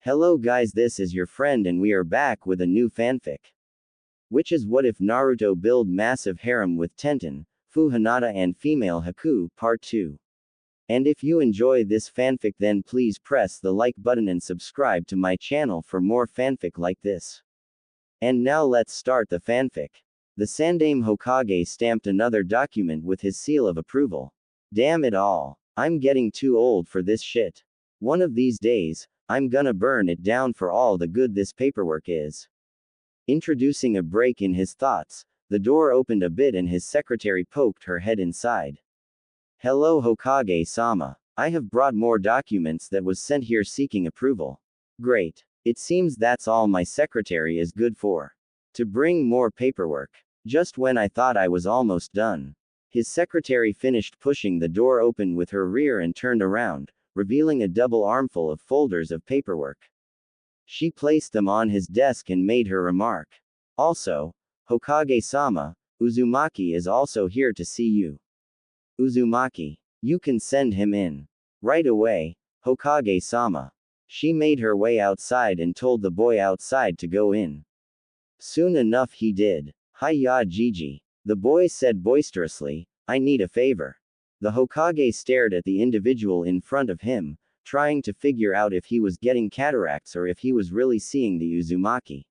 Hello guys, this is your friend and we are back with a new fanfic. Which is What If Naruto Build Massive Harem with Tenten, Fuu Hinata and Female Haku, Part 2. And if you enjoy this fanfic then please press the like button and subscribe to my channel for more fanfic like this. And now let's start the fanfic. The Sandaime Hokage stamped another document with his seal of approval. Damn it all. I'm getting too old for this shit. One of these days, I'm gonna burn it down for all the good this paperwork is. Introducing a break in his thoughts, the door opened a bit and his secretary poked her head inside. Hello Hokage-sama. I have brought more documents that was sent here seeking approval. Great. It seems that's all my secretary is good for. To bring more paperwork. Just when I thought I was almost done. His secretary finished pushing the door open with her rear and turned around, revealing a double armful of folders of paperwork. She placed them on his desk and made her remark. Also, Hokage-sama, Uzumaki is also here to see you. Uzumaki. You can send him in. Right away, Hokage-sama. She made her way outside and told the boy outside to go in. Soon enough he did. Hi-ya Gigi. The boy said boisterously, I need a favor. The Hokage stared at the individual in front of him, trying to figure out if he was getting cataracts or if he was really seeing the Uzumaki.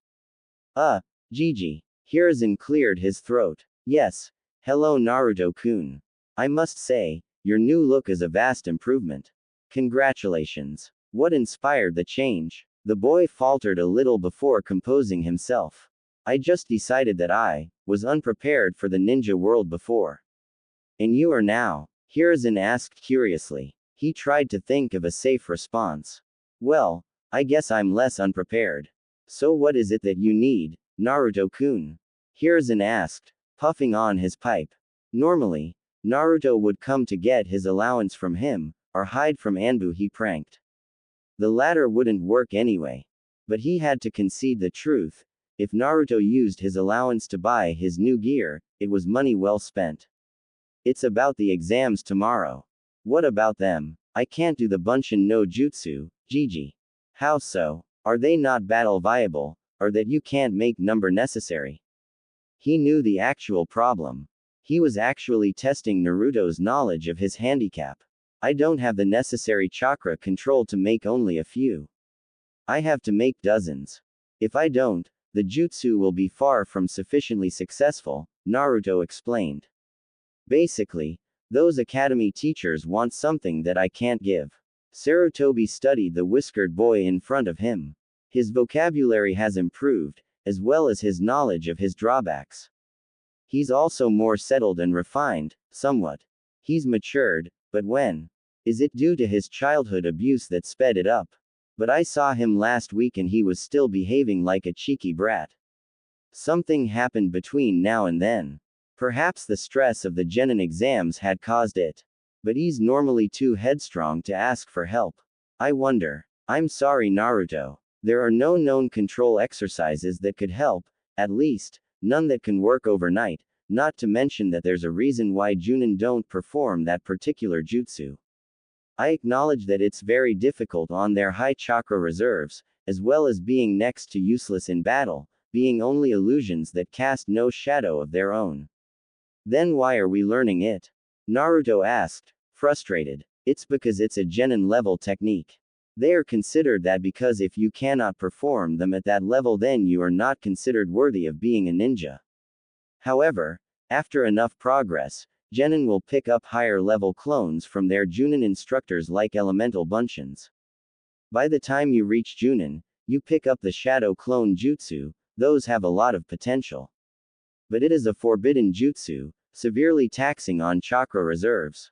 Gigi. Hiruzen cleared his throat. Yes. Hello Naruto-kun. I must say, your new look is a vast improvement. Congratulations. What inspired the change? The boy faltered a little before composing himself. I just decided that I was unprepared for the ninja world before. And you are now? Hiruzen asked curiously. He tried to think of a safe response. Well, I guess I'm less unprepared. So what is it that you need, Naruto-kun? Hiruzen asked, puffing on his pipe. Normally, Naruto would come to get his allowance from him, or hide from Anbu he pranked. The latter wouldn't work anyway. But he had to concede the truth. If Naruto used his allowance to buy his new gear, it was money well spent. It's about the exams tomorrow. What about them? I can't do the Bunshin no Jutsu, Gigi. How so? Are they not battle viable, or that you can't make number necessary? He knew the actual problem. He was actually testing Naruto's knowledge of his handicap. I don't have the necessary chakra control to make only a few. I have to make dozens. If I don't, the jutsu will be far from sufficiently successful, Naruto explained. Basically, those academy teachers want something that I can't give. Sarutobi studied the whiskered boy in front of him. His vocabulary has improved, as well as his knowledge of his drawbacks. He's also more settled and refined, somewhat. He's matured, but when? Is it due to his childhood abuse that sped it up? But I saw him last week and he was still behaving like a cheeky brat. Something happened between now and then. Perhaps the stress of the genin exams had caused it. But he's normally too headstrong to ask for help. I wonder. I'm sorry Naruto. There are no known control exercises that could help, at least, none that can work overnight, not to mention that there's a reason why Junin don't perform that particular jutsu. I acknowledge that it's very difficult on their high chakra reserves, as well as being next to useless in battle, being only illusions that cast no shadow of their own. Then why are we learning it? Naruto asked, frustrated. It's because it's a genin level technique. They are considered that because if you cannot perform them at that level then you are not considered worthy of being a ninja. However, after enough progress, genin will pick up higher level clones from their Junin instructors like elemental bunshins. By the time you reach Junin, you pick up the shadow clone jutsu, those have a lot of potential. But it is a forbidden jutsu, severely taxing on chakra reserves.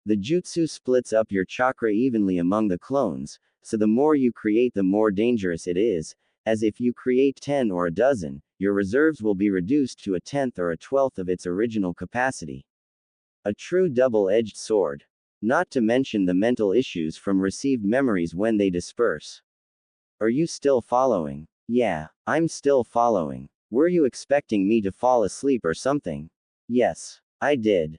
The jutsu splits up your chakra evenly among the clones, so the more you create the more dangerous it is, as if you create 10 or a dozen, your reserves will be reduced to a 10th or a 12th of its original capacity. A true double-edged sword. Not to mention the mental issues from received memories when they disperse. Are you still following? Yeah, I'm still following. Were you expecting me to fall asleep or something? Yes, I did.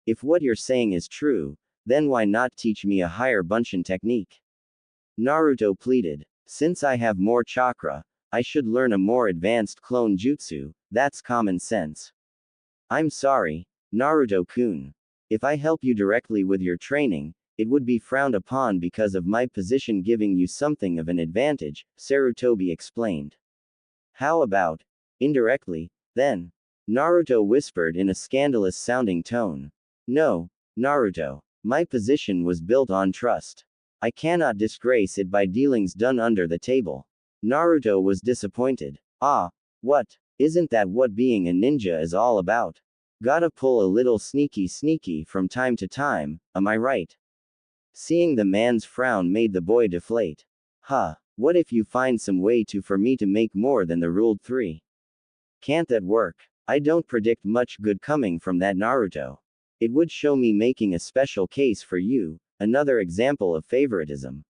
If what you're saying is true, then why not teach me a higher Bunshin technique? Naruto pleaded. Since I have more chakra, I should learn a more advanced clone jutsu, that's common sense. I'm sorry, Naruto-kun. If I help you directly with your training, it would be frowned upon because of my position giving you something of an advantage, Sarutobi explained. How about indirectly, then? Naruto whispered in a scandalous sounding tone. No, Naruto. My position was built on trust. I cannot disgrace it by dealings done under the table. Naruto was disappointed. Ah, what? Isn't that what being a ninja is all about? Gotta pull a little sneaky from time to time, am I right? Seeing the man's frown made the boy deflate. Huh, what if you find some way for me to make more than the ruled 3? Can't that work? I don't predict much good coming from that Naruto. It would show me making a special case for you, another example of favoritism.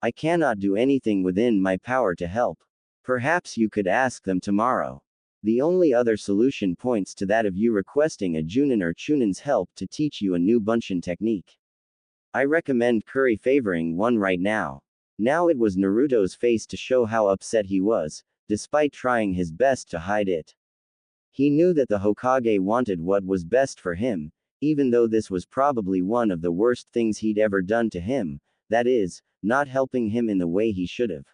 I cannot do anything within my power to help. Perhaps you could ask them tomorrow. The only other solution points to that of you requesting a Junin or Chunin's help to teach you a new Bunshin technique. I recommend curry favoring one right now. Now it was Naruto's face to show how upset he was, despite trying his best to hide it. He knew that the Hokage wanted what was best for him, even though this was probably one of the worst things he'd ever done to him, that is, not helping him in the way he should've.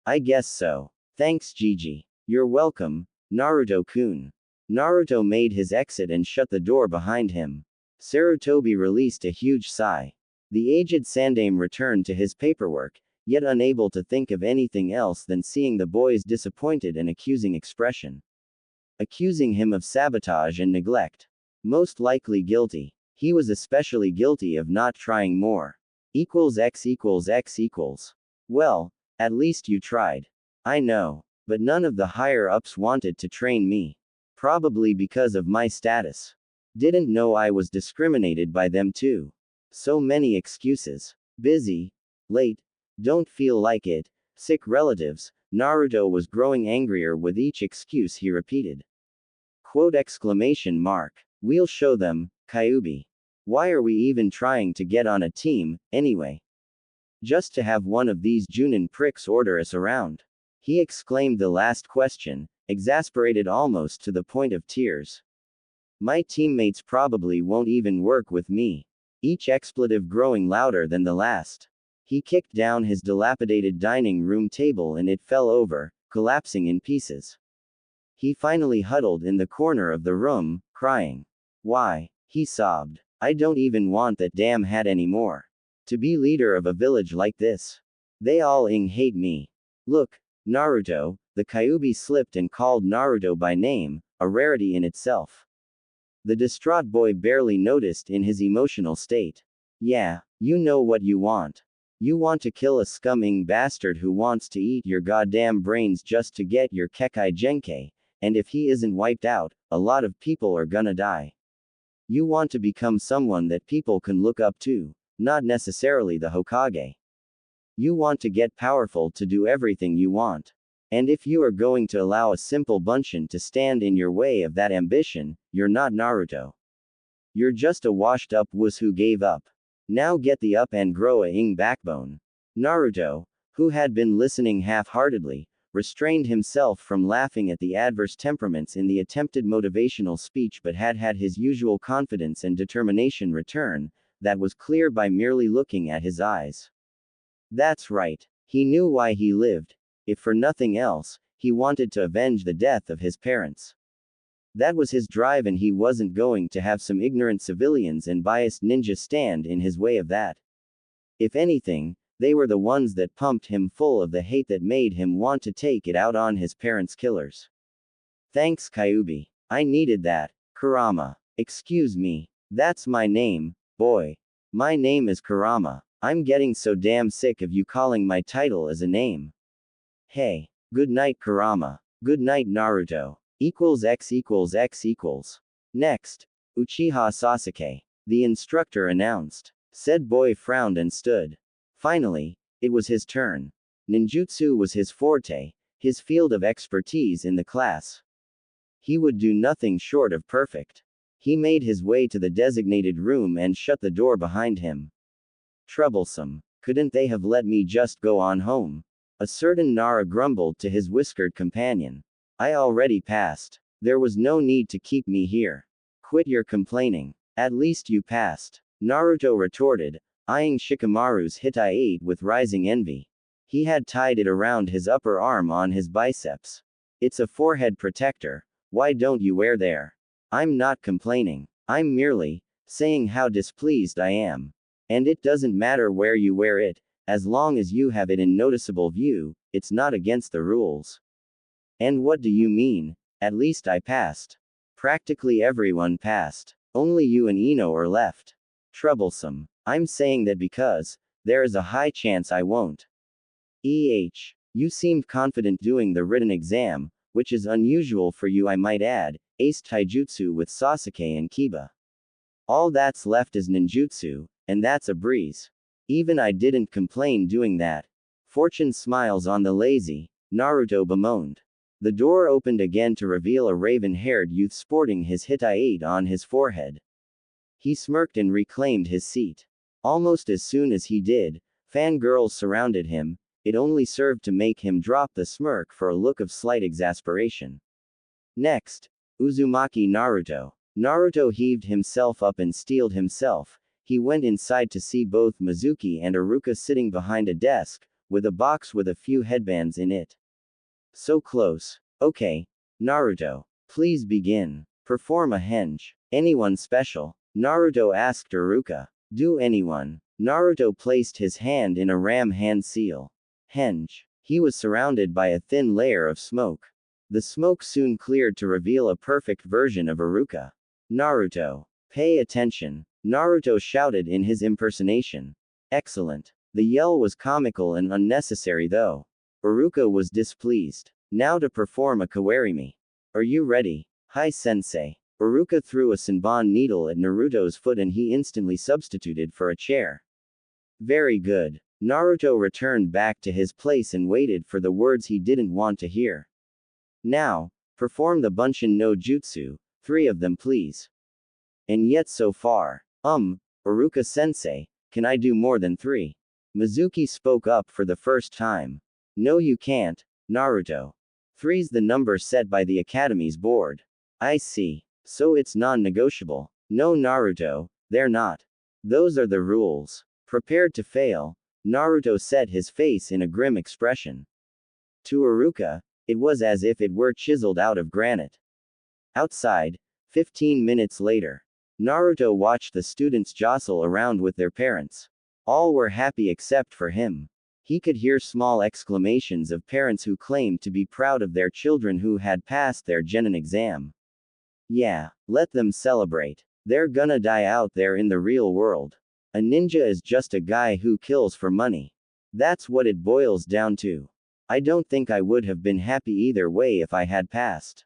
I guess so. Thanks Gigi. You're welcome, Naruto-kun. Naruto made his exit and shut the door behind him. Sarutobi released a huge sigh. The aged Sandame returned to his paperwork, yet unable to think of anything else than seeing the boy's disappointed and accusing expression. Accusing him of sabotage and neglect. Most likely guilty. He was especially guilty of not trying more. X=X=X=. Well, at least you tried. I know. But none of the higher-ups wanted to train me. Probably because of my status. Didn't know I was discriminated by them too. So many excuses. Busy. Late. Don't feel like it. Sick relatives. Naruto was growing angrier with each excuse he repeated. Quote exclamation mark. We'll show them, Kyuubi. Why are we even trying to get on a team, anyway? Just to have one of these Junin pricks order us around. He exclaimed the last question, exasperated almost to the point of tears. My teammates probably won't even work with me. Each expletive growing louder than the last. He kicked down his dilapidated dining room table and it fell over, collapsing in pieces. He finally huddled in the corner of the room, crying. Why? He sobbed. I don't even want that damn hat anymore. To be leader of a village like this. They all hate me. Look, Naruto, the Kyuubi slipped and called Naruto by name, a rarity in itself. The distraught boy barely noticed in his emotional state. Yeah, you know what you want. You want to kill a scumming bastard who wants to eat your goddamn brains just to get your Kekai Genkai, and if he isn't wiped out, a lot of people are gonna die. You want to become someone that people can look up to, not necessarily the Hokage. You want to get powerful to do everything you want. And if you are going to allow a simple Bunshin to stand in your way of that ambition, you're not Naruto. You're just a washed up wuss who gave up. Now get the up and grow a backbone. Naruto, who had been listening half-heartedly, restrained himself from laughing at the adverse temperaments in the attempted motivational speech but had his usual confidence and determination return, that was clear by merely looking at his eyes. That's right. He knew why he lived. If for nothing else, he wanted to avenge the death of his parents. That was his drive and he wasn't going to have some ignorant civilians and biased ninja stand in his way of that. If anything, they were the ones that pumped him full of the hate that made him want to take it out on his parents' killers. Thanks Kyuubi. I needed that. Kurama. Excuse me. That's my name, boy. My name is Kurama. I'm getting so damn sick of you calling my title as a name. Hey. Good night Kurama. Good night Naruto. X=X=. Next. Uchiha Sasuke. The instructor announced. Said boy frowned and stood. Finally, it was his turn. Ninjutsu was his forte, his field of expertise in the class. He would do nothing short of perfect. He made his way to the designated room and shut the door behind him. Troublesome. Couldn't they have let me just go on home? A certain Nara grumbled to his whiskered companion. I already passed. There was no need to keep me here. Quit your complaining. At least you passed. Naruto retorted, eyeing Shikamaru's Hitai-8 with rising envy. He had tied it around his upper arm on his biceps. It's a forehead protector. Why don't you wear there? I'm not complaining. I'm merely saying how displeased I am. And it doesn't matter where you wear it, as long as you have it in noticeable view, it's not against the rules. And what do you mean? At least I passed. Practically everyone passed. Only you and Ino are left. Troublesome. I'm saying that because there is a high chance I won't. You seemed confident doing the written exam, which is unusual for you, I might add, aced taijutsu with Sasuke and Kiba. All that's left is ninjutsu, and that's a breeze. Even I didn't complain doing that. Fortune smiles on the lazy, Naruto bemoaned. The door opened again to reveal a raven-haired youth sporting his Hitai-8 on his forehead. He smirked and reclaimed his seat. Almost as soon as he did, fangirls surrounded him. It only served to make him drop the smirk for a look of slight exasperation. Next, Uzumaki Naruto. Naruto heaved himself up and steeled himself. He went inside to see both Mizuki and Iruka sitting behind a desk, with a box with a few headbands in it. So close. Okay. Naruto. Please begin. Perform a henge. Anyone special? Naruto asked Iruka. Do anyone. Naruto placed his hand in a ram hand seal. Henge. He was surrounded by a thin layer of smoke. The smoke soon cleared to reveal a perfect version of Iruka. Naruto. Pay attention. Naruto shouted in his impersonation. Excellent. The yell was comical and unnecessary though. Iruka was displeased. Now to perform a kawarimi. Are you ready? Hi sensei. Iruka threw a Senbon needle at Naruto's foot and he instantly substituted for a chair. Very good. Naruto returned back to his place and waited for the words he didn't want to hear. Now, perform the Bunshin no Jutsu, 3 of them please. And yet so far. Iruka sensei, can I do more than 3? Mizuki spoke up for the first time. No you can't, Naruto. 3's the number set by the Academy's board. I see. So it's non-negotiable. No Naruto, they're not. Those are the rules. Prepared to fail, Naruto set his face in a grim expression. To Iruka, it was as if it were chiseled out of granite. Outside, 15 minutes later, Naruto watched the students jostle around with their parents. All were happy except for him. He could hear small exclamations of parents who claimed to be proud of their children who had passed their genin exam. Yeah, let them celebrate. They're gonna die out there in the real world. A ninja is just a guy who kills for money. That's what it boils down to. I don't think I would have been happy either way if I had passed.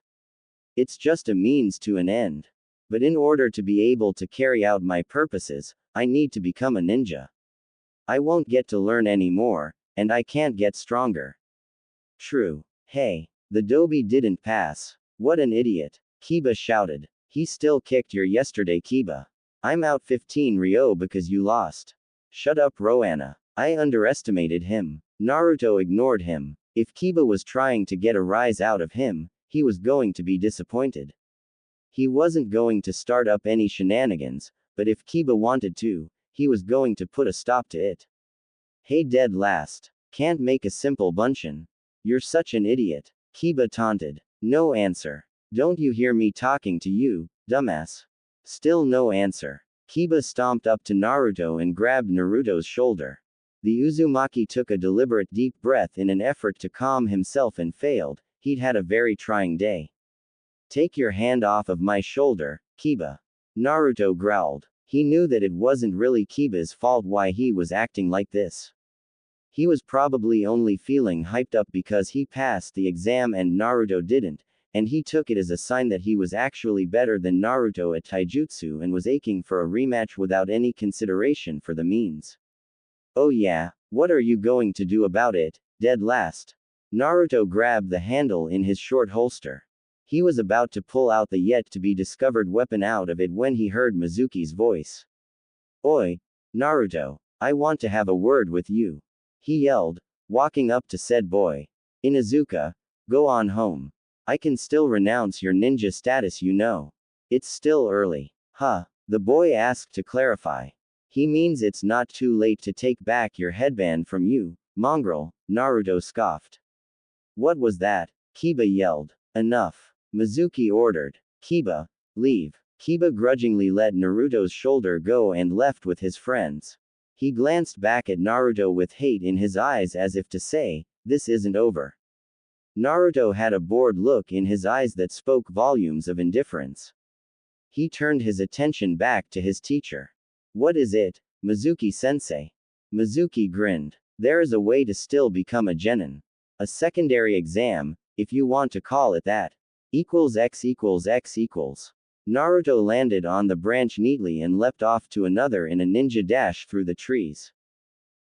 It's just a means to an end. But in order to be able to carry out my purposes, I need to become a ninja. I won't get to learn any more, and I can't get stronger. True. Hey, the Dobi didn't pass. What an idiot. Kiba shouted. He still kicked your yesterday Kiba. I'm out 15 Ryo because you lost. Shut up Roanna. I underestimated him. Naruto ignored him. If Kiba was trying to get a rise out of him, he was going to be disappointed. He wasn't going to start up any shenanigans, but if Kiba wanted to, he was going to put a stop to it. Hey dead last. Can't make a simple bunshin. You're such an idiot. Kiba taunted. No answer. Don't you hear me talking to you, dumbass? Still no answer. Kiba stomped up to Naruto and grabbed Naruto's shoulder. The Uzumaki took a deliberate deep breath in an effort to calm himself and failed. He'd had a very trying day. Take your hand off of my shoulder, Kiba. Naruto growled. He knew that it wasn't really Kiba's fault why he was acting like this. He was probably only feeling hyped up because he passed the exam and Naruto didn't, and he took it as a sign that he was actually better than Naruto at taijutsu and was aching for a rematch without any consideration for the means. Oh yeah, what are you going to do about it, dead last? Naruto grabbed the handle in his short holster. He was about to pull out the yet-to-be-discovered weapon out of it when he heard Mizuki's voice. Oi, Naruto, I want to have a word with you. He yelled, walking up to said boy. Inuzuka, go on home. I can still renounce your ninja status, you know. It's still early. Huh? The boy asked to clarify. He means it's not too late to take back your headband from you, mongrel, Naruto scoffed. What was that? Kiba yelled. Enough. Mizuki ordered. Kiba, leave. Kiba grudgingly let Naruto's shoulder go and left with his friends. He glanced back at Naruto with hate in his eyes as if to say, this isn't over. Naruto had a bored look in his eyes that spoke volumes of indifference. He turned his attention back to his teacher. What is it, Mizuki-sensei? Mizuki grinned. There is a way to still become a genin. A secondary exam, if you want to call it that. Equals x equals x equals. Naruto landed on the branch neatly and leapt off to another in a ninja dash through the trees.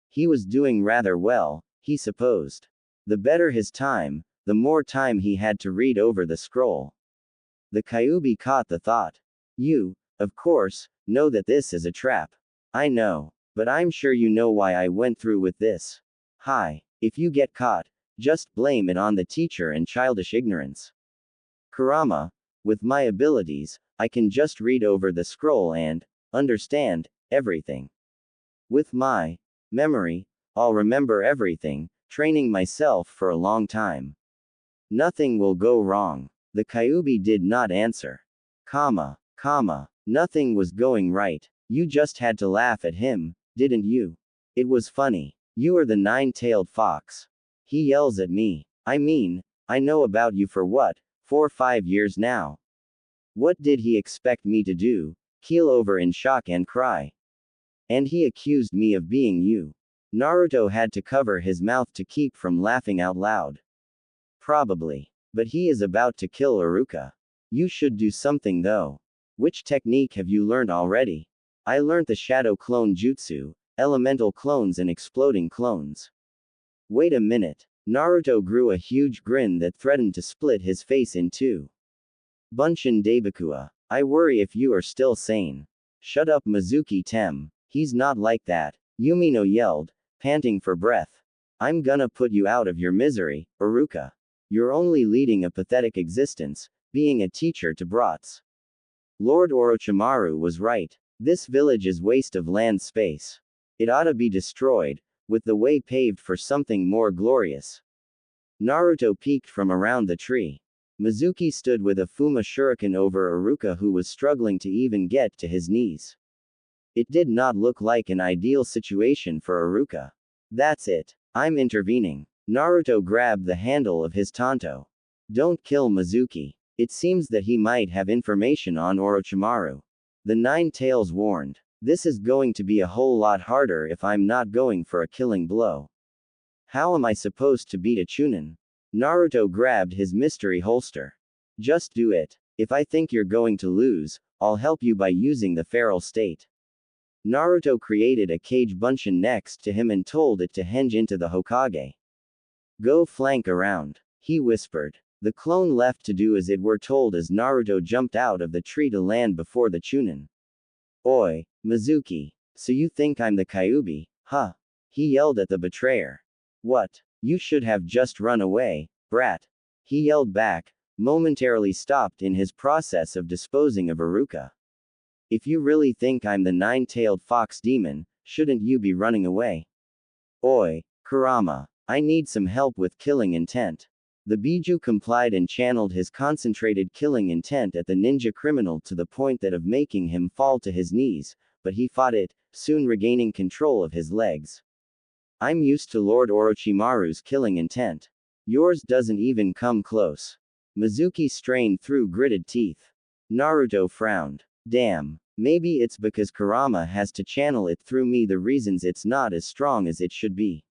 He was doing rather well, he supposed. The better his time, the more time he had to read over the scroll. The Kyuubi caught the thought. You, of course, know that this is a trap. I know. But I'm sure you know why I went through with this. Hi. If you get caught, just blame it on the teacher and childish ignorance. Kurama, with my abilities, I can just read over the scroll and understand everything. With my memory, I'll remember everything, training myself for a long time. Nothing will go wrong. The Kyuubi did not answer. Nothing was going right. You just had to laugh at him, didn't you? It was funny. You are the nine-tailed fox. He yells at me. I mean, I know about you for what, 4 or 5 years now. What did he expect me to do? Keel over in shock and cry. And he accused me of being you. Naruto had to cover his mouth to keep from laughing out loud. Probably. But he is about to kill Iruka. You should do something though. Which technique have you learned already? I learned the shadow clone jutsu, elemental clones and exploding clones. Wait a minute. Naruto grew a huge grin that threatened to split his face in two. Bunshin Daibakua. I worry if you are still sane. Shut up Mizuki Tem. He's not like that. Yumino yelled, panting for breath. I'm gonna put you out of your misery, Iruka. You're only leading a pathetic existence, being a teacher to brats. Lord Orochimaru was right. This village is waste of land space. It ought to be destroyed, with the way paved for something more glorious. Naruto peeked from around the tree. Mizuki stood with a Fuma shuriken over Iruka who was struggling to even get to his knees. It did not look like an ideal situation for Iruka. That's it. I'm intervening. Naruto grabbed the handle of his tanto. Don't kill Mizuki. It seems that he might have information on Orochimaru. The Nine Tails warned. This is going to be a whole lot harder if I'm not going for a killing blow. How am I supposed to beat a Chunin? Naruto grabbed his mystery holster. Just do it. If I think you're going to lose, I'll help you by using the feral state. Naruto created a cage Bunshin next to him and told it to henge into the Hokage. Go flank around, he whispered. The clone left to do as it were told as Naruto jumped out of the tree to land before the Chunin. Oi, Mizuki. So you think I'm the Kyuubi, huh? He yelled at the betrayer. What? You should have just run away, brat. He yelled back, momentarily stopped in his process of disposing of Iruka. If you really think I'm the nine-tailed fox demon, shouldn't you be running away? Oi, Kurama. I need some help with killing intent. The Biju complied and channeled his concentrated killing intent at the ninja criminal to the point that of making him fall to his knees, but he fought it, soon regaining control of his legs. I'm used to Lord Orochimaru's killing intent. Yours doesn't even come close. Mizuki strained through gritted teeth. Naruto frowned. Damn. Maybe it's because Kurama has to channel it through me, the reasons it's not as strong as it should be.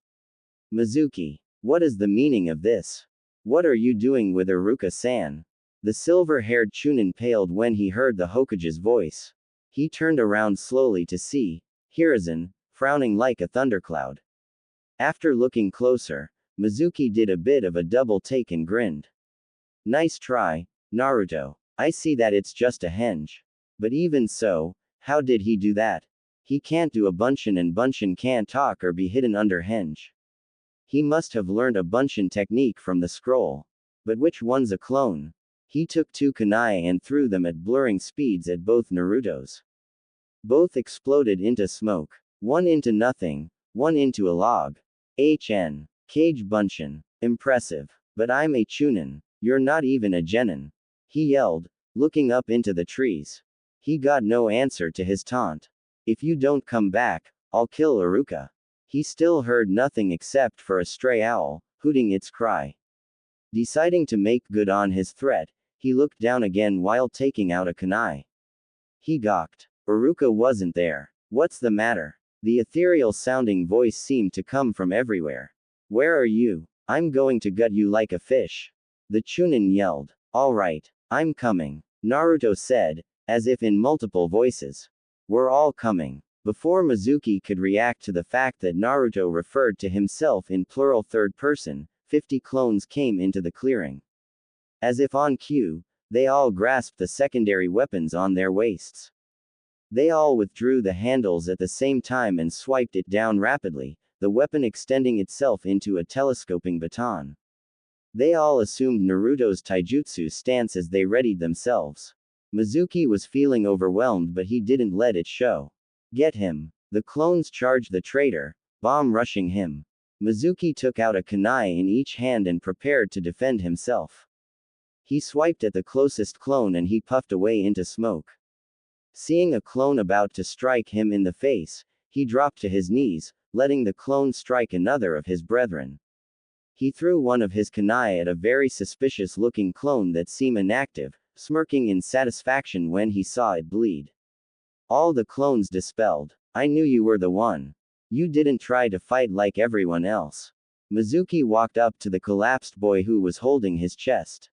Mizuki. What is the meaning of this? What are you doing with Iruka-san? The silver-haired Chunin paled when he heard the Hokage's voice. He turned around slowly to see Hiruzen, frowning like a thundercloud. After looking closer, Mizuki did a bit of a double take and grinned. Nice try, Naruto. I see that it's just a henge. But even so, how did he do that? He can't do a bunshin and bunshin can't talk or be hidden under henge. He must have learned a bunshin technique from the scroll. But which one's a clone? He took 2 kunai and threw them at blurring speeds at both Narutos. Both exploded into smoke. One into nothing, one into a log. Cage bunshin. Impressive. But I'm a chunin. You're not even a genin. He yelled, looking up into the trees. He got no answer to his taunt. If you don't come back, I'll kill Iruka. He still heard nothing except for a stray owl, hooting its cry. Deciding to make good on his threat, he looked down again while taking out a kunai. He gawked. Iruka wasn't there. What's the matter? The ethereal-sounding voice seemed to come from everywhere. Where are you? I'm going to gut you like a fish. The chunin yelled. All right, I'm coming, Naruto said, as if in multiple voices. We're all coming. Before Mizuki could react to the fact that Naruto referred to himself in plural third person, 50 clones came into the clearing. As if on cue, they all grasped the secondary weapons on their waists. They all withdrew the handles at the same time and swiped it down rapidly, the weapon extending itself into a telescoping baton. They all assumed Naruto's taijutsu stance as they readied themselves. Mizuki was feeling overwhelmed, but he didn't let it show. Get him. The clones charged the traitor, bomb rushing him. Mizuki took out a kunai in each hand and prepared to defend himself. He swiped at the closest clone and he puffed away into smoke. Seeing a clone about to strike him in the face, he dropped to his knees, letting the clone strike another of his brethren. He threw one of his kunai at a very suspicious-looking clone that seemed inactive, smirking in satisfaction when he saw it bleed. All the clones dispelled. I knew you were the one. You didn't try to fight like everyone else. Mizuki walked up to the collapsed boy who was holding his chest.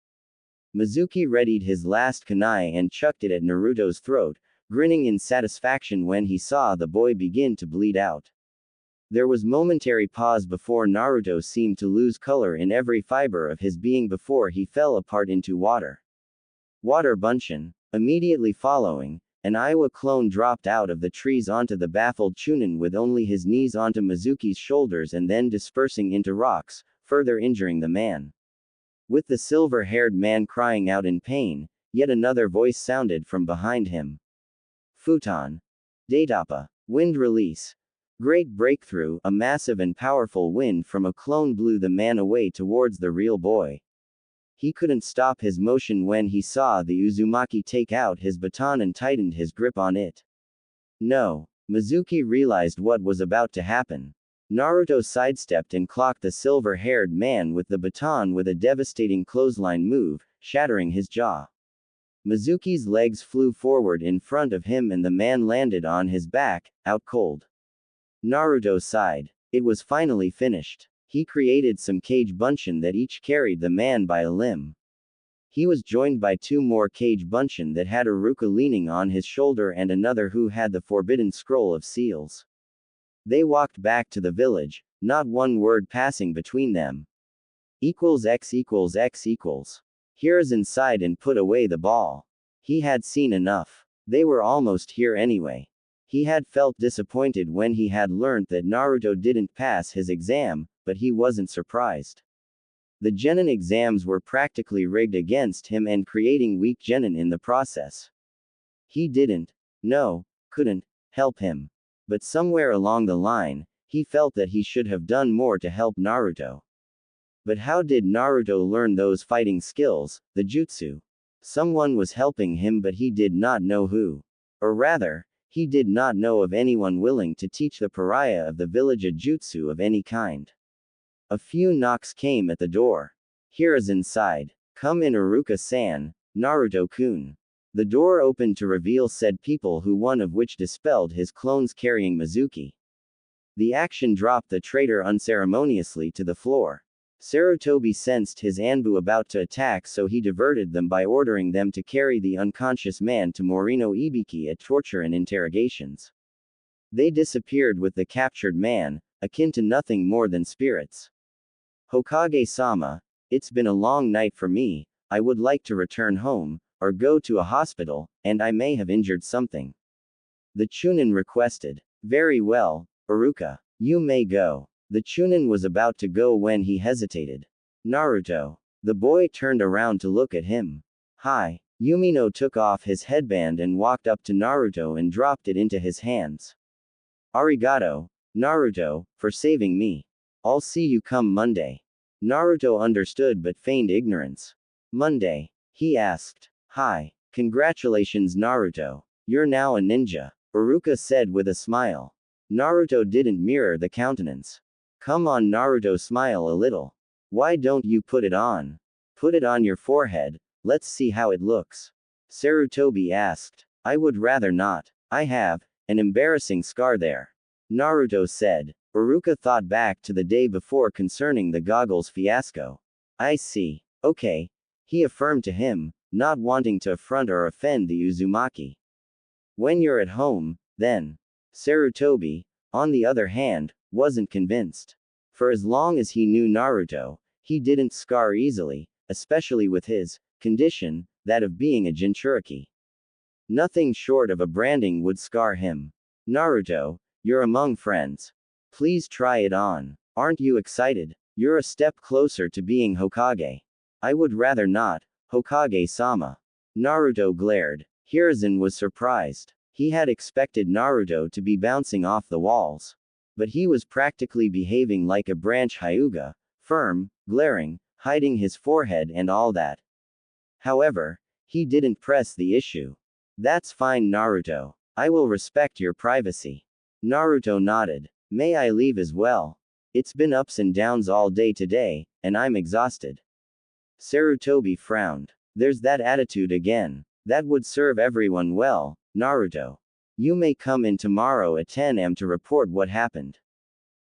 Mizuki readied his last kunai and chucked it at Naruto's throat, grinning in satisfaction when he saw the boy begin to bleed out. There was momentary pause before Naruto seemed to lose color in every fiber of his being before he fell apart into water. Water bunshin. Immediately following, an Iowa clone dropped out of the trees onto the baffled chunin with only his knees onto Mizuki's shoulders and then dispersing into rocks, further injuring the man. With the silver-haired man crying out in pain, yet another voice sounded from behind him. Futon. Datapa. Wind release. Great breakthrough, a massive and powerful wind from a clone blew the man away towards the real boy. He couldn't stop his motion when he saw the Uzumaki take out his baton and tightened his grip on it. No. Mizuki realized what was about to happen. Naruto sidestepped and clocked the silver-haired man with the baton with a devastating clothesline move, shattering his jaw. Mizuki's legs flew forward in front of him and the man landed on his back, out cold. Naruto sighed. It was finally finished. He created some cage bunshin that each carried the man by a limb. He was joined by 2 more cage bunshin that had Iruka leaning on his shoulder and another who had the forbidden scroll of seals. They walked back to the village, not one word passing between them. X equals X equals. Hiruzen sighed and put away the ball. He had seen enough. They were almost here anyway. He had felt disappointed when he had learned that Naruto didn't pass his exam, but he wasn't surprised. The genin exams were practically rigged against him and creating weak genin in the process. He couldn't help him. But somewhere along the line, he felt that he should have done more to help Naruto. But how did Naruto learn those fighting skills, the jutsu? Someone was helping him but he did not know who. Or rather, he did not know of anyone willing to teach the pariah of the village a jutsu of any kind. A few knocks came at the door. Hiruzen sighed. Come in Iruka-san, Naruto-kun. The door opened to reveal said people who one of which dispelled his clones carrying Mizuki. The action dropped the traitor unceremoniously to the floor. Sarutobi sensed his Anbu about to attack so he diverted them by ordering them to carry the unconscious man to Morino Ibiki at torture and interrogations. They disappeared with the captured man, akin to nothing more than spirits. Hokage-sama, it's been a long night for me, I would like to return home, or go to a hospital, and I may have injured something. The Chunin requested. Very well, Iruka. You may go. The Chunin was about to go when he hesitated. Naruto. The boy turned around to look at him. Hi. Yumino took off his headband and walked up to Naruto and dropped it into his hands. Arigato, Naruto, for saving me. I'll see you come Monday. Naruto understood but feigned ignorance. Monday? He asked. Hi. Congratulations Naruto. You're now a ninja, Iruka said with a smile. Naruto didn't mirror the countenance. Come on Naruto, smile a little. Why don't you put it on? Put it on your forehead, let's see how it looks. Sarutobi asked. I would rather not. I have an embarrassing scar there. Naruto said. Iruka thought back to the day before concerning the goggles fiasco. I see. Okay. He affirmed to him, not wanting to affront or offend the Uzumaki. When you're at home, then. Sarutobi, on the other hand, wasn't convinced. For as long as he knew Naruto, he didn't scar easily, especially with his condition, that of being a Jinchuriki. Nothing short of a branding would scar him. Naruto, you're among friends. Please try it on. Aren't you excited? You're a step closer to being Hokage. I would rather not, Hokage-sama. Naruto glared. Hiruzen was surprised. He had expected Naruto to be bouncing off the walls. But he was practically behaving like a branch Hyuga, firm, glaring, hiding his forehead and all that. However, he didn't press the issue. That's fine Naruto. I will respect your privacy. Naruto nodded. May I leave as well? It's been ups and downs all day today, and I'm exhausted. Sarutobi frowned. There's that attitude again. That would serve everyone well, Naruto. You may come in tomorrow at 10 am to report what happened.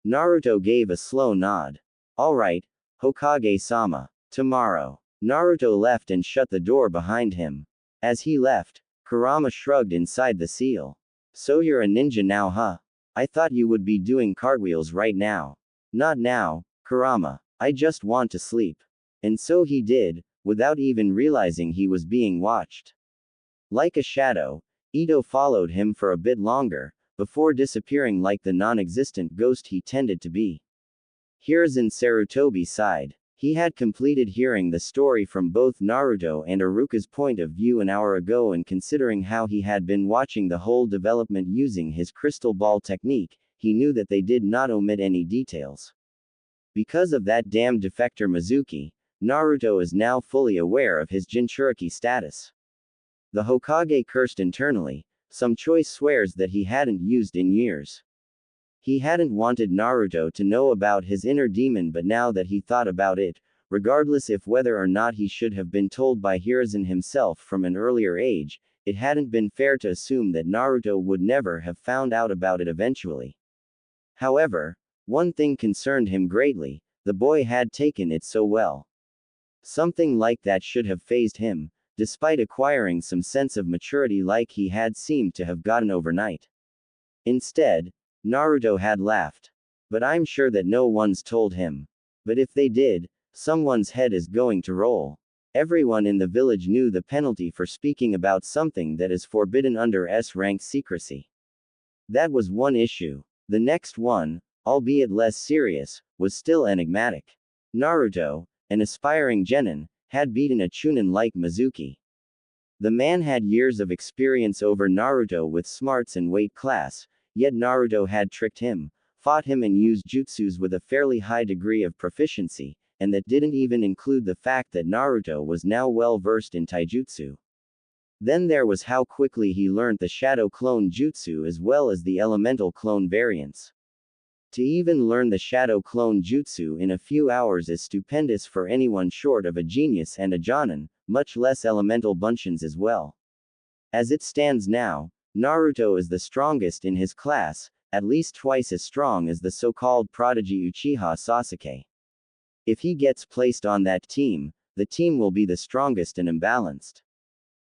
Naruto gave a slow nod. Alright, Hokage-sama. Tomorrow. Naruto left and shut the door behind him. As he left, Kurama shrugged inside the seal. So you're a ninja now, huh? I thought you would be doing cartwheels right now. Not now, Kurama. I just want to sleep. And so he did, without even realizing he was being watched. Like a shadow, Ito followed him for a bit longer, before disappearing like the non-existent ghost he tended to be. Hiruzen Sarutobi sighed. He had completed hearing the story from both Naruto and Iruka's point of view an hour ago, and considering how he had been watching the whole development using his crystal ball technique, he knew that they did not omit any details. Because of that damned defector Mizuki, Naruto is now fully aware of his Jinchuriki status. The Hokage cursed internally. Some choice swears that he hadn't used in years. He hadn't wanted Naruto to know about his inner demon, but now that he thought about it, regardless if whether or not he should have been told by Hiruzen himself from an earlier age, it hadn't been fair to assume that Naruto would never have found out about it eventually. However, one thing concerned him greatly: the boy had taken it so well. Something like that should have fazed him, despite acquiring some sense of maturity like he had seemed to have gotten overnight. Instead, Naruto had laughed. But I'm sure that no one's told him. But if they did, someone's head is going to roll. Everyone in the village knew the penalty for speaking about something that is forbidden under S-rank secrecy. That was one issue. The next one, albeit less serious, was still enigmatic. Naruto, an aspiring genin, had beaten a Chunin like Mizuki. The man had years of experience over Naruto with smarts and weight class, yet Naruto had tricked him, fought him and used jutsus with a fairly high degree of proficiency, and that didn't even include the fact that Naruto was now well versed in taijutsu. Then there was how quickly he learned the shadow clone jutsu as well as the elemental clone variants. To even learn the shadow clone jutsu in a few hours is stupendous for anyone short of a genius and a jonin, much less elemental bunshins as well. As it stands now, Naruto is the strongest in his class, at least twice as strong as the so-called prodigy Uchiha Sasuke. If he gets placed on that team, the team will be the strongest and imbalanced.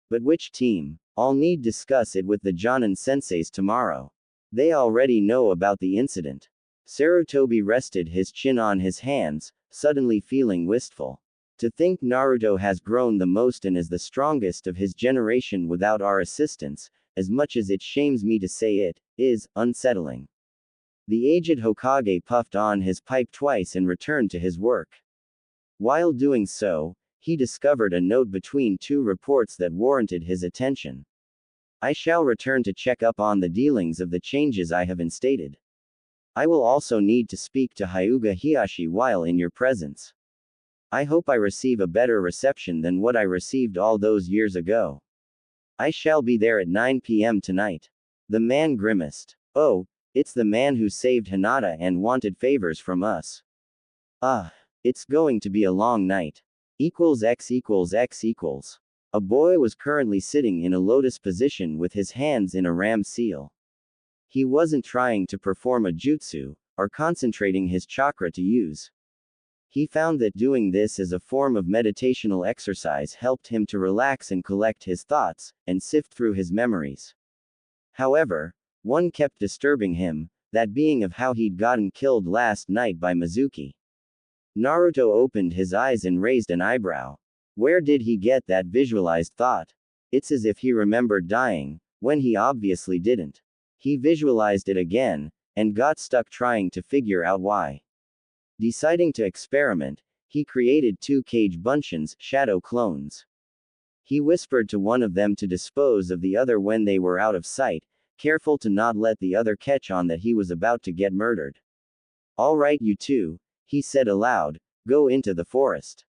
But which team? I'll need discuss it with the Jonin senseis tomorrow. They already know about the incident. Sarutobi rested his chin on his hands, suddenly feeling wistful. To think Naruto has grown the most and is the strongest of his generation without our assistance, as much as it shames me to say it, is unsettling. The aged Hokage puffed on his pipe twice and returned to his work. While doing so, he discovered a note between two reports that warranted his attention. I shall return to check up on the dealings of the changes I have instated. I will also need to speak to Hyuga Hiyashi while in your presence. I hope I receive a better reception than what I received all those years ago. I shall be there at 9 p.m. tonight. The man grimaced. Oh, it's the man who saved Hinata and wanted favors from us. It's going to be a long night. X equals X equals. A boy was currently sitting in a lotus position with his hands in a ram seal. He wasn't trying to perform a jutsu, or concentrating his chakra to use. He found that doing this as a form of meditational exercise helped him to relax and collect his thoughts, and sift through his memories. However, one kept disturbing him, that being of how he'd gotten killed last night by Mizuki. Naruto opened his eyes and raised an eyebrow. Where did he get that visualized thought? It's as if he remembered dying, when he obviously didn't. He visualized it again, and got stuck trying to figure out why. Deciding to experiment, he created 2 cage bunchins, shadow clones. He whispered to one of them to dispose of the other when they were out of sight, careful to not let the other catch on that he was about to get murdered. All right, you two, he said aloud, go into the forest.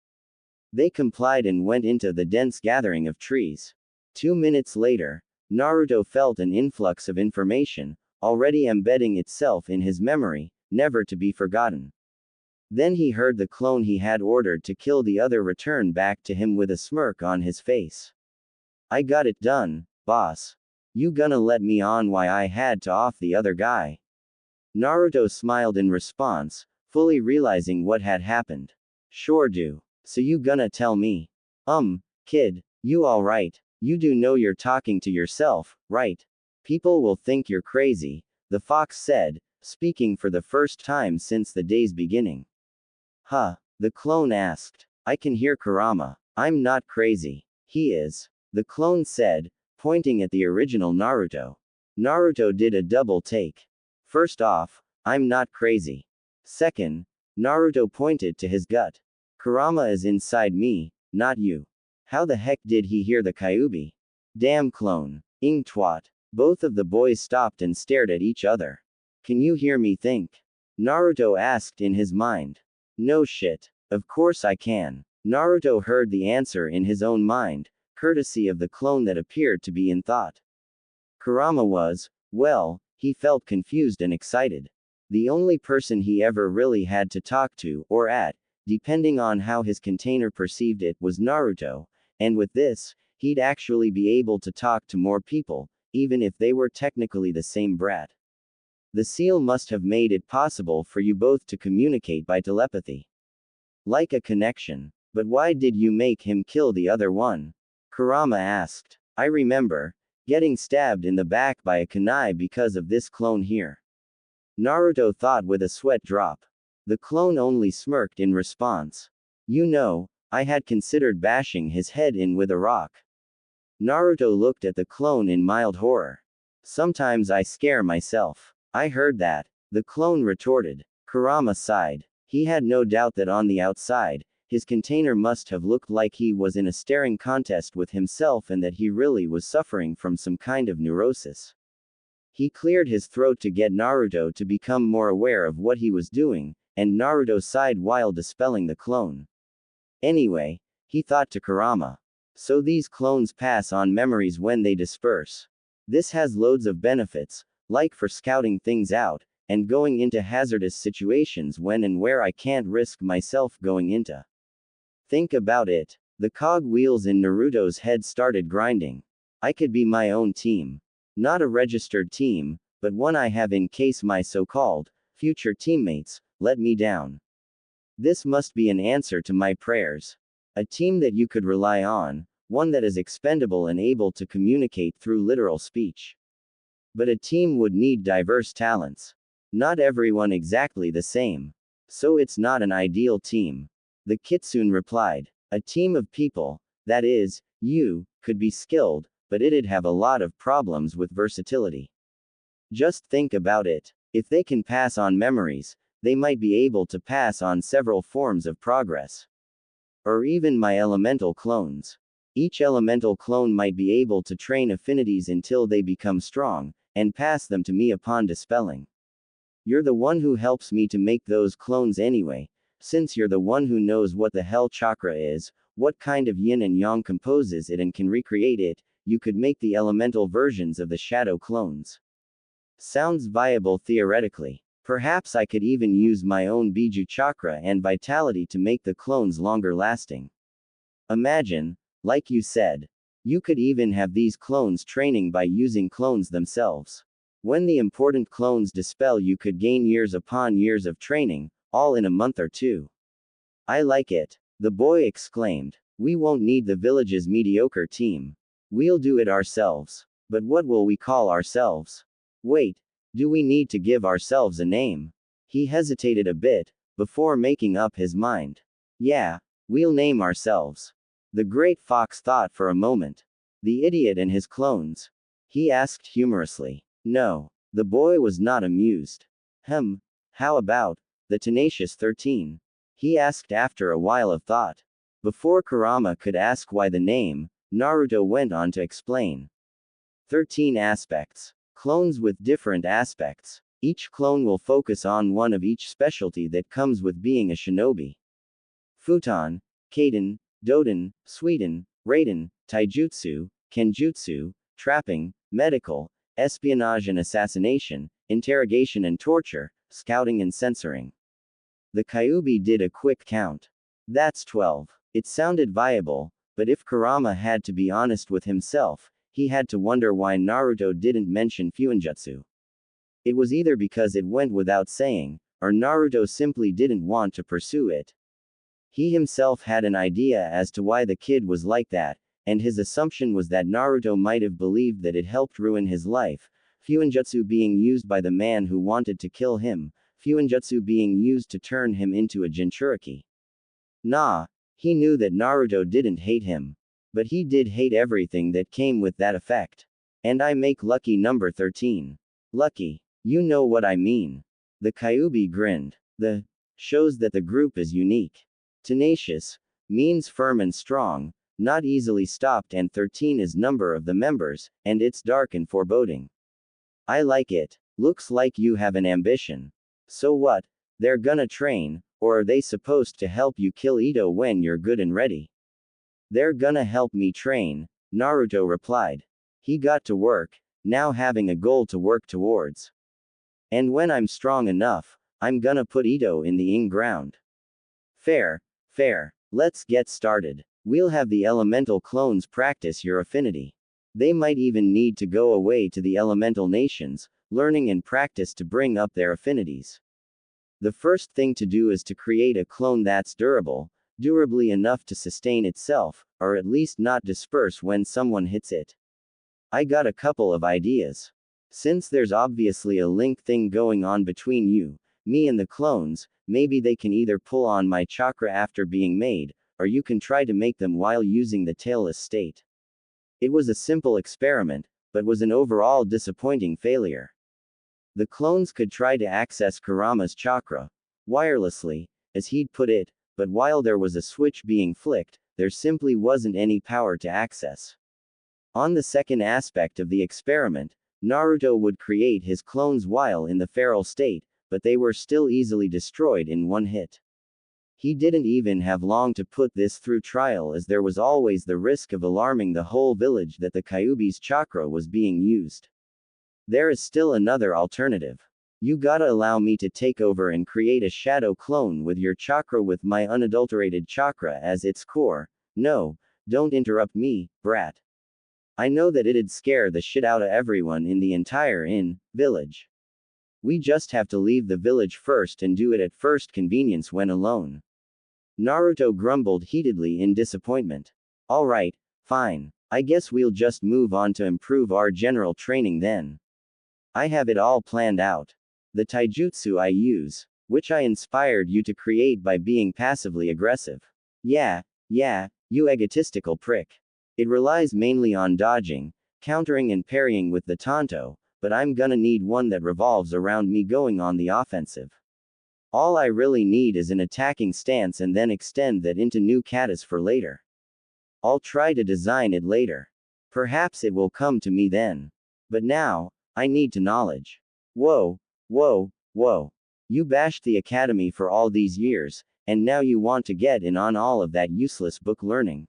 They complied and went into the dense gathering of trees. 2 minutes later, Naruto felt an influx of information, already embedding itself in his memory, never to be forgotten. Then he heard the clone he had ordered to kill the other return back to him with a smirk on his face. I got it done, boss. You gonna let me on why I had to off the other guy? Naruto smiled in response, fully realizing what had happened. Sure do. So you gonna tell me? Kid, you alright? You do know you're talking to yourself, right? People will think you're crazy, the fox said, speaking for the first time since the day's beginning. Huh? The clone asked. I can hear Kurama. I'm not crazy. He is. The clone said, pointing at the original Naruto. Naruto did a double take. First off, I'm not crazy. Second, Naruto pointed to his gut. Kurama is inside me, not you. How the heck did he hear the Kyuubi? Damn clone. Ing twat. Both of the boys stopped and stared at each other. Can you hear me think? Naruto asked in his mind. No shit. Of course I can. Naruto heard the answer in his own mind, courtesy of the clone that appeared to be in thought. Kurama was, well, he felt confused and excited. The only person he ever really had to talk to, or at, depending on how his container perceived it, was Naruto, and with this, he'd actually be able to talk to more people, even if they were technically the same brat. The seal must have made it possible for you both to communicate by telepathy. Like a connection. But why did you make him kill the other one? Kurama asked. I remember getting stabbed in the back by a kunai because of this clone here. Naruto thought with a sweat drop. The clone only smirked in response. You know, I had considered bashing his head in with a rock. Naruto looked at the clone in mild horror. Sometimes I scare myself. I heard that, the clone retorted. Kurama sighed. He had no doubt that on the outside, his container must have looked like he was in a staring contest with himself and that he really was suffering from some kind of neurosis. He cleared his throat to get Naruto to become more aware of what he was doing, and Naruto sighed while dispelling the clone. Anyway, he thought to Kurama. So these clones pass on memories when they disperse. This has loads of benefits, like for scouting things out, and going into hazardous situations when and where I can't risk myself going into. Think about it. The cog wheels in Naruto's head started grinding. I could be my own team. Not a registered team, but one I have in case my so-called future teammates let me down. This must be an answer to my prayers. A team that you could rely on, one that is expendable and able to communicate through literal speech. But a team would need diverse talents. Not everyone exactly the same. So it's not an ideal team. The kitsune replied. A team of people, that is, you, could be skilled, but it'd have a lot of problems with versatility. Just think about it. If they can pass on memories, they might be able to pass on several forms of progress. Or even my elemental clones. Each elemental clone might be able to train affinities until they become strong, and pass them to me upon dispelling. You're the one who helps me to make those clones anyway, since you're the one who knows what the hell chakra is, what kind of yin and yang composes it and can recreate it. You could make the elemental versions of the shadow clones. Sounds viable theoretically. Perhaps I could even use my own Biju chakra and vitality to make the clones longer lasting. Imagine, like you said, you could even have these clones training by using clones themselves. When the important clones dispel, you could gain years upon years of training, all in a month or two. I like it, the boy exclaimed. We won't need the village's mediocre team. We'll do it ourselves. But what will we call ourselves? Wait, do we need to give ourselves a name? He hesitated a bit, before making up his mind. Yeah, we'll name ourselves. The great fox thought for a moment. The idiot and his clones? He asked humorously. No. The boy was not amused. How about the tenacious 13? He asked after a while of thought. Before Kurama could ask why the name, Naruto went on to explain. 13 aspects. Clones with different aspects. Each clone will focus on one of each specialty that comes with being a shinobi. Futon, Kaden, Doden, Suiden, Raiden, Taijutsu, Kenjutsu, Trapping, Medical, Espionage and Assassination, Interrogation and Torture, Scouting and Censoring. The Kyuubi did a quick count. That's 12. It sounded viable, but if Kurama had to be honest with himself, he had to wonder why Naruto didn't mention Fuinjutsu. It was either because it went without saying, or Naruto simply didn't want to pursue it. He himself had an idea as to why the kid was like that, and his assumption was that Naruto might have believed that it helped ruin his life, Fuinjutsu being used by the man who wanted to kill him, Fuinjutsu being used to turn him into a Jinchuriki. Nah, he knew that Naruto didn't hate him. But he did hate everything that came with that effect. And I make lucky number 13. Lucky. You know what I mean. The Kyuubi grinned. The shows that the group is unique. Tenacious means firm and strong, not easily stopped, and 13 is number of the members, and it's dark and foreboding. I like it. Looks like you have an ambition. So what? They're gonna train, or are they supposed to help you kill Ito when you're good and ready? They're gonna help me train, Naruto replied. He got to work, now having a goal to work towards. And when I'm strong enough, I'm gonna put Ito in the in-ground. Fair. Let's get started. We'll have the elemental clones practice your affinity. They might even need to go away to the elemental nations, learning and practice to bring up their affinities. The first thing to do is to create a clone that's durably enough to sustain itself, or at least not disperse when someone hits it. I got a couple of ideas. Since there's obviously a link thing going on between you, me and the clones, maybe they can either pull on my chakra after being made, or you can try to make them while using the tailless state. It was a simple experiment, but was an overall disappointing failure. The clones could try to access Kurama's chakra, wirelessly, as he'd put it, but while there was a switch being flicked, there simply wasn't any power to access. On the second aspect of the experiment, Naruto would create his clones while in the feral state, but they were still easily destroyed in one hit. He didn't even have long to put this through trial, as there was always the risk of alarming the whole village that the Kyuubi's chakra was being used. There is still another alternative. You gotta allow me to take over and create a shadow clone with your chakra with my unadulterated chakra as its core. No, don't interrupt me, brat. I know that it'd scare the shit out of everyone in the entire village. We just have to leave the village first and do it at first convenience when alone. Naruto grumbled heatedly in disappointment. Alright, fine. I guess we'll just move on to improve our general training then. I have it all planned out. The taijutsu I use, which I inspired you to create by being passively aggressive. Yeah, you egotistical prick. It relies mainly on dodging, countering and parrying with the Tanto, but I'm gonna need one that revolves around me going on the offensive. All I really need is an attacking stance and then extend that into new katas for later. I'll try to design it later. Perhaps it will come to me then. But now, I need to knowledge. Whoa, whoa, whoa. You bashed the academy for all these years, and now you want to get in on all of that useless book learning.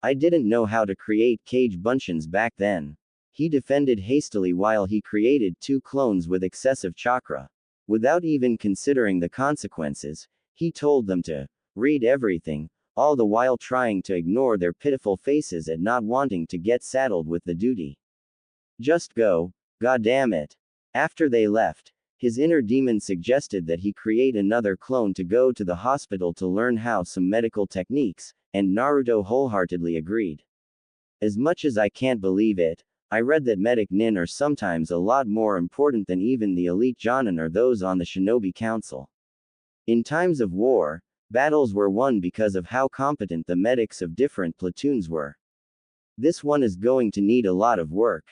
I didn't know how to create cage buncheons back then. He defended hastily while he created 2 clones with excessive chakra. Without even considering the consequences, he told them to read everything, all the while trying to ignore their pitiful faces at not wanting to get saddled with the duty. Just go, goddamn it. After they left, his inner demon suggested that he create another clone to go to the hospital to learn how some medical techniques, and Naruto wholeheartedly agreed. As much as I can't believe it, I read that medic nin are sometimes a lot more important than even the elite jonin or those on the shinobi council. In times of war, battles were won because of how competent the medics of different platoons were. This one is going to need a lot of work.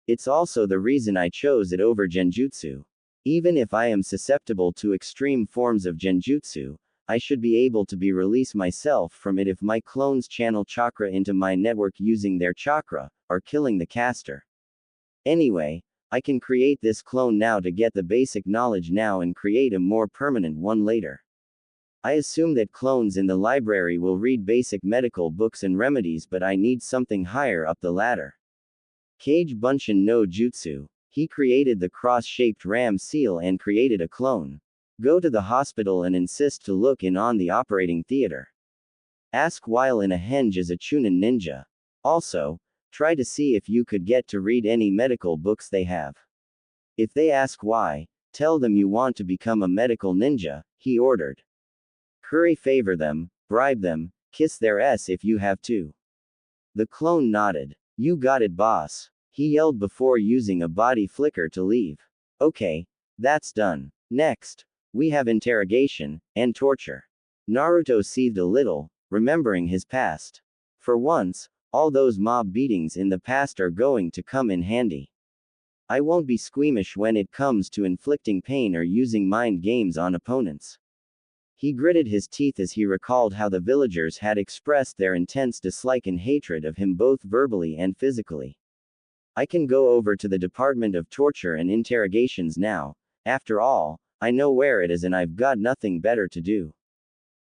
It's also the reason I chose it over genjutsu. Even if I am susceptible to extreme forms of genjutsu, I should be able to release myself from it if my clones channel chakra into my network using their chakra, or killing the caster. Anyway, I can create this clone now to get the basic knowledge now and create a more permanent one later. I assume that clones in the library will read basic medical books and remedies, but I need something higher up the ladder. Kage Bunshin no Jutsu. He created the cross-shaped ram seal and created a clone. Go to the hospital and insist to look in on the operating theater. Ask while in a henge as a Chunin ninja. Also, try to see if you could get to read any medical books they have. If they ask why, tell them you want to become a medical ninja, he ordered. Curry favor them, bribe them, kiss their ass if you have to. The clone nodded. You got it, boss. He yelled before using a body flicker to leave. Okay, that's done. Next, we have interrogation and torture. Naruto seethed a little, remembering his past. For once, all those mob beatings in the past are going to come in handy. I won't be squeamish when it comes to inflicting pain or using mind games on opponents. He gritted his teeth as he recalled how the villagers had expressed their intense dislike and hatred of him both verbally and physically. I can go over to the Department of Torture and Interrogations now. After all, I know where it is and I've got nothing better to do.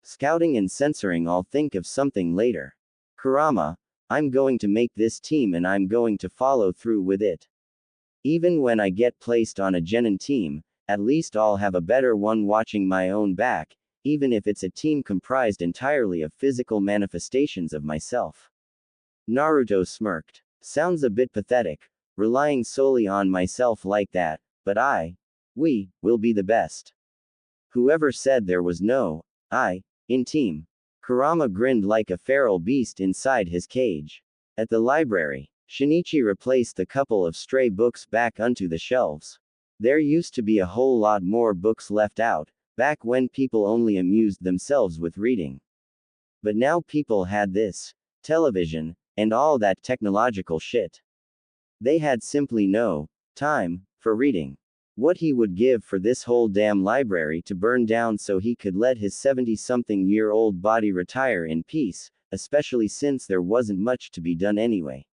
Scouting and censoring, I'll think of something later. Kurama, I'm going to make this team and I'm going to follow through with it. Even when I get placed on a genin team, at least I'll have a better one watching my own back, even if it's a team comprised entirely of physical manifestations of myself. Naruto smirked. Sounds a bit pathetic, relying solely on myself like that, but we, will be the best. Whoever said there was no I in team? Kurama grinned like a feral beast inside his cage. At the library, Shinichi replaced the couple of stray books back onto the shelves. There used to be a whole lot more books left out, back when people only amused themselves with reading. But now people had this, television, and all that technological shit. They had simply no time for reading. What he would give for this whole damn library to burn down so he could let his 70-something-year-old body retire in peace, especially since there wasn't much to be done anyway.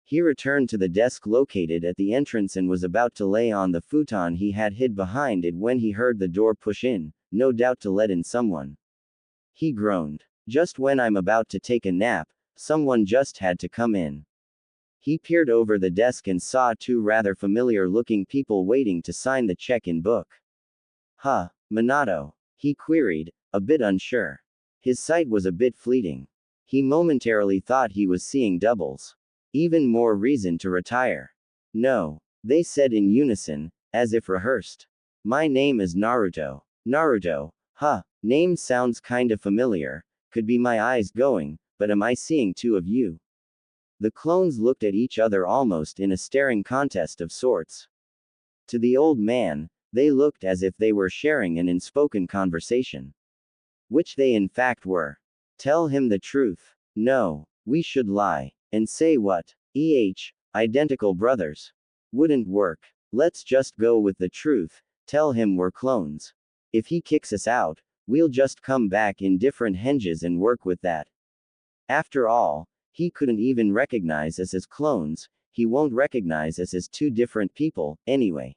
He returned to the desk located at the entrance and was about to lay on the futon he had hid behind it when he heard the door push in, no doubt to let in someone. He groaned. Just when I'm about to take a nap, someone just had to come in. He peered over the desk and saw 2 rather familiar-looking people waiting to sign the check-in book. Huh, Minato? He queried, a bit unsure. His sight was a bit fleeting. He momentarily thought he was seeing doubles. Even more reason to retire. No, they said in unison, as if rehearsed. My name is Naruto. Naruto, huh, name sounds kinda familiar, could be my eyes going, but am I seeing 2 of you? The clones looked at each other almost in a staring contest of sorts. To the old man, they looked as if they were sharing an unspoken conversation. Which they in fact were. Tell him the truth. No, we should lie. And say what? Identical brothers. Wouldn't work. Let's just go with the truth, tell him we're clones. If he kicks us out, we'll just come back in different henges and work with that. After all, he couldn't even recognize us as clones, he won't recognize us as two different people, anyway.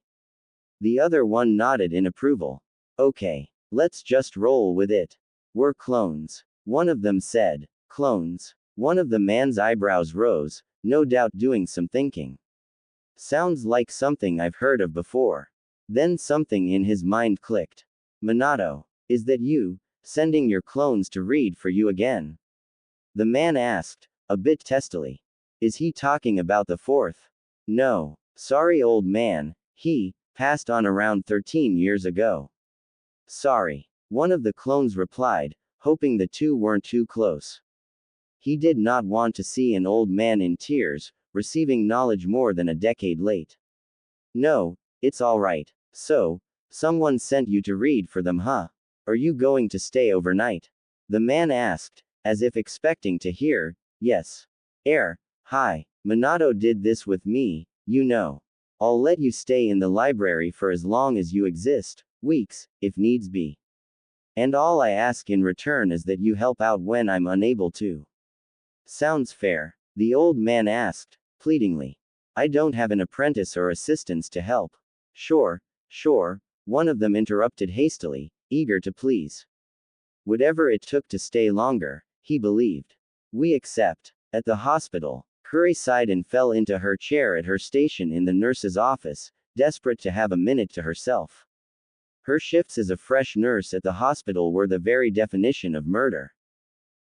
The other one nodded in approval. Okay, let's just roll with it. We're clones. One of them said. Clones. One of the man's eyebrows rose, no doubt doing some thinking. Sounds like something I've heard of before. Then something in his mind clicked. Minato, is that you, sending your clones to read for you again? The man asked, a bit testily. Is he talking about the fourth? No. Sorry old man, he passed on around 13 years ago. Sorry. One of the clones replied, hoping the two weren't too close. He did not want to see an old man in tears, receiving knowledge more than a decade late. No, it's all right. So, someone sent you to read for them, huh? Are you going to stay overnight? The man asked, as if expecting to hear, yes. Hi, Minato did this with me, you know. I'll let you stay in the library for as long as you exist, weeks, if needs be. And all I ask in return is that you help out when I'm unable to. Sounds fair, the old man asked, pleadingly. I don't have an apprentice or assistants to help. Sure, one of them interrupted hastily, eager to please. Whatever it took to stay longer, he believed. We accept. At the hospital, Kuri sighed and fell into her chair at her station in the nurse's office, desperate to have a minute to herself. Her shifts as a fresh nurse at the hospital were the very definition of murder.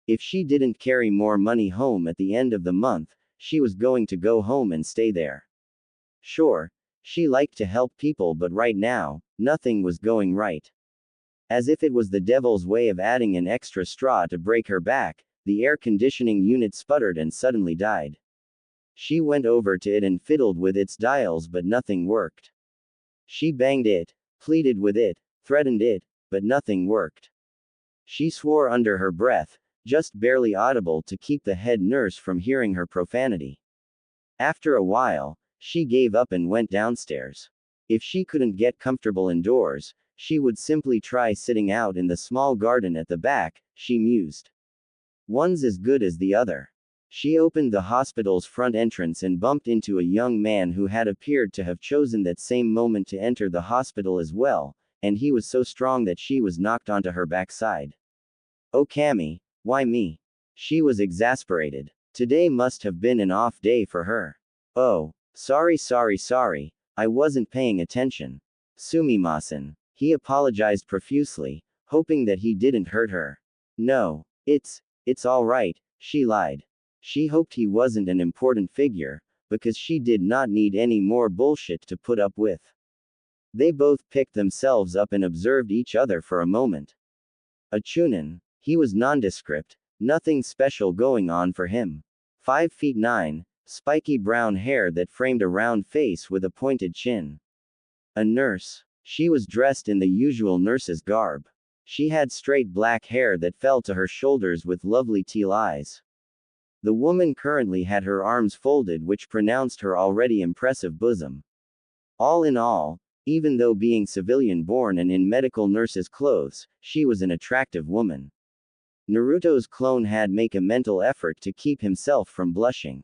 If she didn't carry more money home at the end of the month, she was going to go home and stay there. Sure, she liked to help people, but right now, nothing was going right. As if it was the devil's way of adding an extra straw to break her back, the air conditioning unit sputtered and suddenly died. She went over to it and fiddled with its dials, but nothing worked. She banged it, pleaded with it, threatened it, but nothing worked. She swore under her breath, just barely audible to keep the head nurse from hearing her profanity. After a while, she gave up and went downstairs. If she couldn't get comfortable indoors, she would simply try sitting out in the small garden at the back, she mused. One's as good as the other. She opened the hospital's front entrance and bumped into a young man who had appeared to have chosen that same moment to enter the hospital as well, and he was so strong that she was knocked onto her backside. Oh Cammy, why me? She was exasperated. Today must have been an off day for her. Oh, sorry, I wasn't paying attention. Sumimasen. He apologized profusely, hoping that he didn't hurt her. No, it's all right, she lied. She hoped he wasn't an important figure, because she did not need any more bullshit to put up with. They both picked themselves up and observed each other for a moment. A chunin, he was nondescript, nothing special going on for him. 5'9", spiky brown hair that framed a round face with a pointed chin. A nurse. She was dressed in the usual nurse's garb. She had straight black hair that fell to her shoulders with lovely teal eyes. The woman currently had her arms folded, which pronounced her already impressive bosom. All in all, even though being civilian-born and in medical nurse's clothes, she was an attractive woman. Naruto's clone had make a mental effort to keep himself from blushing.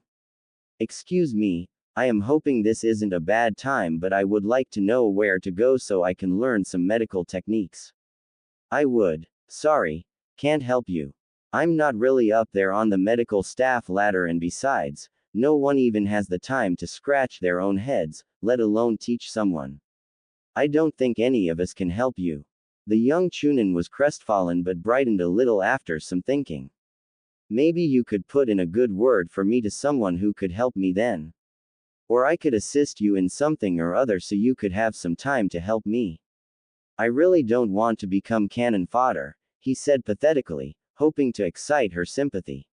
Excuse me, I am hoping this isn't a bad time, but I would like to know where to go so I can learn some medical techniques. I would. Sorry, can't help you. I'm not really up there on the medical staff ladder, and besides, no one even has the time to scratch their own heads, let alone teach someone. I don't think any of us can help you. The young chunin was crestfallen but brightened a little after some thinking. Maybe you could put in a good word for me to someone who could help me then. Or I could assist you in something or other so you could have some time to help me. I really don't want to become cannon fodder, he said pathetically, hoping to excite her sympathy.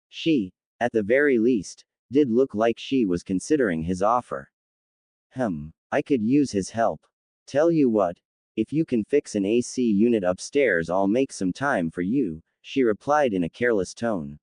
She, at the very least, did look like she was considering his offer. I could use his help. Tell you what, if you can fix an AC unit upstairs, I'll make some time for you, she replied in a careless tone.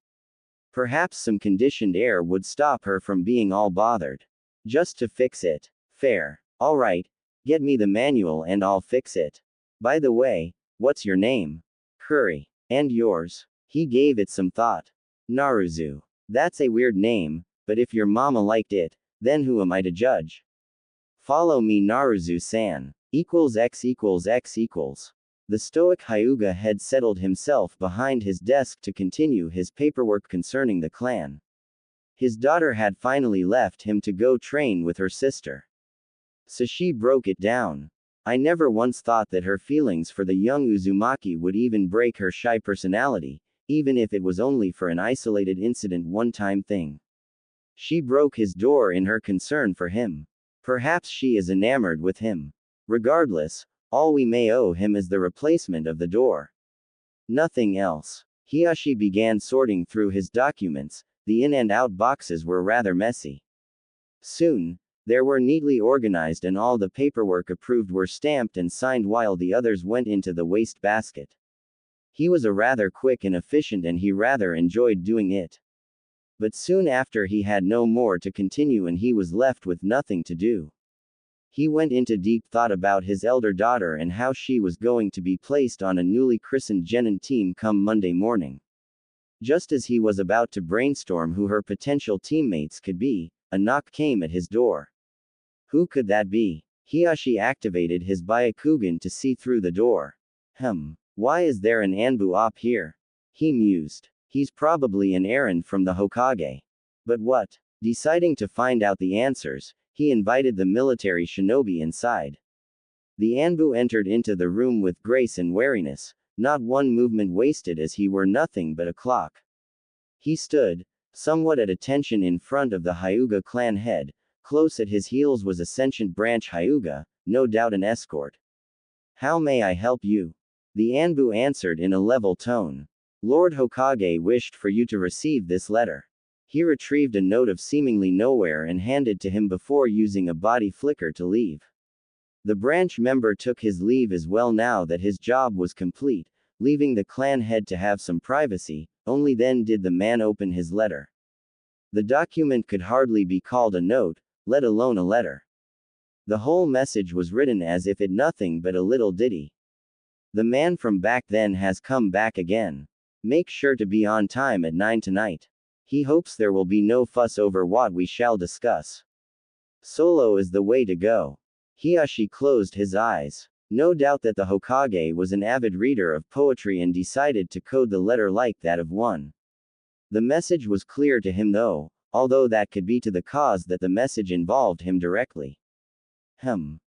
Perhaps some conditioned air would stop her from being all bothered. Just to fix it. Fair. Alright, get me the manual and I'll fix it. By the way, what's your name? Curry. And yours? He gave it some thought. Naruzu. That's a weird name, but if your mama liked it, then who am I to judge? Follow me Naruzu-san. X equals X equals. The stoic Hyuga had settled himself behind his desk to continue his paperwork concerning the clan. His daughter had finally left him to go train with her sister. So she broke it down. I never once thought that her feelings for the young Uzumaki would even break her shy personality, even if it was only for an isolated incident one-time thing. She broke his door in her concern for him. Perhaps she is enamored with him. Regardless, all we may owe him is the replacement of the door. Nothing else. Hiyashi began sorting through his documents. The in and out boxes were rather messy. Soon, they were neatly organized and all the paperwork approved were stamped and signed while the others went into the waste basket. He was a rather quick and efficient and he rather enjoyed doing it. But soon after he had no more to continue and he was left with nothing to do. He went into deep thought about his elder daughter and how she was going to be placed on a newly christened genin team come Monday morning. Just as he was about to brainstorm who her potential teammates could be, a knock came at his door. Who could that be? Hiyashi activated his Byakugan to see through the door. Why is there an Anbu op here? He mused. He's probably an errand from the Hokage. But what? Deciding to find out the answers, he invited the military shinobi inside. The Anbu entered into the room with grace and wariness, not one movement wasted as he were nothing but a clock. He stood, somewhat at attention in front of the Hyuga clan head. Close at his heels was a sentient branch Hyuga, no doubt an escort. How may I help you? The Anbu answered in a level tone. Lord Hokage wished for you to receive this letter. He retrieved a note of seemingly nowhere and handed to him before using a body flicker to leave. The branch member took his leave as well now that his job was complete, leaving the clan head to have some privacy. Only then did the man open his letter. The document could hardly be called a note, let alone a letter. The whole message was written as if it nothing but a little ditty. The man from back then has come back again. Make sure to be on time at 9 tonight. He hopes there will be no fuss over what we shall discuss. Solo is the way to go. Hiyashi closed his eyes. No doubt that the Hokage was an avid reader of poetry and decided to code the letter like that of one. The message was clear to him though, although that could be to the cause that the message involved him directly.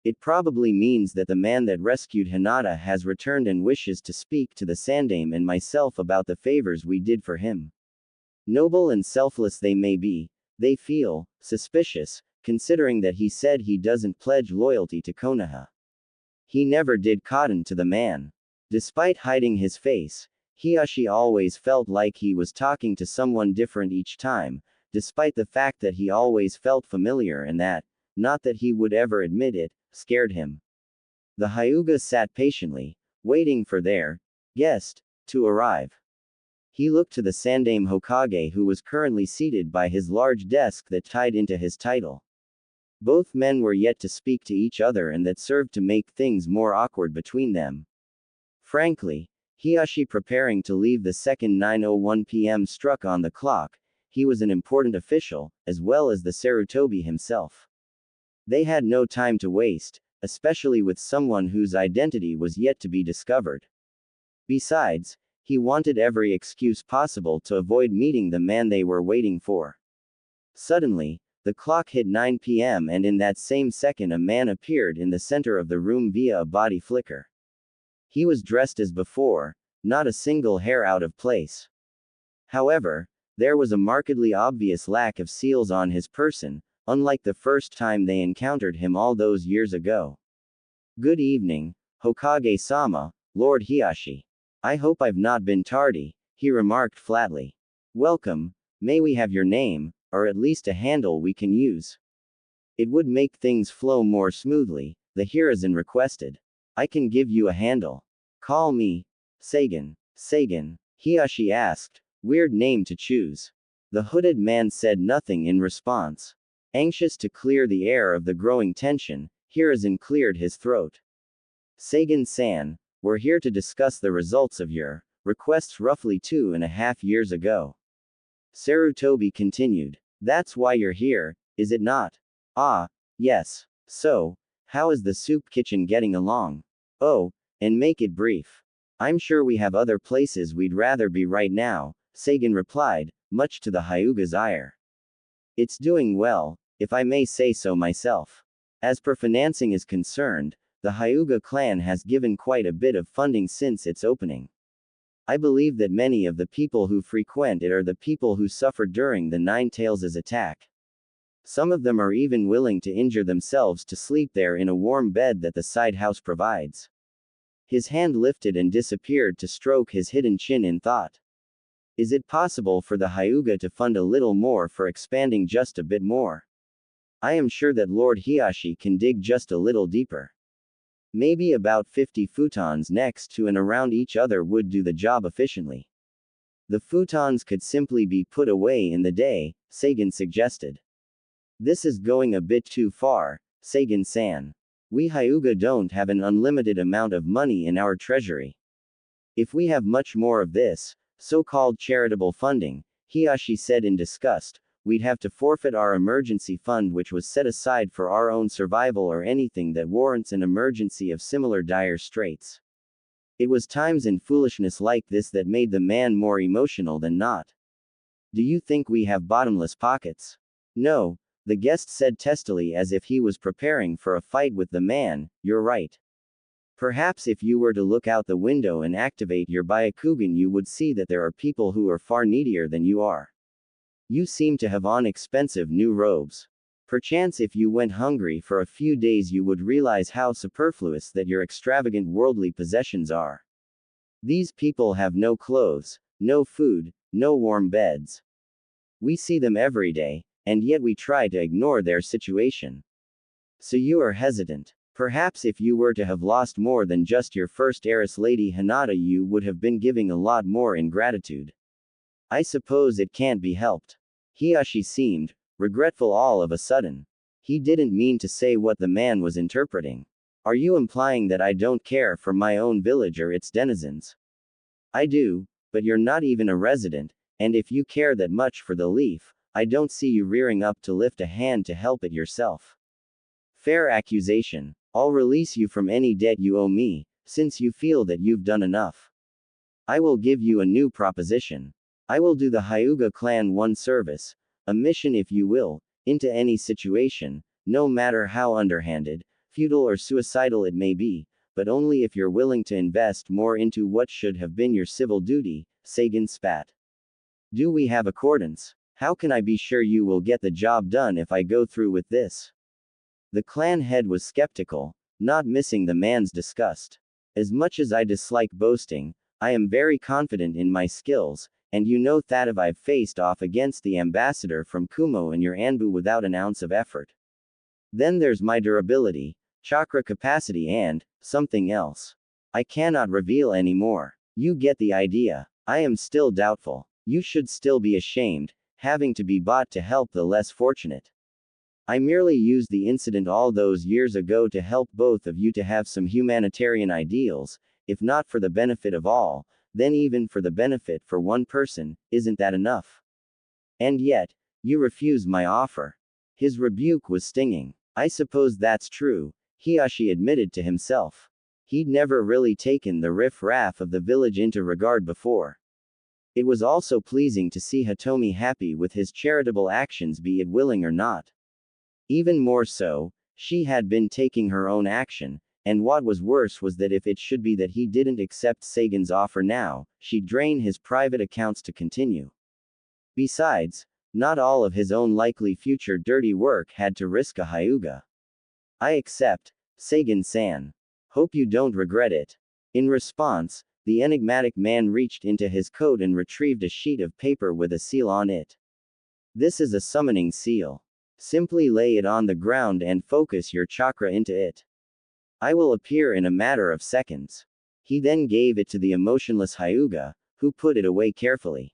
It probably means that the man that rescued Hinata has returned and wishes to speak to the Sandame and myself about the favors we did for him. Noble and selfless they may be, they feel suspicious, considering that he said he doesn't pledge loyalty to Konoha. He never did cotton to the man. Despite hiding his face, Hiyashi always felt like he was talking to someone different each time, despite the fact that he always felt familiar and that, not that he would ever admit it, scared him. The Hyuga sat patiently, waiting for their guest to arrive. He looked to the Sandame Hokage who was currently seated by his large desk that tied into his title. Both men were yet to speak to each other and that served to make things more awkward between them. Frankly, Hiyashi preparing to leave the second 9:01 p.m. struck on the clock. He was an important official, as well as the Sarutobi himself. They had no time to waste, especially with someone whose identity was yet to be discovered. Besides, he wanted every excuse possible to avoid meeting the man they were waiting for. Suddenly, the clock hit 9 p.m. and in that same second a man appeared in the center of the room via a body flicker. He was dressed as before, not a single hair out of place. However, there was a markedly obvious lack of seals on his person, unlike the first time they encountered him all those years ago. Good evening, Hokage-sama, Lord Hiyashi. I hope I've not been tardy, he remarked flatly. Welcome, may we have your name, or at least a handle we can use? It would make things flow more smoothly, the Hiruzen requested. I can give you a handle. Call me Sagan. Sagan, Hiyashi asked. Weird name to choose. The hooded man said nothing in response. Anxious to clear the air of the growing tension, Hiruzen cleared his throat. Sagan-san, we're here to discuss the results of your requests roughly 2.5 years ago. Sarutobi continued. That's why you're here, is it not? Ah, yes. So, how is the soup kitchen getting along? Oh, and make it brief. I'm sure we have other places we'd rather be right now, Sagan replied, much to the Hyuga's ire. It's doing well, if I may say so myself. As per financing is concerned, the Hyuga clan has given quite a bit of funding since its opening. I believe that many of the people who frequent it are the people who suffered during the Nine Tails' attack. Some of them are even willing to injure themselves to sleep there in a warm bed that the side house provides. His hand lifted and disappeared to stroke his hidden chin in thought. Is it possible for the Hyuga to fund a little more for expanding just a bit more? I am sure that Lord Hiashi can dig just a little deeper. Maybe about 50 futons next to and around each other would do the job efficiently. The futons could simply be put away in the day, Sagan suggested. This is going a bit too far, Sagan-san. We Hyuga don't have an unlimited amount of money in our treasury. If we have much more of this, so-called charitable funding, Hiashi said in disgust, we'd have to forfeit our emergency fund which was set aside for our own survival or anything that warrants an emergency of similar dire straits. It was times and foolishness like this that made the man more emotional than not. Do you think we have bottomless pockets? No, the guest said testily as if he was preparing for a fight with the man, you're right. Perhaps if you were to look out the window and activate your Byakugan you would see that there are people who are far needier than you are. You seem to have on expensive new robes. Perchance if you went hungry for a few days you would realize how superfluous that your extravagant worldly possessions are. These people have no clothes, no food, no warm beds. We see them every day, and yet we try to ignore their situation. So you are hesitant. Perhaps if you were to have lost more than just your first heiress Lady Hinata you would have been giving a lot more in gratitude. I suppose it can't be helped. Hiashi seemed regretful all of a sudden. He didn't mean to say what the man was interpreting. Are you implying that I don't care for my own village or its denizens? I do, but you're not even a resident, and if you care that much for the leaf, I don't see you rearing up to lift a hand to help it yourself. Fair accusation. I'll release you from any debt you owe me, since you feel that you've done enough. I will give you a new proposition. I will do the Hyuga clan one service, a mission if you will, into any situation, no matter how underhanded, futile or suicidal it may be, but only if you're willing to invest more into what should have been your civil duty, Sagan spat. Do we have accordance? How can I be sure you will get the job done if I go through with this? The clan head was skeptical, not missing the man's disgust. As much as I dislike boasting, I am very confident in my skills, and you know that if I've faced off against the ambassador from Kumo and your Anbu without an ounce of effort. Then there's my durability, chakra capacity and, something else. I cannot reveal any more. You get the idea. I am still doubtful. You should still be ashamed, having to be bought to help the less fortunate. I merely used the incident all those years ago to help both of you to have some humanitarian ideals, if not for the benefit of all, then even for the benefit for one person, isn't that enough? And yet, you refuse my offer. His rebuke was stinging. I suppose that's true, Hiashi admitted to himself. He'd never really taken the riff-raff of the village into regard before. It was also pleasing to see Hitomi happy with his charitable actions be it willing or not. Even more so, she had been taking her own action, and what was worse was that if it should be that he didn't accept Sagan's offer now, she'd drain his private accounts to continue. Besides, not all of his own likely future dirty work had to risk a Hyuga. I accept, Sagan-san. Hope you don't regret it. In response, the enigmatic man reached into his coat and retrieved a sheet of paper with a seal on it. This is a summoning seal. Simply lay it on the ground and focus your chakra into it. I will appear in a matter of seconds. He then gave it to the emotionless Hyuga, who put it away carefully.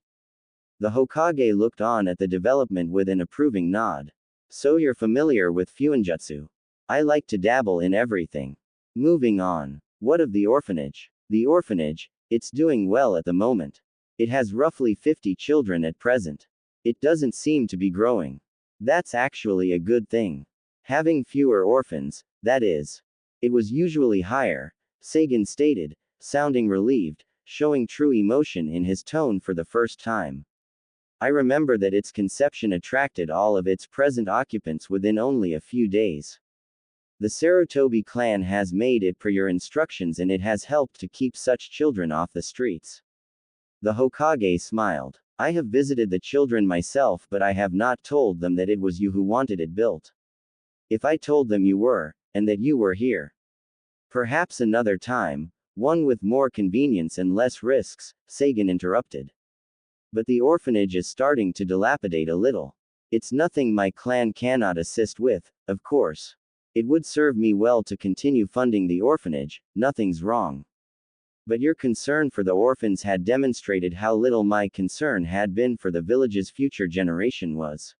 The Hokage looked on at the development with an approving nod. So you're familiar with Fuinjutsu. I like to dabble in everything. Moving on. What of the orphanage? The orphanage, it's doing well at the moment. It has roughly 50 children at present. It doesn't seem to be growing. That's actually a good thing. Having fewer orphans, that is. It was usually higher, Sagan stated, sounding relieved, showing true emotion in his tone for the first time. I remember that its conception attracted all of its present occupants within only a few days. The Sarutobi clan has made it per your instructions and it has helped to keep such children off the streets. The Hokage smiled. I have visited the children myself, but I have not told them that it was you who wanted it built. If I told them you were, and that you were here. Perhaps another time, one with more convenience and less risks, Sagan interrupted. But the orphanage is starting to dilapidate a little. It's nothing my clan cannot assist with, of course. It would serve me well to continue funding the orphanage, nothing's wrong. But your concern for the orphans had demonstrated how little my concern had been for the village's future generation was.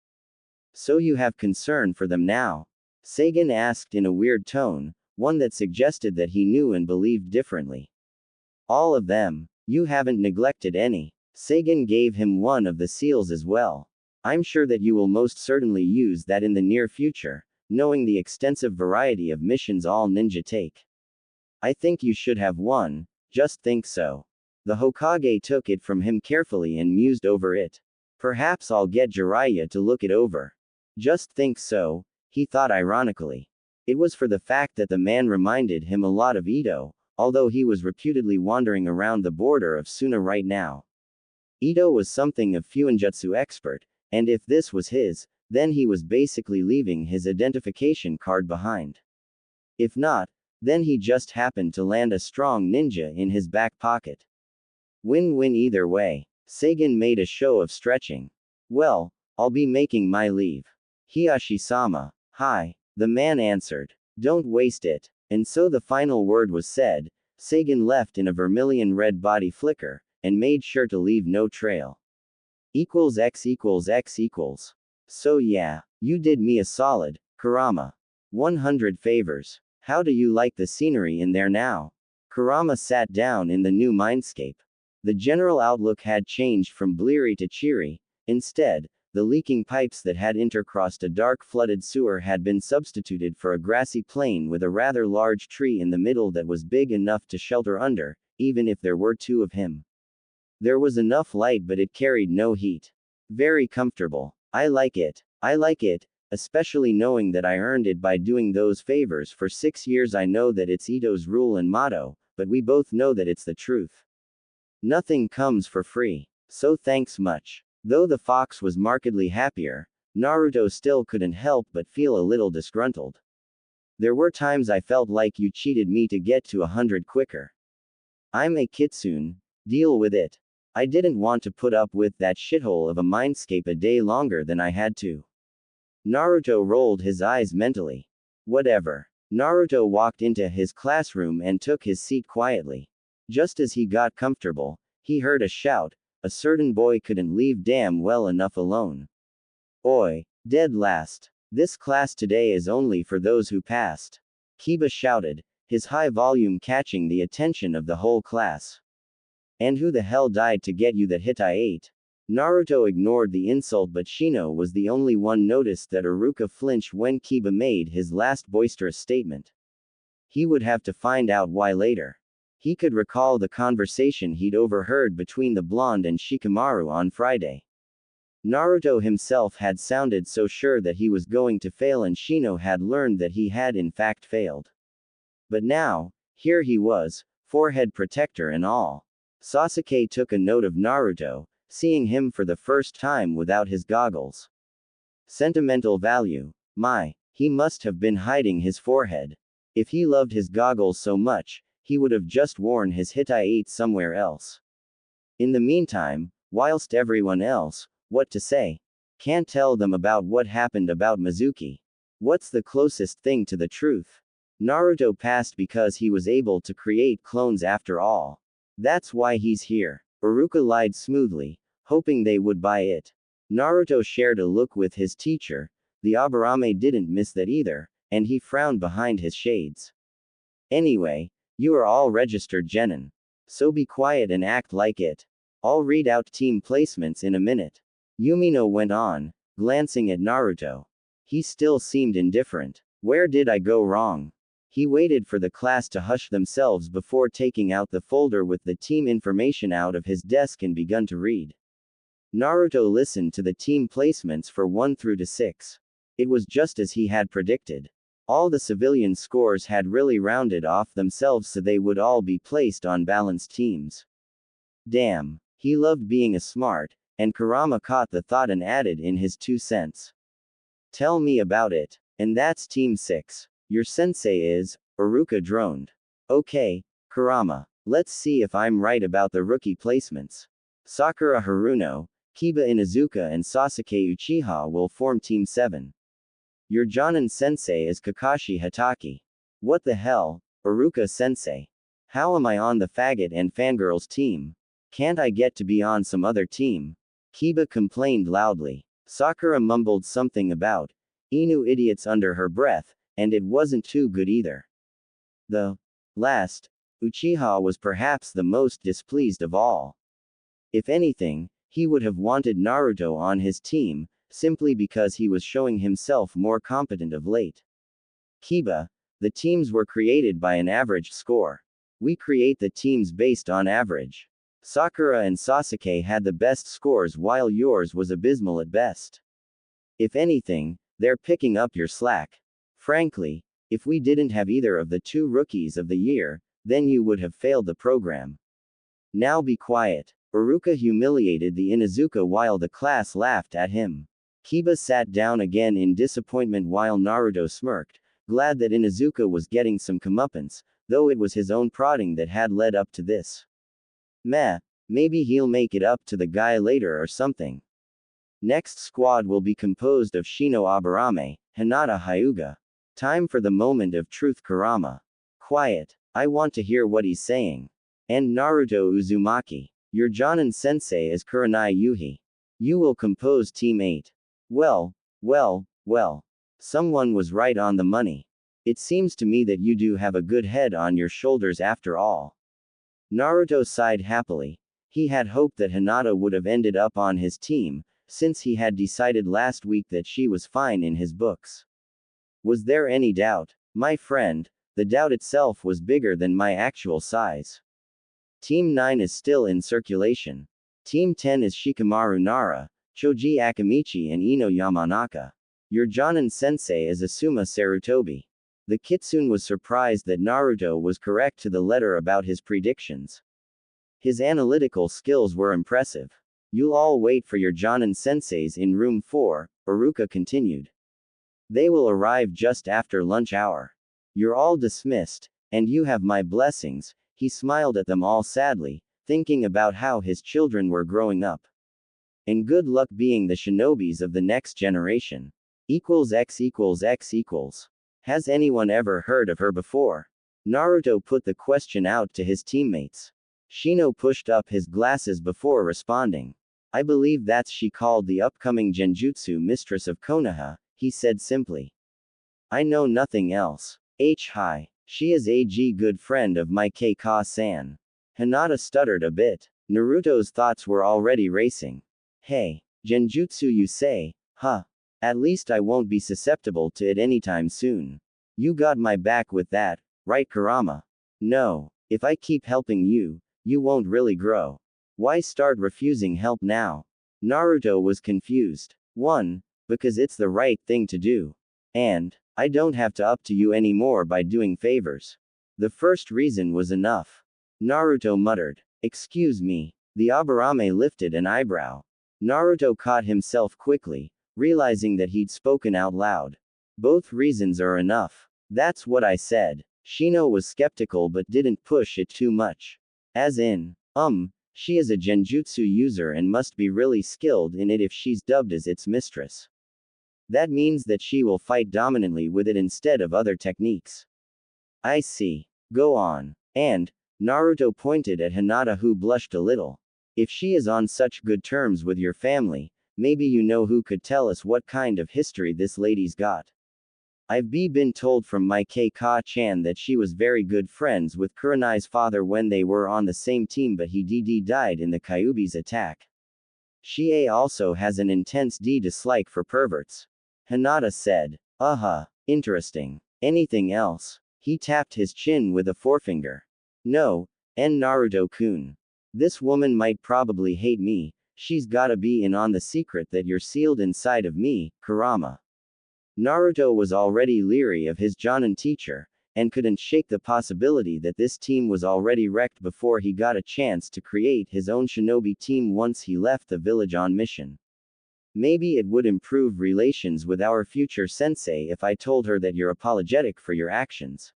So you have concern for them now? Sagan asked in a weird tone, one that suggested that he knew and believed differently. All of them. You haven't neglected any. Sagan gave him one of the seals as well. I'm sure that you will most certainly use that in the near future, knowing the extensive variety of missions all ninja take. I think you should have one, just think so. The Hokage took it from him carefully and mused over it. Perhaps I'll get Jiraiya to look it over. Just think so, he thought ironically. It was for the fact that the man reminded him a lot of Ito, although he was reputedly wandering around the border of Suna right now. Ito was something of Fuinjutsu expert, and if this was his, then he was basically leaving his identification card behind. If not, then he just happened to land a strong ninja in his back pocket. Win-win either way. Sagan made a show of stretching. Well, I'll be making my leave. Hiyashi-sama. Hi. The man answered. Don't waste it. And so the final word was said. Sagan left in a vermilion red body flicker, and made sure to leave no trail. =X=X=. So yeah, you did me a solid, Kurama. 100 favors. How do you like the scenery in there now? Kurama sat down in the new mindscape. The general outlook had changed from bleary to cheery. Instead, the leaking pipes that had intercrossed a dark flooded sewer had been substituted for a grassy plain with a rather large tree in the middle that was big enough to shelter under, even if there were two of him. There was enough light, but it carried no heat. Very comfortable. I like it, especially knowing that I earned it by doing those favors for 6 years. I know that it's Ito's rule and motto, but we both know that it's the truth. Nothing comes for free. So thanks much. Though the fox was markedly happier, Naruto still couldn't help but feel a little disgruntled. There were times I felt like you cheated me to get to 100 quicker. I'm a kitsune, deal with it. I didn't want to put up with that shithole of a mindscape a day longer than I had to. Naruto rolled his eyes mentally. Whatever. Naruto walked into his classroom and took his seat quietly. Just as he got comfortable, he heard a shout. A certain boy couldn't leave damn well enough alone. Oi, dead last. This class today is only for those who passed. Kiba shouted, his high volume catching the attention of the whole class. And who the hell died to get you that hit I ate? Naruto ignored the insult, but Shino was the only one noticed that Iruka flinched when Kiba made his last boisterous statement. He would have to find out why later. He could recall the conversation he'd overheard between the blonde and Shikamaru on Friday. Naruto himself had sounded so sure that he was going to fail, and Shino had learned that he had in fact failed. But now, here he was, forehead protector and all. Sasuke took a note of Naruto, seeing him for the first time without his goggles. Sentimental value. My, he must have been hiding his forehead. If he loved his goggles so much, he would have just worn his Hittite somewhere else. In the meantime, whilst everyone else, what to say? Can't tell them about what happened about Mizuki. What's the closest thing to the truth? Naruto passed because he was able to create clones after all. That's why he's here. Iruka lied smoothly, hoping they would buy it. Naruto shared a look with his teacher. The Aburame didn't miss that either, and he frowned behind his shades. Anyway, you are all registered genin. So be quiet and act like it. I'll read out team placements in a minute. Yumino went on, glancing at Naruto. He still seemed indifferent. Where did I go wrong? He waited for the class to hush themselves before taking out the folder with the team information out of his desk and begun to read. Naruto listened to the team placements for 1 through to 6. It was just as he had predicted. All the civilian scores had really rounded off themselves so they would all be placed on balanced teams. Damn, he loved being a smart, and Kurama caught the thought and added in his 2 cents. Tell me about it. And that's Team 6. Your sensei is, Iruka droned. Okay, Kurama. Let's see if I'm right about the rookie placements. Sakura Haruno, Kiba Inuzuka and Sasuke Uchiha will form Team 7. Your Jonin sensei is Kakashi Hatake. What the hell, Iruka sensei? How am I on the faggot and fangirls team? Can't I get to be on some other team? Kiba complained loudly. Sakura mumbled something about Inu idiots under her breath, and it wasn't too good either. The last, Uchiha was perhaps the most displeased of all. If anything, he would have wanted Naruto on his team, simply because he was showing himself more competent of late. Kiba, the teams were created by an average score. We create the teams based on average. Sakura and Sasuke had the best scores while yours was abysmal at best. If anything, they're picking up your slack. Frankly, if we didn't have either of the 2 rookies of the year, then you would have failed the program. Now be quiet. Iruka humiliated the Inuzuka while the class laughed at him. Kiba sat down again in disappointment while Naruto smirked, glad that Inuzuka was getting some comeuppance, though it was his own prodding that had led up to this. Meh, maybe he'll make it up to the guy later or something. Next squad will be composed of Shino Aburame, Hinata Hyuga. Time for the moment of truth Kurama. Quiet, I want to hear what he's saying. And Naruto Uzumaki. Your Jonin sensei is Kurenai Yuhi. You will compose Team 8. Well. Someone was right on the money. It seems to me that you do have a good head on your shoulders after all. Naruto sighed happily. He had hoped that Hinata would have ended up on his team, since he had decided last week that she was fine in his books. Was there any doubt? My friend, the doubt itself was bigger than my actual size. Team 9 is still in circulation. Team 10 is Shikamaru Nara, Choji Akamichi and Ino Yamanaka. Your Jonin sensei is Asuma Sarutobi. The Kitsune was surprised that Naruto was correct to the letter about his predictions. His analytical skills were impressive. You'll all wait for your Jonin senseis in room 4, Iruka continued. They will arrive just after lunch hour. You're all dismissed, and you have my blessings. He smiled at them all sadly, thinking about how his children were growing up. And good luck being the shinobis of the next generation. X equals X equals. Has anyone ever heard of her before? Naruto put the question out to his teammates. Shino pushed up his glasses before responding. I believe that's she called the upcoming Genjutsu mistress of Konoha, he said simply. I know nothing else. Hi. She is a good friend of my K-Ka-san. Hinata stuttered a bit. Naruto's thoughts were already racing. Hey, Genjutsu you say, huh? At least I won't be susceptible to it anytime soon. You got my back with that, right Kurama? No, if I keep helping you, you won't really grow. Why start refusing help now? Naruto was confused. 1. Because it's the right thing to do. And, I don't have to up to you anymore by doing favors. The first reason was enough. Naruto muttered. Excuse me. The Aburame lifted an eyebrow. Naruto caught himself quickly, realizing that he'd spoken out loud. Both reasons are enough. That's what I said. Shino was skeptical but didn't push it too much. As in, she is a genjutsu user and must be really skilled in it if she's dubbed as its mistress. That means that she will fight dominantly with it instead of other techniques. I see. Go on. And, Naruto pointed at Hinata who blushed a little. If she is on such good terms with your family, maybe you know who could tell us what kind of history this lady's got. I've been told from my Ka-chan that she was very good friends with Kurenai's father when they were on the same team, but he died in the Kyuubi's attack. She also has an intense dislike for perverts. Hinata said. Interesting. Anything else? He tapped his chin with a forefinger. No, Naruto-kun. This woman might probably hate me, she's gotta be in on the secret that you're sealed inside of me, Kurama. Naruto was already leery of his Jonin teacher, and couldn't shake the possibility that this team was already wrecked before he got a chance to create his own shinobi team once he left the village on mission. Maybe it would improve relations with our future sensei if I told her that you're apologetic for your actions.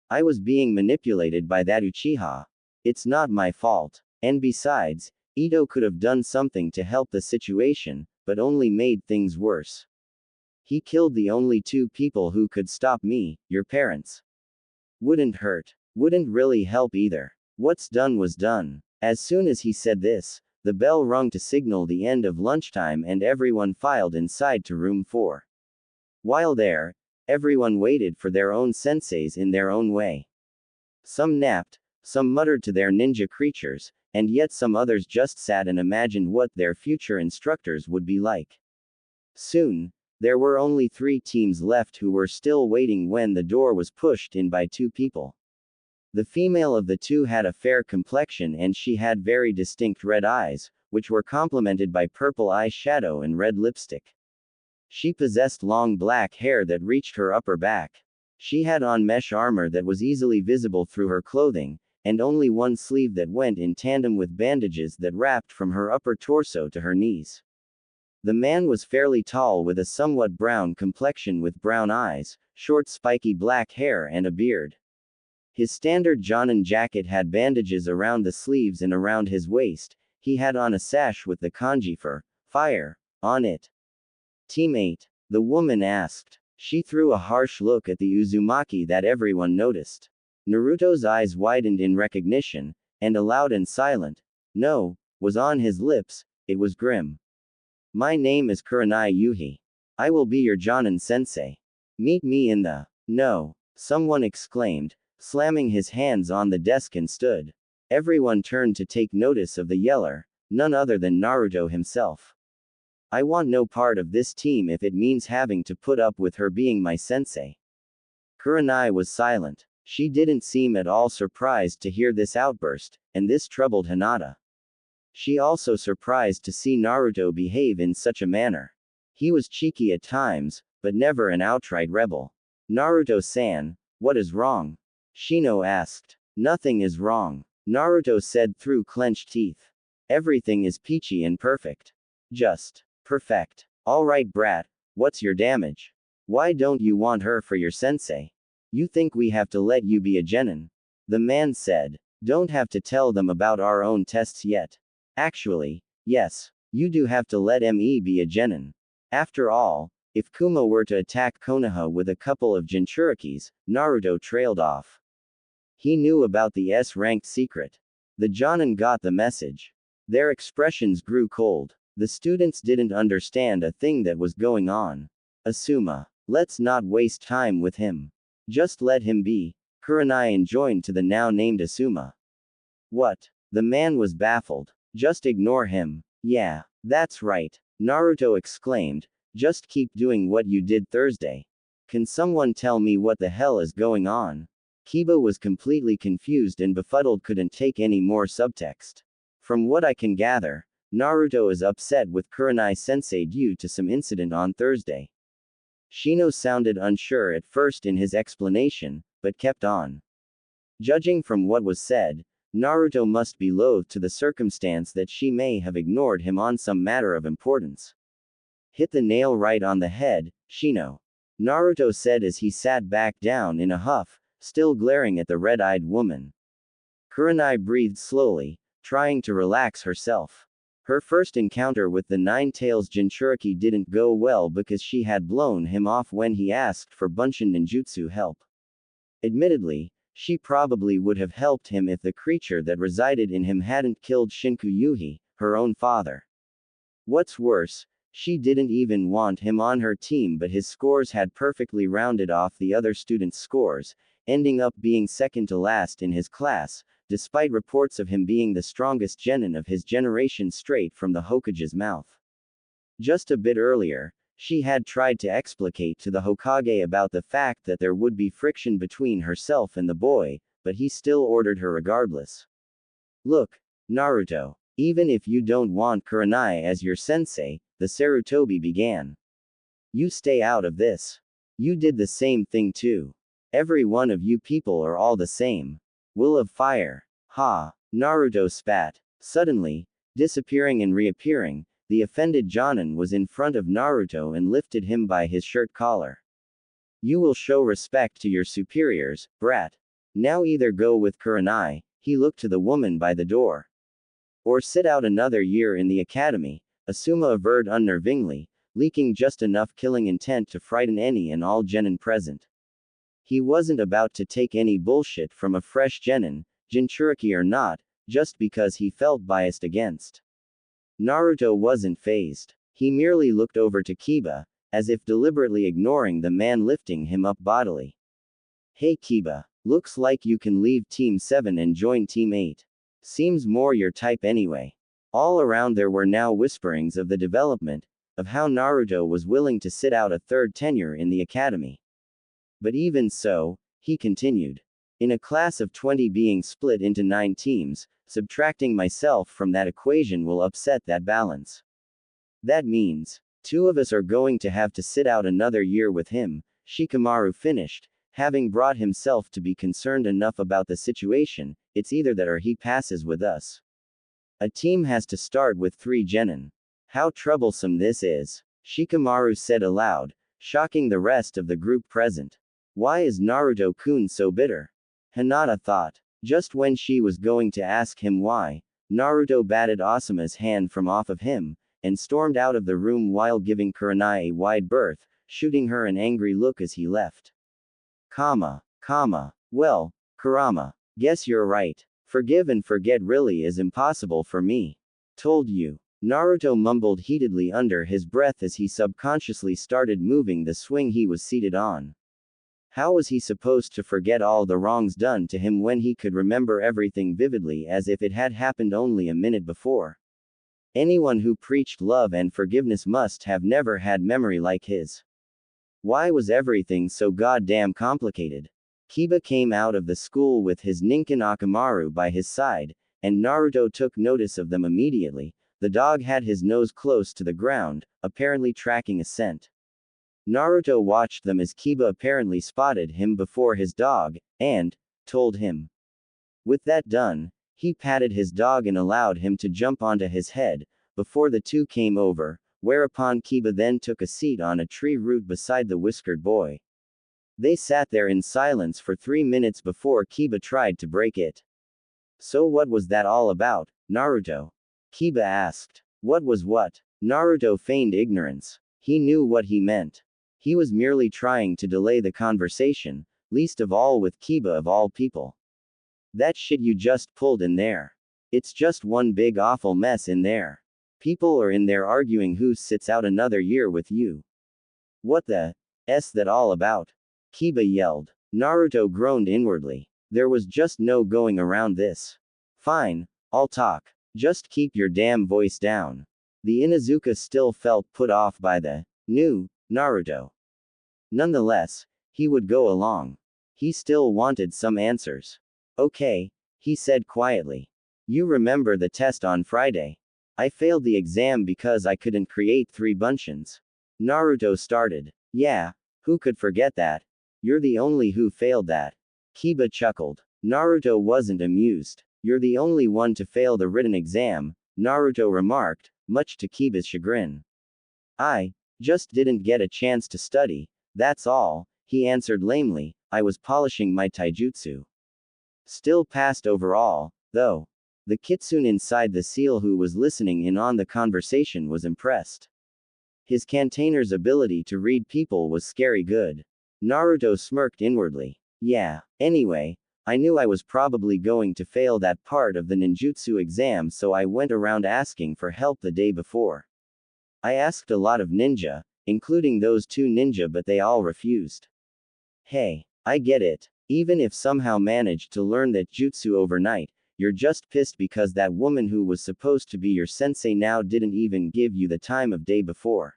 I was being manipulated by that Uchiha. It's not my fault. And besides, Ito could have done something to help the situation, but only made things worse. He killed the only two people who could stop me, your parents. Wouldn't hurt. Wouldn't really help either. What's done was done. As soon as he said this, the bell rung to signal the end of lunchtime and everyone filed inside to room 4. While there, everyone waited for their own senseis in their own way. Some napped, some muttered to their ninja creatures, and yet some others just sat and imagined what their future instructors would be like. Soon, there were only 3 teams left who were still waiting when the door was pushed in by 2 people. The female of the 2 had a fair complexion and she had very distinct red eyes, which were complemented by purple eye shadow and red lipstick. She possessed long black hair that reached her upper back. She had on mesh armor that was easily visible through her clothing, and only one sleeve that went in tandem with bandages that wrapped from her upper torso to her knees. The man was fairly tall with a somewhat brown complexion with brown eyes, short spiky black hair and a beard. His standard Jonin jacket had bandages around the sleeves and around his waist. He had on a sash with the kanji for fire on it. Teammate? The woman asked. She threw a harsh look at the Uzumaki that everyone noticed. Naruto's eyes widened in recognition, and a loud and silent "no" was on his lips. It was grim. My name is Kurenai Yuhi. I will be your Jonin sensei. Meet me in the "no," someone exclaimed, slamming his hands on the desk and stood. Everyone turned to take notice of the yeller, none other than Naruto himself. I want no part of this team if it means having to put up with her being my sensei. Kurenai was silent. She didn't seem at all surprised to hear this outburst, and this troubled Hinata. She also surprised to see Naruto behave in such a manner. He was cheeky at times, but never an outright rebel. Naruto-san, what is wrong? Shino asked. Nothing is wrong, Naruto said through clenched teeth. Everything is peachy and perfect. Just perfect. Alright brat, what's your damage? Why don't you want her for your sensei? You think we have to let you be a genin? The man said. Don't have to tell them about our own tests yet. Actually, yes, you do have to let me be a genin. After all, if Kuma were to attack Konoha with a couple of Jinchurikis, Naruto trailed off. He knew about the S-ranked secret. The Jonin got the message. Their expressions grew cold. The students didn't understand a thing that was going on. Asuma. Let's not waste time with him. Just let him be. Kurenai enjoined to the now named Asuma. What? The man was baffled. Just ignore him. Yeah, that's right, Naruto exclaimed. Just keep doing what you did Thursday. Can someone tell me what the hell is going on? Kiba was completely confused and befuddled, couldn't take any more subtext. From what I can gather, Naruto is upset with Kurenai-sensei due to some incident on Thursday. Shino sounded unsure at first in his explanation, but kept on. Judging from what was said, Naruto must be loath to the circumstance that she may have ignored him on some matter of importance. Hit the nail right on the head, Shino. Naruto said as he sat back down in a huff, still glaring at the red-eyed woman. Kurenai breathed slowly, trying to relax herself. Her first encounter with the Nine-Tails Jinchuriki didn't go well because she had blown him off when he asked for Bunshin ninjutsu help. Admittedly, She probably would have helped him if the creature that resided in him hadn't killed Shinku Yuhi, her own father. What's worse, she didn't even want him on her team, but his scores had perfectly rounded off the other students' scores, ending up being second to last in his class, despite reports of him being the strongest genin of his generation straight from the Hokage's mouth. Just a bit earlier, she had tried to explicate to the Hokage about the fact that there would be friction between herself and the boy, but he still ordered her regardless. Look, Naruto, even if you don't want Kurenai as your sensei, the Sarutobi began. You stay out of this. You did the same thing too. Every one of you people are all the same. Will of fire. Ha! Naruto spat. Suddenly, disappearing and reappearing, the offended Jonin was in front of Naruto and lifted him by his shirt collar. You will show respect to your superiors, brat. Now either go with Kurenai, he looked to the woman by the door, or sit out another year in the academy, Asuma averred unnervingly, leaking just enough killing intent to frighten any and all genin present. He wasn't about to take any bullshit from a fresh genin, Jinchuriki or not, just because he felt biased against. Naruto wasn't fazed. He merely looked over to Kiba, as if deliberately ignoring the man lifting him up bodily. Hey Kiba, looks like you can leave Team 7 and join Team 8. Seems more your type anyway. All around there were now whisperings of the development, of how Naruto was willing to sit out a third tenure in the academy. But even so, he continued. In a class of 20 being split into 9 teams, subtracting myself from that equation will upset that balance. That means, 2 of us are going to have to sit out another year with him, Shikamaru finished, having brought himself to be concerned enough about the situation. It's either that or he passes with us. A team has to start with 3 genin. How troublesome this is, Shikamaru said aloud, shocking the rest of the group present. Why is Naruto-kun so bitter? Hinata thought. Just when she was going to ask him why, Naruto batted Asuma's hand from off of him, and stormed out of the room while giving Kurenai a wide berth, shooting her an angry look as he left. Well, Kurama, guess you're right. Forgive and forget really is impossible for me. Told you. Naruto mumbled heatedly under his breath as he subconsciously started moving the swing he was seated on. How was he supposed to forget all the wrongs done to him when he could remember everything vividly as if it had happened only a minute before? Anyone who preached love and forgiveness must have never had memory like his. Why was everything so goddamn complicated? Kiba came out of the school with his Ninken Akamaru by his side, and Naruto took notice of them immediately. The dog had his nose close to the ground, apparently tracking a scent. Naruto watched them as Kiba apparently spotted him before his dog, and told him. With that done, he patted his dog and allowed him to jump onto his head, before the two came over, whereupon Kiba then took a seat on a tree root beside the whiskered boy. They sat there in silence for 3 minutes before Kiba tried to break it. So what was that all about, Naruto? Kiba asked. What was what? Naruto feigned ignorance. He knew what he meant. He was merely trying to delay the conversation, least of all with Kiba of all people. That shit you just pulled in there. It's just one big awful mess in there. People are in there arguing who sits out another year with you. What the s that all about? Kiba yelled. Naruto groaned inwardly. There was just no going around this. Fine, I'll talk. Just keep your damn voice down. The Inuzuka still felt put off by the new Naruto. Nonetheless, he would go along. He still wanted some answers. Okay, he said quietly. You remember the test on Friday? I failed the exam because I couldn't create 3 bunchins. Naruto started. Yeah, who could forget that? You're the only who failed that. Kiba chuckled. Naruto wasn't amused. You're the only one to fail the written exam, Naruto remarked, much to Kiba's chagrin. I just didn't get a chance to study, that's all, he answered lamely. I was polishing my taijutsu. Still passed overall, though. The kitsune inside the seal who was listening in on the conversation was impressed. His container's ability to read people was scary good. Naruto smirked inwardly. Yeah, anyway, I knew I was probably going to fail that part of the ninjutsu exam, so I went around asking for help the day before. I asked a lot of ninja, including those 2 ninja, but they all refused. Hey, I get it. Even if somehow managed to learn that jutsu overnight, you're just pissed because that woman who was supposed to be your sensei now didn't even give you the time of day before.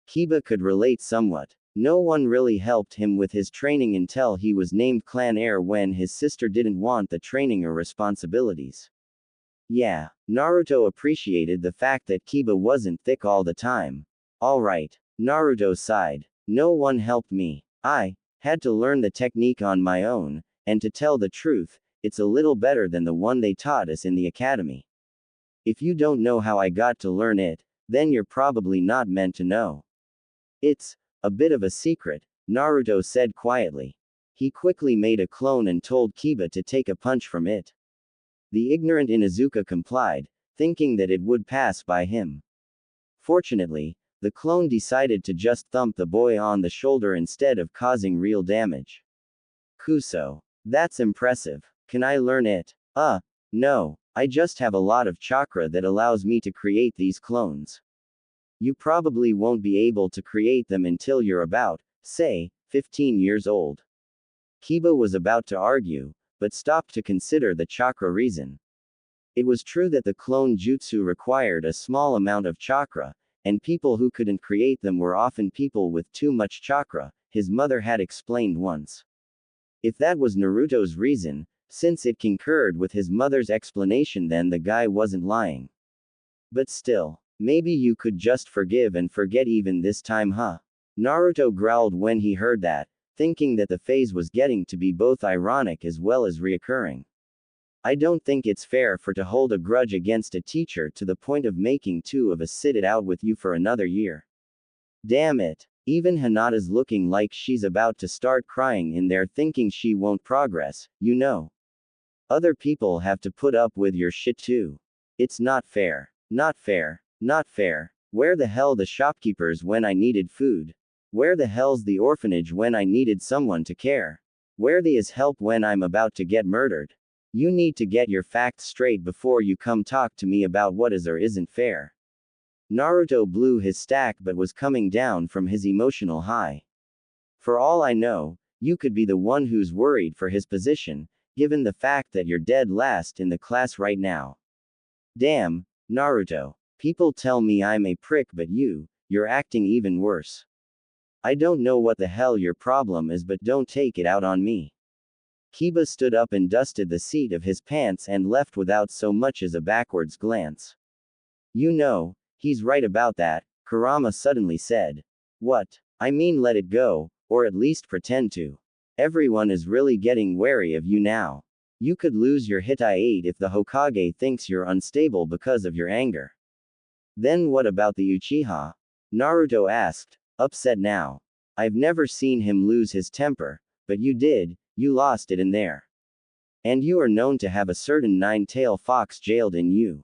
Kiba could relate somewhat. No one really helped him with his training until he was named clan heir when his sister didn't want the training or responsibilities. Yeah, Naruto appreciated the fact that Kiba wasn't thick all the time. Alright, Naruto sighed. No one helped me. I had to learn the technique on my own, and to tell the truth, it's a little better than the one they taught us in the academy. If you don't know how I got to learn it, then you're probably not meant to know. It's a bit of a secret, Naruto said quietly. He quickly made a clone and told Kiba to take a punch from it. The ignorant Inuzuka complied, thinking that it would pass by him. Fortunately, the clone decided to just thump the boy on the shoulder instead of causing real damage. Kuso. That's impressive. Can I learn it? No. I just have a lot of chakra that allows me to create these clones. You probably won't be able to create them until you're about, say, 15 years old. Kiba was about to argue, but stopped to consider the chakra reason. It was true that the clone jutsu required a small amount of chakra, and people who couldn't create them were often people with too much chakra, his mother had explained once. If that was Naruto's reason, since it concurred with his mother's explanation, then the guy wasn't lying. But still, maybe you could just forgive and forget even this time, huh? Naruto growled when he heard that, thinking that the phase was getting to be both ironic as well as reoccurring. I don't think it's fair for to hold a grudge against a teacher to the point of making 2 of us sit it out with you for another year. Damn it. Even Hinata's looking like she's about to start crying in there, thinking she won't progress, you know. Other people have to put up with your shit too. It's not fair. Not fair. Not fair. Where the hell the shopkeepers when I needed food? Where the hell's the orphanage when I needed someone to care? Where the is help when I'm about to get murdered? You need to get your facts straight before you come talk to me about what is or isn't fair. Naruto blew his stack but was coming down from his emotional high. For all I know, you could be the one who's worried for his position, given the fact that you're dead last in the class right now. Damn, Naruto. People tell me I'm a prick, but you're acting even worse. I don't know what the hell your problem is, but don't take it out on me. Kiba stood up and dusted the seat of his pants and left without so much as a backwards glance. You know, he's right about that, Kurama suddenly said. What? I mean, let it go, or at least pretend to. Everyone is really getting wary of you now. You could lose your Hitai if the Hokage thinks you're unstable because of your anger. Then what about the Uchiha? Naruto asked, upset now. I've never seen him lose his temper, but you did, you lost it in there. And you are known to have a certain 9-tailed fox jailed in you.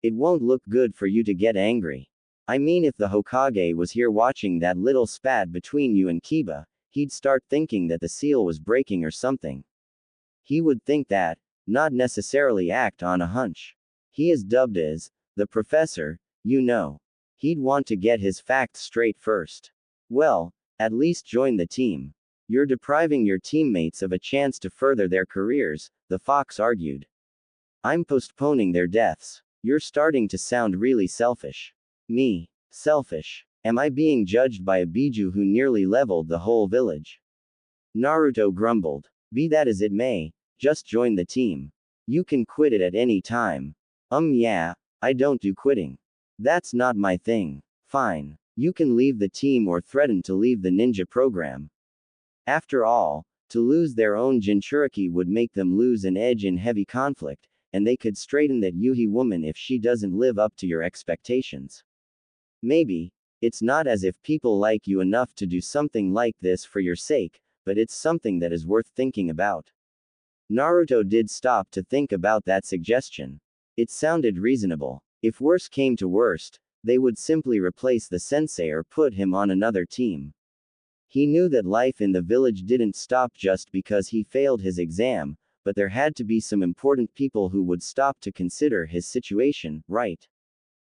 It won't look good for you to get angry. I mean, if the Hokage was here watching that little spat between you and Kiba, he'd start thinking that the seal was breaking or something. He would think that, not necessarily act on a hunch. He is dubbed as the professor, you know. He'd want to get his facts straight first. Well, at least join the team. You're depriving your teammates of a chance to further their careers, the fox argued. I'm postponing their deaths. You're starting to sound really selfish. Me? Selfish? Am I being judged by a Biju who nearly leveled the whole village? Naruto grumbled. Be that as it may, just join the team. You can quit it at any time. Yeah, I don't do quitting. That's not my thing. Fine. You can leave the team or threaten to leave the ninja program. After all, to lose their own Jinchuriki would make them lose an edge in heavy conflict, and they could straighten that Yuhi woman if she doesn't live up to your expectations. Maybe, it's not as if people like you enough to do something like this for your sake, but it's something that is worth thinking about. Naruto did stop to think about that suggestion. It sounded reasonable. If worse came to worst, they would simply replace the sensei or put him on another team. He knew that life in the village didn't stop just because he failed his exam, but there had to be some important people who would stop to consider his situation, right?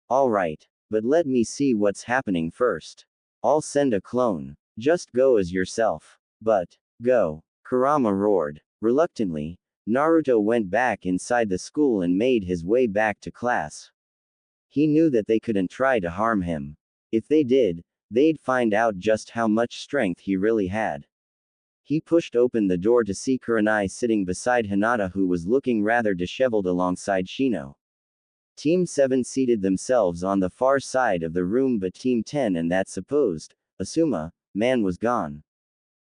Alright, but let me see what's happening first. I'll send a clone. Just go as yourself. But, go. Kurama roared. Reluctantly, Naruto went back inside the school and made his way back to class. He knew that they couldn't try to harm him. If they did, they'd find out just how much strength he really had. He pushed open the door to see Kurenai sitting beside Hinata, who was looking rather disheveled alongside Shino. Team 7 seated themselves on the far side of the room, but Team 10 and that supposed Asuma man was gone.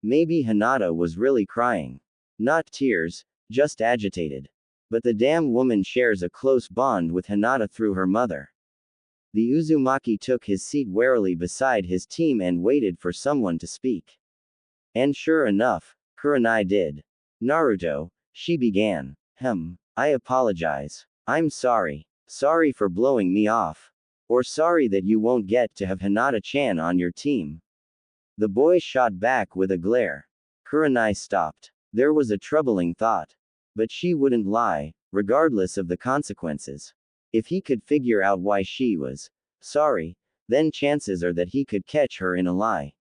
Maybe Hinata was really crying. Not tears, just agitated. But the damn woman shares a close bond with Hinata through her mother. The Uzumaki took his seat warily beside his team and waited for someone to speak. And sure enough, Kurenai did. Naruto, she began. I apologize. I'm sorry. Sorry for blowing me off. Or sorry that you won't get to have Hinata-chan on your team. The boy shot back with a glare. Kurenai stopped. There was a troubling thought. But she wouldn't lie, regardless of the consequences. If he could figure out why she was sorry, then chances are that he could catch her in a lie.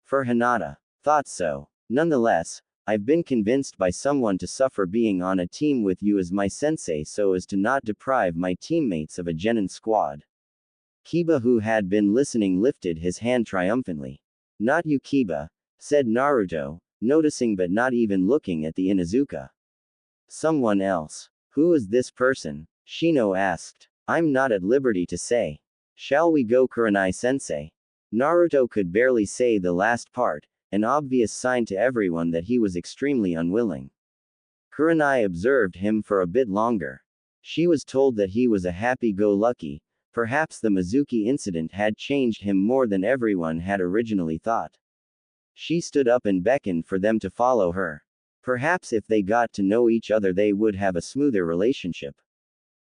For Hinata. Thought so. Nonetheless, I've been convinced by someone to suffer being on a team with you as my sensei so as to not deprive my teammates of a genin squad. Kiba, who had been listening, lifted his hand triumphantly. Not you, Kiba, said Naruto, noticing but not even looking at the Inuzuka. Someone else. Who is this person? Shino asked. I'm not at liberty to say. Shall we go, Kurenai-sensei? Naruto could barely say the last part, an obvious sign to everyone that he was extremely unwilling. Kurenai observed him for a bit longer. She was told that he was a happy-go-lucky. Perhaps the Mizuki incident had changed him more than everyone had originally thought. She stood up and beckoned for them to follow her. Perhaps if they got to know each other they would have a smoother relationship.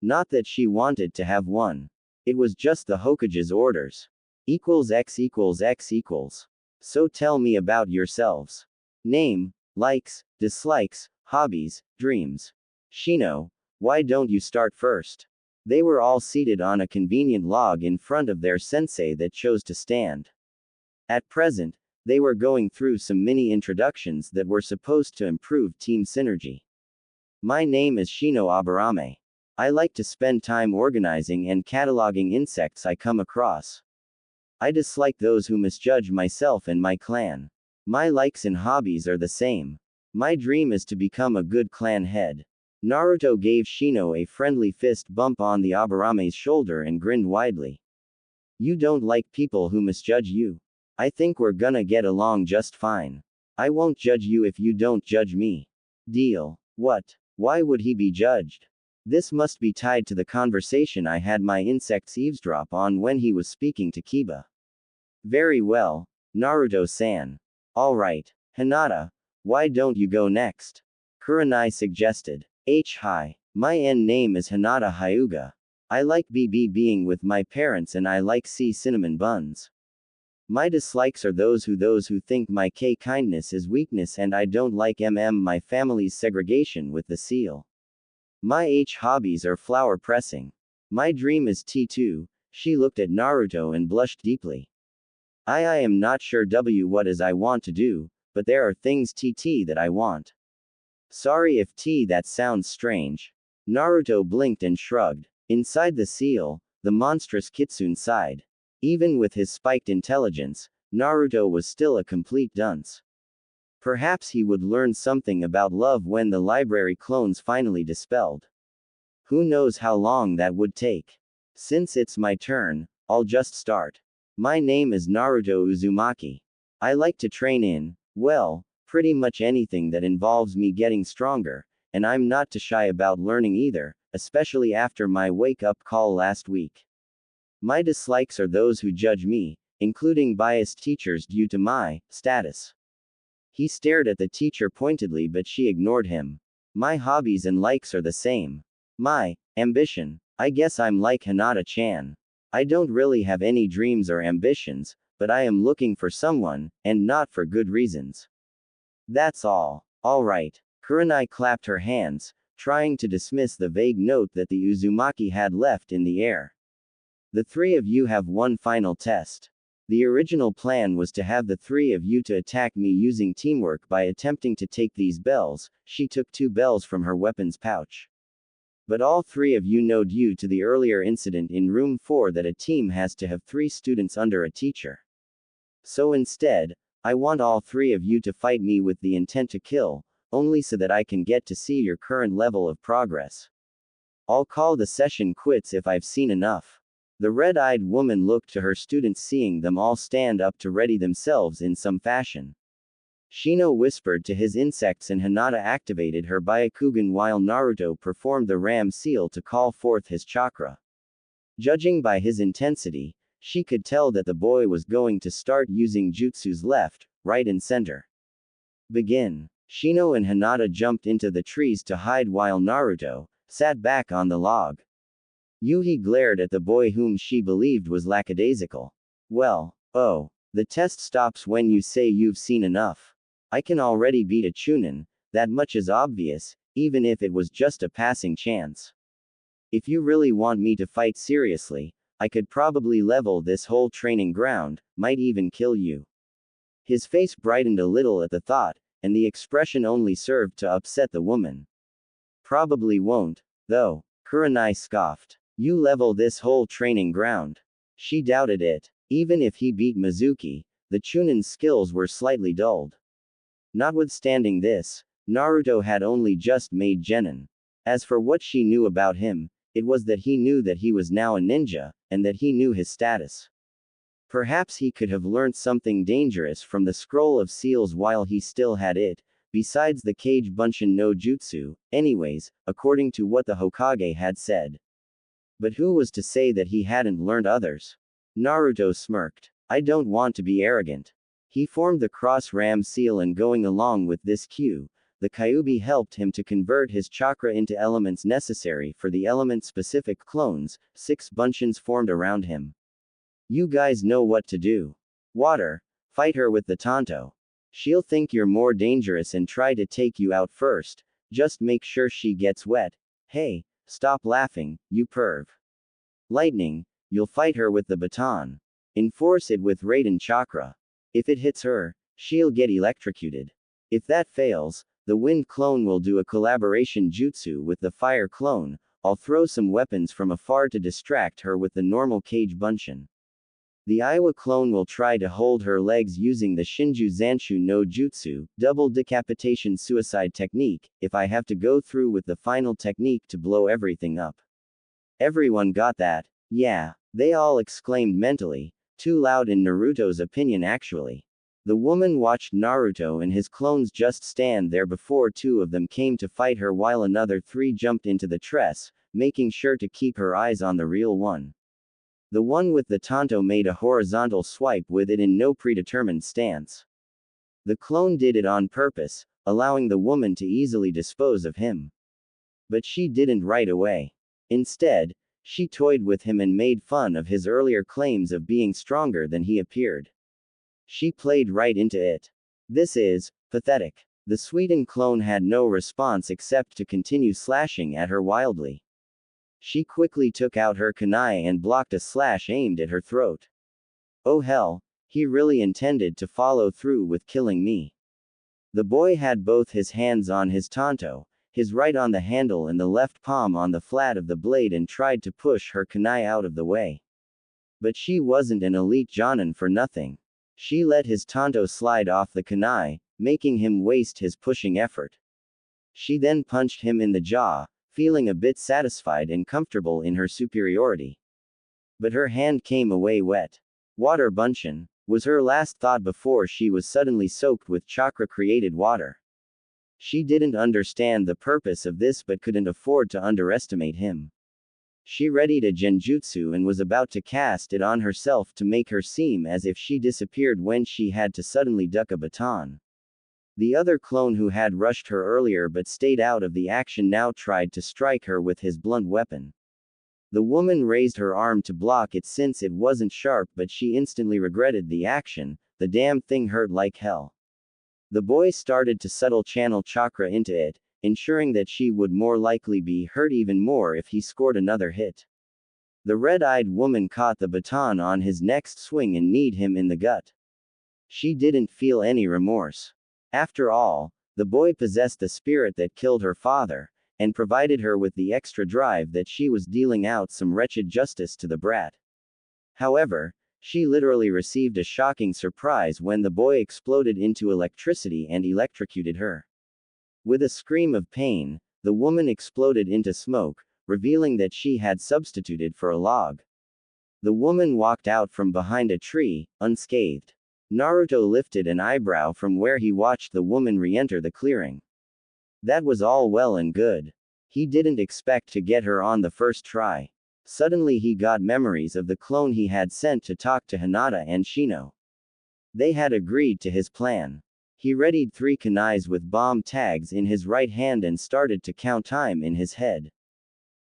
Not that she wanted to have one. It was just the Hokage's orders. X equals X equals. So tell me about yourselves. Name, likes, dislikes, hobbies, dreams. Shino, why don't you start first? They were all seated on a convenient log in front of their sensei that chose to stand. At present, they were going through some mini introductions that were supposed to improve team synergy. My name is Shino Aburame. I like to spend time organizing and cataloging insects I come across. I dislike those who misjudge myself and my clan. My likes and hobbies are the same. My dream is to become a good clan head. Naruto gave Shino a friendly fist bump on the Aburame's shoulder and grinned widely. You don't like people who misjudge you. I think we're gonna get along just fine. I won't judge you if you don't judge me. Deal. What? Why would he be judged? This must be tied to the conversation I had my insects eavesdrop on when he was speaking to Kiba. Very well, Naruto-san. Alright, Hinata, why don't you go next? Kurenai suggested. Hi. My name is Hinata Hyuga. I like being with my parents and I like cinnamon buns. My dislikes are those who think my kindness is weakness and I don't like my family's segregation with the seal. My hobbies are flower pressing. My dream is T2, she looked at Naruto and blushed deeply. I am not sure what is I want to do, but there are things TT that I want. Sorry if that sounds strange. Naruto blinked and shrugged. Inside the seal, the monstrous Kitsune sighed. Even with his spiked intelligence, Naruto was still a complete dunce. Perhaps he would learn something about love when the library clones finally dispelled. Who knows how long that would take? Since it's my turn, I'll just start. My name is Naruto Uzumaki. I like to train in, well, pretty much anything that involves me getting stronger, and I'm not too shy about learning either, especially after my wake-up call last week. My dislikes are those who judge me, including biased teachers due to my status. He stared at the teacher pointedly, but she ignored him. My hobbies and likes are the same. My ambition. I guess I'm like Hinata-chan. I don't really have any dreams or ambitions, but I am looking for someone, and not for good reasons. That's all. Alright. Kurenai clapped her hands, trying to dismiss the vague note that the Uzumaki had left in the air. The three of you have one final test. The original plan was to have the three of you to attack me using teamwork by attempting to take these bells. She took 2 bells from her weapons pouch. But all three of you know due to the earlier incident in room 4 that a team has to have 3 students under a teacher. So instead, I want all 3 of you to fight me with the intent to kill, only so that I can get to see your current level of progress. I'll call the session quits if I've seen enough. The red-eyed woman looked to her students, seeing them all stand up to ready themselves in some fashion. Shino whispered to his insects and Hinata activated her Byakugan while Naruto performed the ram seal to call forth his chakra. Judging by his intensity, she could tell that the boy was going to start using jutsus left, right and center. Begin. Shino and Hinata jumped into the trees to hide while Naruto sat back on the log. Yuhi glared at the boy whom she believed was lackadaisical. Well, oh, the test stops when you say you've seen enough. I can already beat a Chunin, that much is obvious, even if it was just a passing chance. If you really want me to fight seriously, I could probably level this whole training ground, might even kill you. His face brightened a little at the thought, and the expression only served to upset the woman. Probably won't, though, Kurenai scoffed. You level this whole training ground. She doubted it. Even if he beat Mizuki, the Chunin's skills were slightly dulled. Notwithstanding this, Naruto had only just made genin. As for what she knew about him, it was that he knew that he was now a ninja, and that he knew his status. Perhaps he could have learnt something dangerous from the scroll of seals while he still had it, besides the Kage Bunshin no Jutsu, anyways, according to what the Hokage had said. But who was to say that he hadn't learned others? Naruto smirked. I don't want to be arrogant. He formed the cross ram seal, and going along with this cue, the Kyuubi helped him to convert his chakra into elements necessary for the element-specific clones. 6 bunshins formed around him. You guys know what to do. Water, fight her with the Tanto. She'll think you're more dangerous and try to take you out first, just make sure she gets wet. Hey, stop laughing, you perv. Lightning, you'll fight her with the baton. Enforce it with Raiden chakra. If it hits her, she'll get electrocuted. If that fails, the wind clone will do a collaboration jutsu with the fire clone. I'll throw some weapons from afar to distract her with the normal Kage Bunshin. The Iowa clone will try to hold her legs using the Shinju Zanshu no Jutsu, double decapitation suicide technique, if I have to go through with the final technique to blow everything up. Everyone got that? Yeah, they all exclaimed mentally, too loud in Naruto's opinion actually. The woman watched Naruto and his clones just stand there before 2 of them came to fight her while another 3 jumped into the tress, making sure to keep her eyes on the real one. The one with the Tanto made a horizontal swipe with it in no predetermined stance. The clone did it on purpose, allowing the woman to easily dispose of him. But she didn't right away. Instead, she toyed with him and made fun of his earlier claims of being stronger than he appeared. She played right into it. This is pathetic. The Sweden clone had no response except to continue slashing at her wildly. She quickly took out her kunai and blocked a slash aimed at her throat. Oh hell, he really intended to follow through with killing me. The boy had both his hands on his Tanto, his right on the handle and the left palm on the flat of the blade, and tried to push her kunai out of the way. But she wasn't an elite Jonin for nothing. She let his Tanto slide off the kunai, making him waste his pushing effort. She then punched him in the jaw, feeling a bit satisfied and comfortable in her superiority. But her hand came away wet. Water Bunshin, was her last thought before she was suddenly soaked with chakra-created water. She didn't understand the purpose of this but couldn't afford to underestimate him. She readied a genjutsu and was about to cast it on herself to make her seem as if she disappeared when she had to suddenly duck a baton. The other clone who had rushed her earlier but stayed out of the action now tried to strike her with his blunt weapon. The woman raised her arm to block it since it wasn't sharp, but she instantly regretted the action. The damn thing hurt like hell. The boy started to subtle channel chakra into it, ensuring that she would more likely be hurt even more if he scored another hit. The red-eyed woman caught the baton on his next swing and kneed him in the gut. She didn't feel any remorse. After all, the boy possessed the spirit that killed her father, and provided her with the extra drive that she was dealing out some wretched justice to the brat. However, she literally received a shocking surprise when the boy exploded into electricity and electrocuted her. With a scream of pain, the woman exploded into smoke, revealing that she had substituted for a log. The woman walked out from behind a tree, unscathed. Naruto lifted an eyebrow from where he watched the woman re-enter the clearing. That was all well and good. He didn't expect to get her on the first try. Suddenly he got memories of the clone he had sent to talk to Hinata and Shino. They had agreed to his plan. He readied 3 kunais with bomb tags in his right hand and started to count time in his head.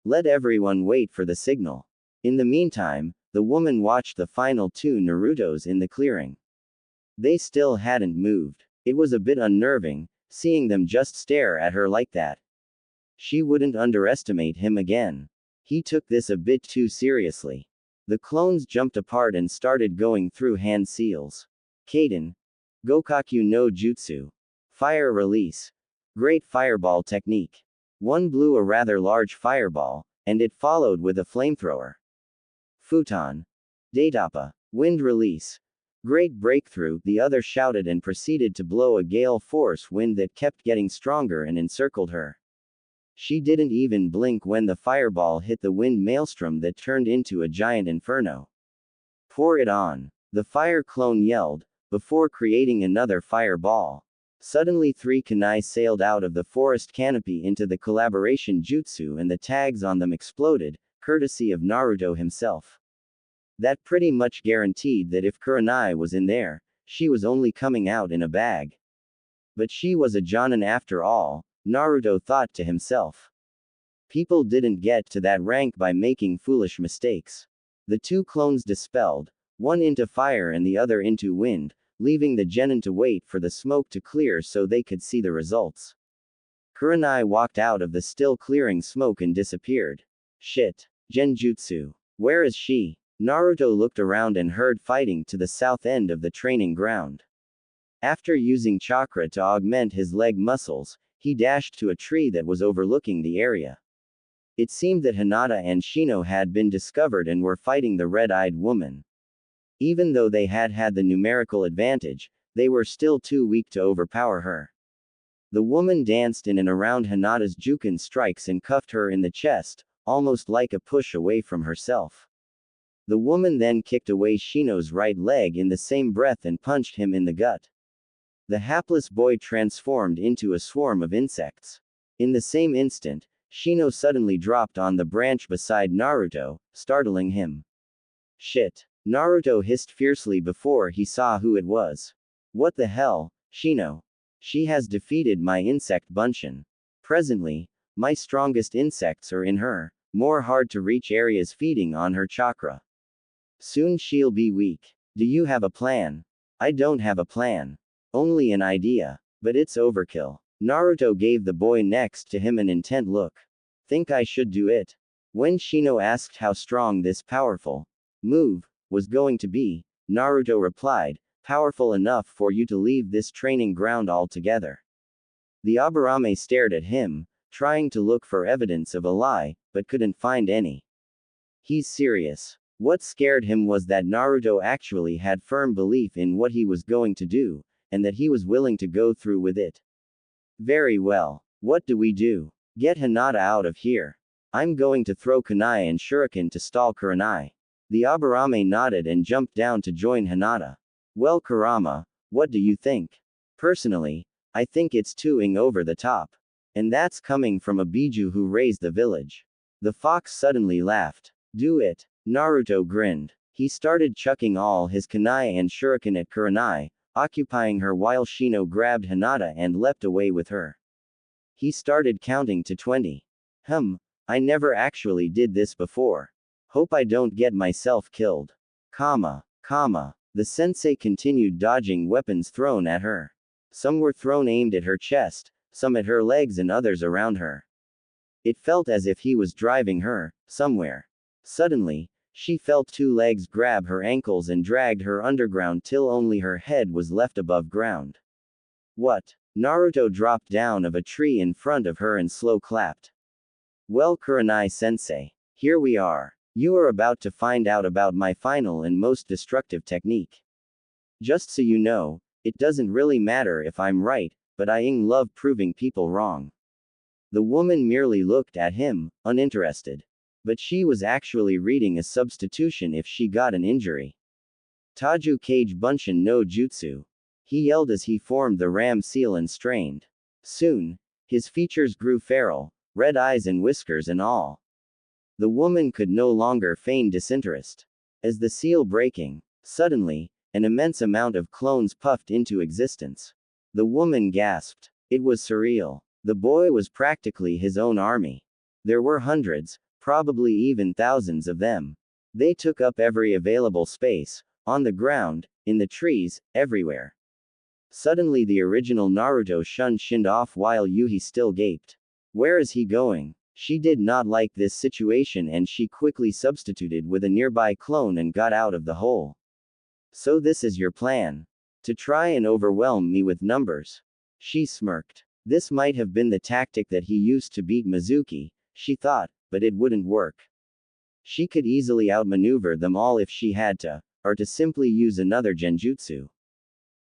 Let everyone wait for the signal. In the meantime, the woman watched the final 2 Narutos in the clearing. They still hadn't moved. It was a bit unnerving, seeing them just stare at her like that. She wouldn't underestimate him again. He took this a bit too seriously. The clones jumped apart and started going through hand seals. Kaden. Gokaku no Jutsu. Fire release. Great fireball technique. One blew a rather large fireball, and it followed with a flamethrower. Futon. Datapa. Wind release. Great breakthrough, the other shouted and proceeded to blow a gale force wind that kept getting stronger and encircled her. She didn't even blink when the fireball hit the wind maelstrom that turned into a giant inferno. Pour it on. The fire clone yelled, before creating another fireball. Suddenly 3 kunai sailed out of the forest canopy into the collaboration jutsu and the tags on them exploded, courtesy of Naruto himself. That pretty much guaranteed that if Kurenai was in there, she was only coming out in a bag. But she was a Jonin after all, Naruto thought to himself. People didn't get to that rank by making foolish mistakes. The 2 clones dispelled, one into fire and the other into wind, leaving the genin to wait for the smoke to clear so they could see the results. Kurenai walked out of the still clearing smoke and disappeared. Shit. Genjutsu. Where is she? Naruto looked around and heard fighting to the south end of the training ground. After using chakra to augment his leg muscles, he dashed to a tree that was overlooking the area. It seemed that Hinata and Shino had been discovered and were fighting the red-eyed woman. Even though they had had the numerical advantage, they were still too weak to overpower her. The woman danced in and around Hinata's Juken strikes and cuffed her in the chest, almost like a push away from herself. The woman then kicked away Shino's right leg in the same breath and punched him in the gut. The hapless boy transformed into a swarm of insects. In the same instant, Shino suddenly dropped on the branch beside Naruto, startling him. Shit. Naruto hissed fiercely before he saw who it was. What the hell, Shino? She has defeated my insect bunchen. Presently, my strongest insects are in her, more hard to reach areas feeding on her chakra. Soon she'll be weak. Do you have a plan? I don't have a plan. Only an idea. But it's overkill. Naruto gave the boy next to him an intent look. Think I should do it? When Shino asked how strong this powerful move was going to be, Naruto replied, powerful enough for you to leave this training ground altogether. The Aburame stared at him, trying to look for evidence of a lie, but couldn't find any. He's serious. What scared him was that Naruto actually had firm belief in what he was going to do, and that he was willing to go through with it. Very well. What do we do? Get Hinata out of here. I'm going to throw kunai and shuriken to stall Kurenai. The Aburame nodded and jumped down to join Hinata. Well, Kurama, what do you think? Personally, I think it's too over the top. And that's coming from a Biju who raised the village. The fox suddenly laughed. Do it. Naruto grinned. He started chucking all his kunai and shuriken at Kurenai, occupying her while Shino grabbed Hinata and leapt away with her. He started counting to 20. I never actually did this before. Hope I don't get myself killed. Comma. The sensei continued dodging weapons thrown at her. Some were thrown aimed at her chest, some at her legs and others around her. It felt as if he was driving her, somewhere. Suddenly, she felt two legs grab her ankles and dragged her underground till only her head was left above ground. What? Naruto dropped down of a tree in front of her and slow clapped. Well, Kurenai-sensei. Here we are. You are about to find out about my final and most destructive technique. Just so you know, it doesn't really matter if I'm right, but I love proving people wrong. The woman merely looked at him, uninterested. But she was actually reading a substitution if she got an injury. Taju Kage Bunshin no Jutsu. He yelled as he formed the ram seal and strained. Soon, his features grew feral, red eyes and whiskers and all. The woman could no longer feign disinterest. As the seal breaking, suddenly, an immense amount of clones puffed into existence. The woman gasped. It was surreal. The boy was practically his own army. There were hundreds, probably even thousands of them. They took up every available space, on the ground, in the trees, everywhere. Suddenly the original Naruto shinned off while Yuhi still gaped. Where is he going? She did not like this situation and she quickly substituted with a nearby clone and got out of the hole. So this is your plan? To try and overwhelm me with numbers? She smirked. This might have been the tactic that he used to beat Mizuki, she thought, but it wouldn't work. She could easily outmaneuver them all if she had to, or to simply use another genjutsu.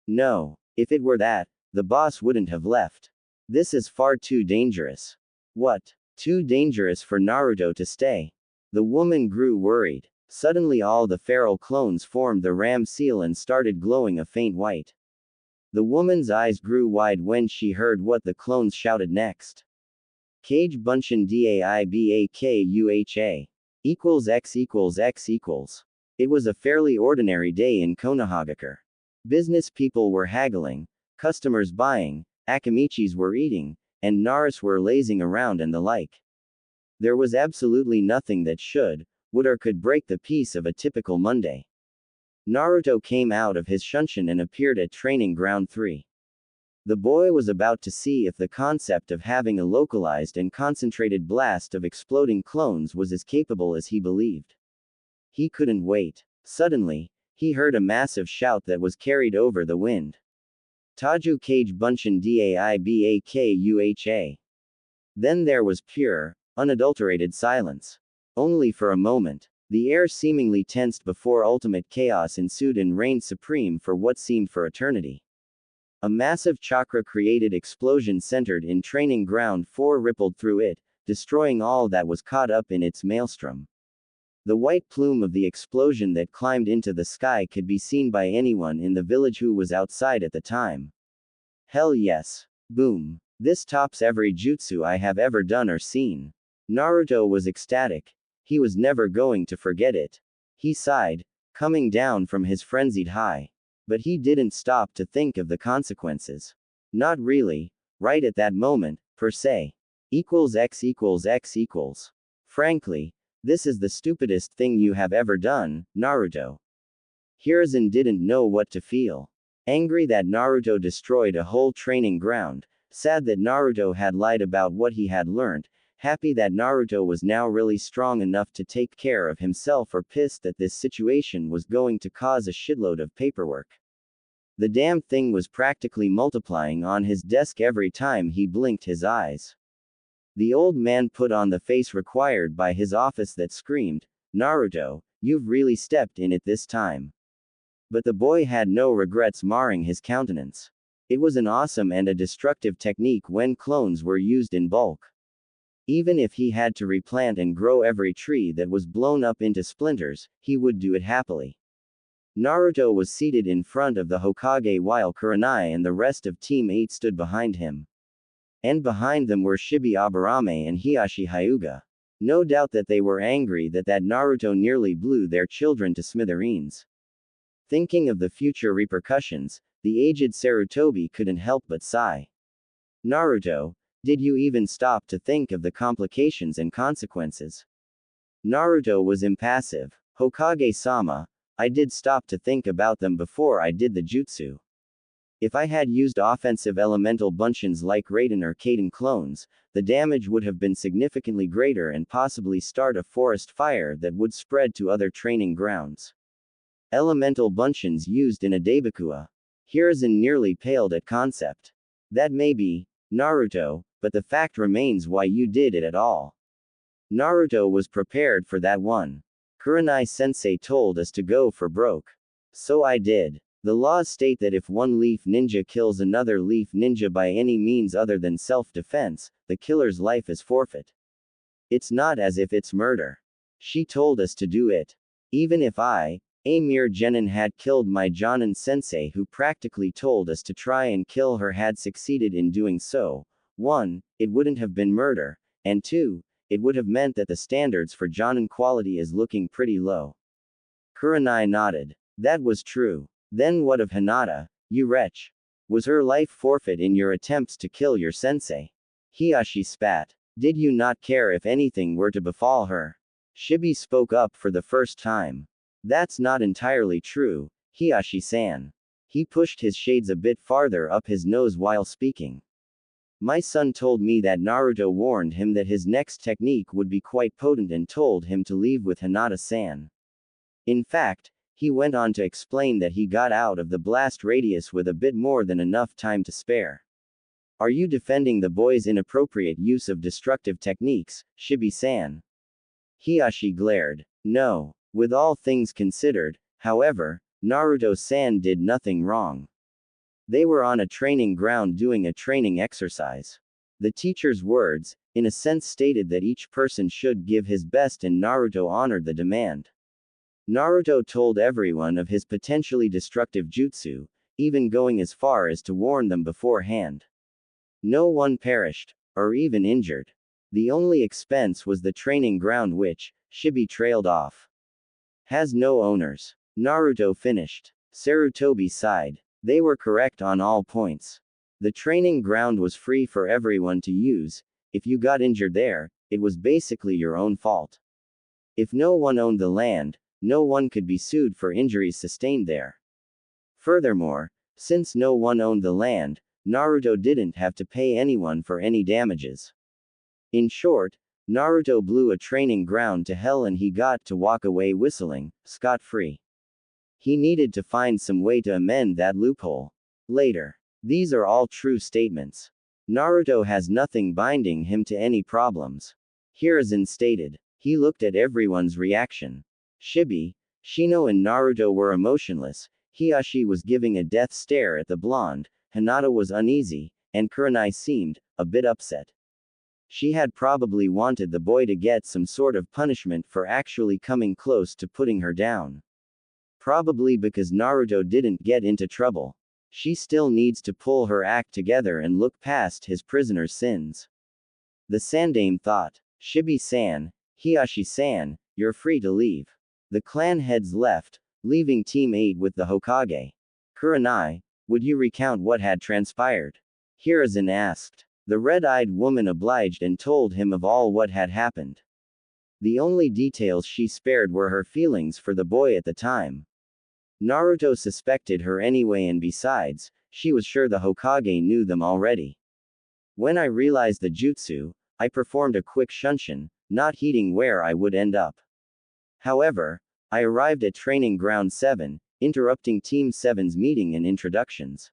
No, if it were that, the boss wouldn't have left. This is far too dangerous. What? Too dangerous for Naruto to stay. The woman grew worried. Suddenly all the feral clones formed the ram seal and started glowing a faint white. The woman's eyes grew wide when she heard what the clones shouted next. Kage Bunshin Daibakuha equals x equals x equals. It was a fairly ordinary day in Konohagakure. Business people were haggling, customers buying, akimichis were eating, and Naris were lazing around and the like. There was absolutely nothing that would or could break the peace of a typical Monday. Naruto came out of his shunshin and appeared at Training Ground 3. The boy was about to see if the concept of having a localized and concentrated blast of exploding clones was as capable as he believed. He couldn't wait. Suddenly, he heard a massive shout that was carried over the wind. Taju Kage Bunshin Daibakuha. Then there was pure, unadulterated silence. Only for a moment. The air seemingly tensed before ultimate chaos ensued and reigned supreme for what seemed for eternity. A massive chakra-created explosion centered in Training Ground 4 rippled through it, destroying all that was caught up in its maelstrom. The white plume of the explosion that climbed into the sky could be seen by anyone in the village who was outside at the time. Hell yes. Boom. This tops every jutsu I have ever done or seen. Naruto was ecstatic. He was never going to forget it. He sighed, coming down from his frenzied high. But he didn't stop to think of the consequences. Not really, right at that moment, per se. Equals x equals x equals. Frankly, this is the stupidest thing you have ever done, Naruto. Hiruzen didn't know what to feel. Angry that Naruto destroyed a whole training ground, sad that Naruto had lied about what he had learned, happy that Naruto was now really strong enough to take care of himself, or pissed that this situation was going to cause a shitload of paperwork. The damn thing was practically multiplying on his desk every time he blinked his eyes. The old man put on the face required by his office that screamed, "Naruto, you've really stepped in it this time." But the boy had no regrets marring his countenance. It was an awesome and a destructive technique when clones were used in bulk. Even if he had to replant and grow every tree that was blown up into splinters, he would do it happily. Naruto was seated in front of the Hokage while Kurenai and the rest of Team 8 stood behind him. And behind them were Shibi Aburame and Hiashi Hyuga. No doubt that they were angry that Naruto nearly blew their children to smithereens. Thinking of the future repercussions, the aged Sarutobi couldn't help but sigh. Naruto, did you even stop to think of the complications and consequences? Naruto was impassive. Hokage-sama, I did stop to think about them before I did the jutsu. If I had used offensive elemental bunshin like Raiden or Kaden clones, the damage would have been significantly greater and possibly start a forest fire that would spread to other training grounds. Elemental bunshins used in a Daibakua. Hiruzen nearly paled at concept. That may be, Naruto, but the fact remains why you did it at all. Naruto was prepared for that one. Kurenai-sensei told us to go for broke. So I did. The laws state that if one leaf ninja kills another leaf ninja by any means other than self-defense, the killer's life is forfeit. It's not as if it's murder. She told us to do it. Even if I, a mere genin, had killed my Jonin-sensei who practically told us to try and kill her had succeeded in doing so, 1, it wouldn't have been murder, and 2, it would have meant that the standards for Jonin quality is looking pretty low. Kurenai nodded. That was true. Then what of Hinata, you wretch? Was her life forfeit in your attempts to kill your sensei? Hiashi spat. Did you not care if anything were to befall her? Shibi spoke up for the first time. That's not entirely true, Hiashi-san. He pushed his shades a bit farther up his nose while speaking. My son told me that Naruto warned him that his next technique would be quite potent and told him to leave with Hinata-san. In fact, he went on to explain that he got out of the blast radius with a bit more than enough time to spare. Are you defending the boy's inappropriate use of destructive techniques, Shibi-san? Hiashi glared. No. With all things considered, however, Naruto-san did nothing wrong. They were on a training ground doing a training exercise. The teacher's words, in a sense, stated that each person should give his best, and Naruto honored the demand. Naruto told everyone of his potentially destructive jutsu, even going as far as to warn them beforehand. No one perished, or even injured. The only expense was the training ground, which, Shibi trailed off. Has no owners. Naruto finished. Sarutobi sighed. They were correct on all points. The training ground was free for everyone to use. If you got injured there, it was basically your own fault. If no one owned the land, no one could be sued for injuries sustained there. Furthermore, since no one owned the land, Naruto didn't have to pay anyone for any damages. In short, Naruto blew a training ground to hell and he got to walk away whistling, scot-free. He needed to find some way to amend that loophole. Later. These are all true statements. Naruto has nothing binding him to any problems. Hiruzen stated. He looked at everyone's reaction. Shibi, Shino and Naruto were emotionless, Hiashi was giving a death stare at the blonde, Hinata was uneasy, and Kurenai seemed a bit upset. She had probably wanted the boy to get some sort of punishment for actually coming close to putting her down. Probably because Naruto didn't get into trouble. She still needs to pull her act together and look past his prisoner's sins. The Sandame thought. Shibi-san, Hiashi-san, you're free to leave. The clan heads left, leaving Team 8 with the Hokage. Kurenai, would you recount what had transpired? Hiruzen asked. The red-eyed woman obliged and told him of all what had happened. The only details she spared were her feelings for the boy at the time. Naruto suspected her anyway, and besides, she was sure the Hokage knew them already. When I realized the jutsu, I performed a quick shunshin, not heeding where I would end up. However, I arrived at Training Ground 7, interrupting Team 7's meeting and introductions.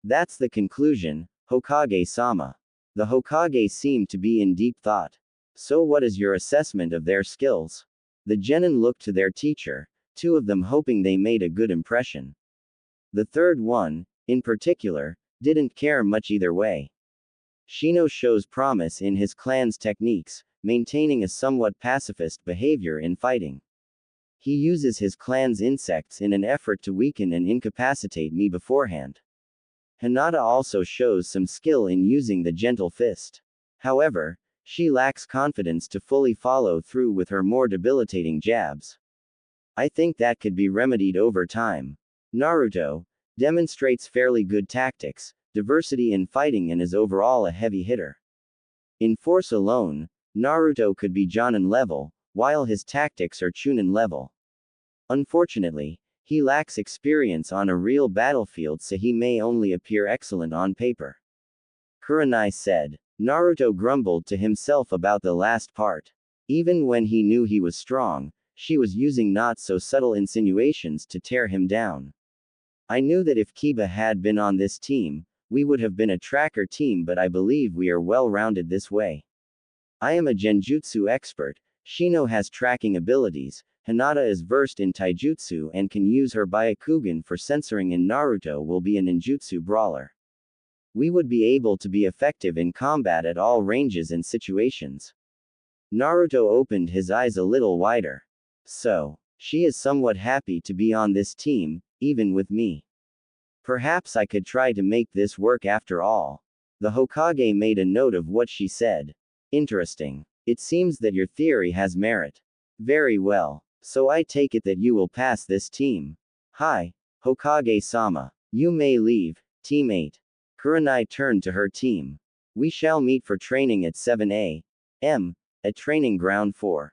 That's the conclusion, Hokage-sama. The Hokage seemed to be in deep thought. So what is your assessment of their skills? The genin looked to their teacher, two of them hoping they made a good impression. The third one, in particular, didn't care much either way. Shino shows promise in his clan's techniques, maintaining a somewhat pacifist behavior in fighting. He uses his clan's insects in an effort to weaken and incapacitate me beforehand. Hinata also shows some skill in using the gentle fist. However, she lacks confidence to fully follow through with her more debilitating jabs. I think that could be remedied over time. Naruto demonstrates fairly good tactics, diversity in fighting, and is overall a heavy hitter. In force alone, Naruto could be Jonin level, while his tactics are chunin level. Unfortunately, he lacks experience on a real battlefield, so he may only appear excellent on paper. Kurenai said. Naruto grumbled to himself about the last part. Even when he knew he was strong, she was using not so subtle insinuations to tear him down. I knew that if Kiba had been on this team, we would have been a tracker team, but I believe we are well-rounded this way. I am a genjutsu expert, Shino has tracking abilities, Hinata is versed in taijutsu and can use her Byakugan for censoring, and Naruto will be a ninjutsu brawler. We would be able to be effective in combat at all ranges and situations. Naruto opened his eyes a little wider. So, she is somewhat happy to be on this team, even with me. Perhaps I could try to make this work after all. The Hokage made a note of what she said. Interesting. It seems that your theory has merit. Very well. So I take it that you will pass this team. Hi, Hokage-sama. You may leave, Team 8. Kurenai turned to her team. We shall meet for training at 7 a.m. at Training Ground 4.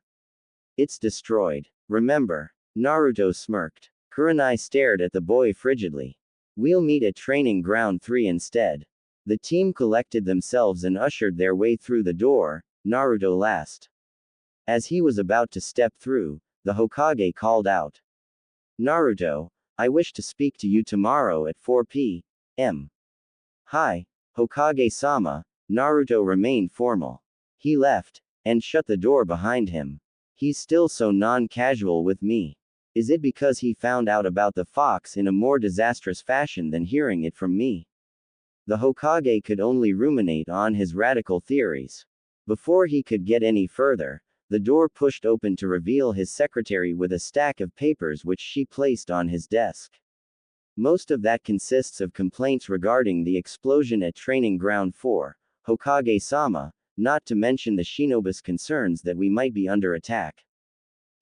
It's destroyed. Remember? Naruto smirked. Kurenai stared at the boy frigidly. We'll meet at Training Ground 3 instead. The team collected themselves and ushered their way through the door, Naruto last. As he was about to step through, the Hokage called out. Naruto, I wish to speak to you tomorrow at 4 p.m. Hi, Hokage-sama. Naruto remained formal. He left, and shut the door behind him. He's still so non-casual with me. Is it because he found out about the fox in a more disastrous fashion than hearing it from me? The Hokage could only ruminate on his radical theories. Before he could get any further, the door pushed open to reveal his secretary with a stack of papers which she placed on his desk. Most of that consists of complaints regarding the explosion at Training Ground 4, Hokage-sama, not to mention the shinobi's concerns that we might be under attack.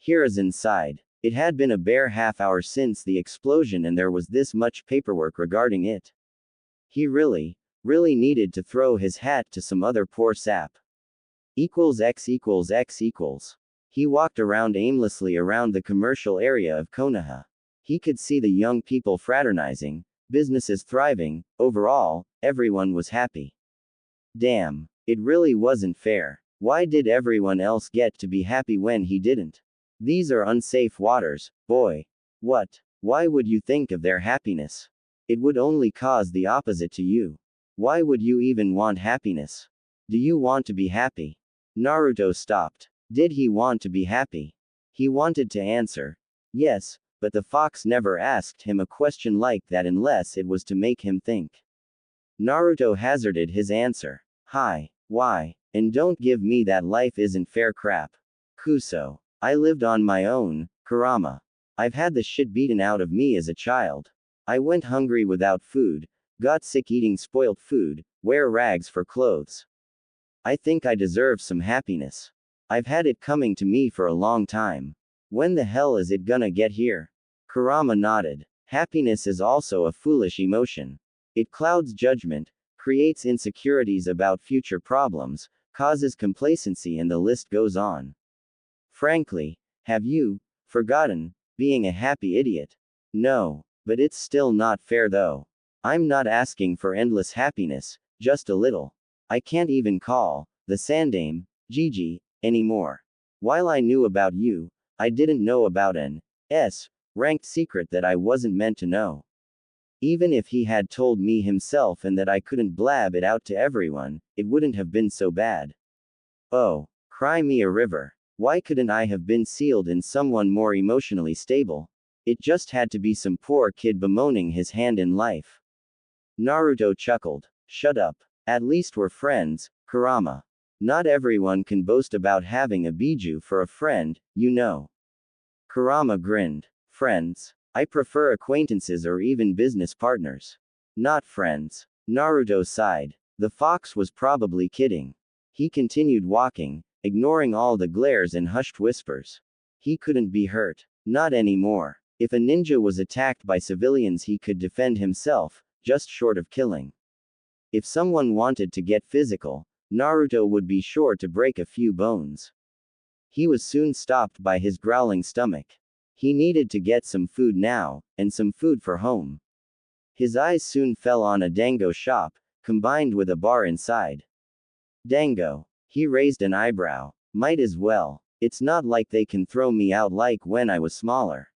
Hiruzen sighed. It had been a bare half hour since the explosion and there was this much paperwork regarding it. He really needed to throw his hat to some other poor sap. X equals X equals. He walked around aimlessly around the commercial area of Konoha. He could see the young people fraternizing, businesses thriving, overall, everyone was happy. Damn, it really wasn't fair. Why did everyone else get to be happy when he didn't? These are unsafe waters, boy. What? Why would you think of their happiness? It would only cause the opposite to you. Why would you even want happiness? Do you want to be happy? Naruto stopped. Did he want to be happy? He wanted to answer yes, but the fox never asked him a question like that unless it was to make him think. Naruto hazarded his answer. Hi, why? And don't give me that life isn't fair crap. Kuso. I lived on my own, Kurama. I've had the shit beaten out of me as a child. I went hungry without food, got sick eating spoilt food, wear rags for clothes. I think I deserve some happiness. I've had it coming to me for a long time. When the hell is it gonna get here? Kurama nodded. Happiness is also a foolish emotion. It clouds judgment, creates insecurities about future problems, causes complacency, and the list goes on. Frankly, have you forgotten being a happy idiot? No, but it's still not fair though. I'm not asking for endless happiness, just a little. I can't even call the Sandame Gigi anymore. While I knew about you, I didn't know about an S-ranked secret that I wasn't meant to know. Even if he had told me himself and that I couldn't blab it out to everyone, it wouldn't have been so bad. Oh, cry me a river. Why couldn't I have been sealed in someone more emotionally stable? It just had to be some poor kid bemoaning his hand in life. Naruto chuckled. Shut up. At least we're friends, Kurama. Not everyone can boast about having a Biju for a friend, you know. Kurama grinned. Friends? I prefer acquaintances or even business partners. Not friends. Naruto sighed. The fox was probably kidding. He continued walking, ignoring all the glares and hushed whispers. He couldn't be hurt. Not anymore. If a ninja was attacked by civilians, he could defend himself, just short of killing. If someone wanted to get physical, Naruto would be sure to break a few bones. He was soon stopped by his growling stomach. He needed to get some food now, and some food for home. His eyes soon fell on a dango shop, combined with a bar inside. Dango. He raised an eyebrow. Might as well. It's not like they can throw me out like when I was smaller.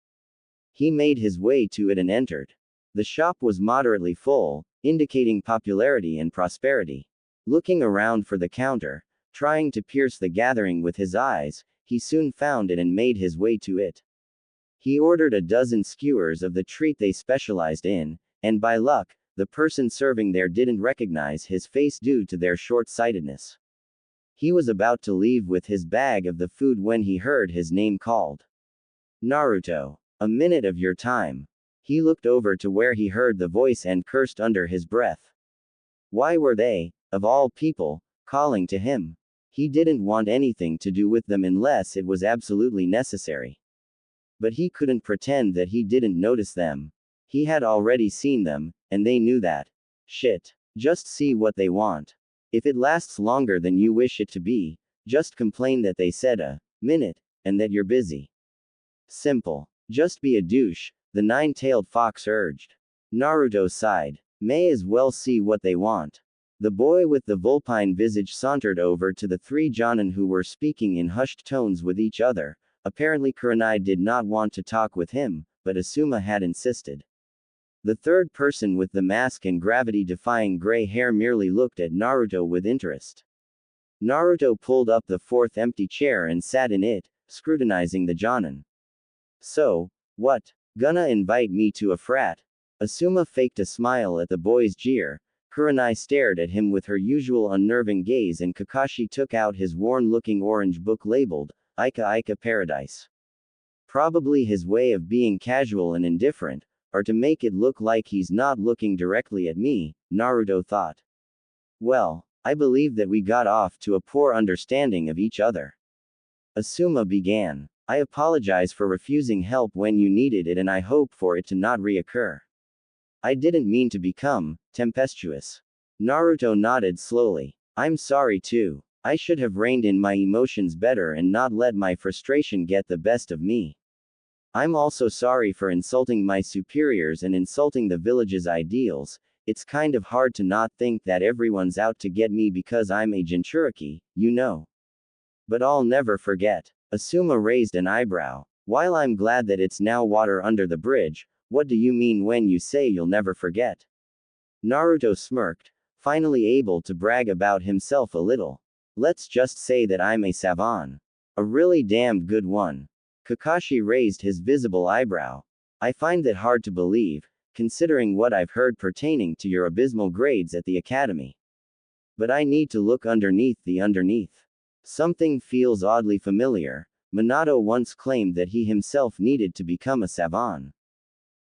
He made his way to it and entered. The shop was moderately full, indicating popularity and prosperity. Looking around for the counter, trying to pierce the gathering with his eyes, he soon found it and made his way to it. He ordered a dozen skewers of the treat they specialized in, and by luck, the person serving there didn't recognize his face due to their short-sightedness. He was about to leave with his bag of the food when he heard his name called. Naruto. A minute of your time. He looked over to where he heard the voice and cursed under his breath. Why were they, of all people, calling to him? He didn't want anything to do with them unless it was absolutely necessary. But he couldn't pretend that he didn't notice them. He had already seen them, and they knew that. Shit. Just see what they want. If it lasts longer than you wish it to be, just complain that they said a minute, and that you're busy. Simple. Just be a douche, the nine-tailed fox urged. Naruto sighed. May as well see what they want. The boy with the vulpine visage sauntered over to the three Jonin who were speaking in hushed tones with each other. Apparently Kurenai did not want to talk with him, but Asuma had insisted. The third person with the mask and gravity-defying gray hair merely looked at Naruto with interest. Naruto pulled up the fourth empty chair and sat in it, scrutinizing the Jonin. So, what? Gonna invite me to a frat? Asuma faked a smile at the boy's jeer. Kurenai stared at him with her usual unnerving gaze and Kakashi took out his worn-looking orange book labeled, Ika Ika Paradise. Probably his way of being casual and indifferent, or to make it look like he's not looking directly at me, Naruto thought. Well, I believe that we got off to a poor understanding of each other. Asuma began. I apologize for refusing help when you needed it and I hope for it to not reoccur. I didn't mean to become tempestuous. Naruto nodded slowly. I'm sorry too. I should have reined in my emotions better and not let my frustration get the best of me. I'm also sorry for insulting my superiors and insulting the village's ideals. It's kind of hard to not think that everyone's out to get me because I'm a Jinchuriki, you know. But I'll never forget. Asuma raised an eyebrow. While I'm glad that it's now water under the bridge, what do you mean when you say you'll never forget? Naruto smirked, finally able to brag about himself a little. Let's just say that I'm a savant. A really damned good one. Kakashi raised his visible eyebrow. I find that hard to believe, considering what I've heard pertaining to your abysmal grades at the academy. But I need to look underneath the underneath. Something feels oddly familiar. Minato once claimed that he himself needed to become a savant.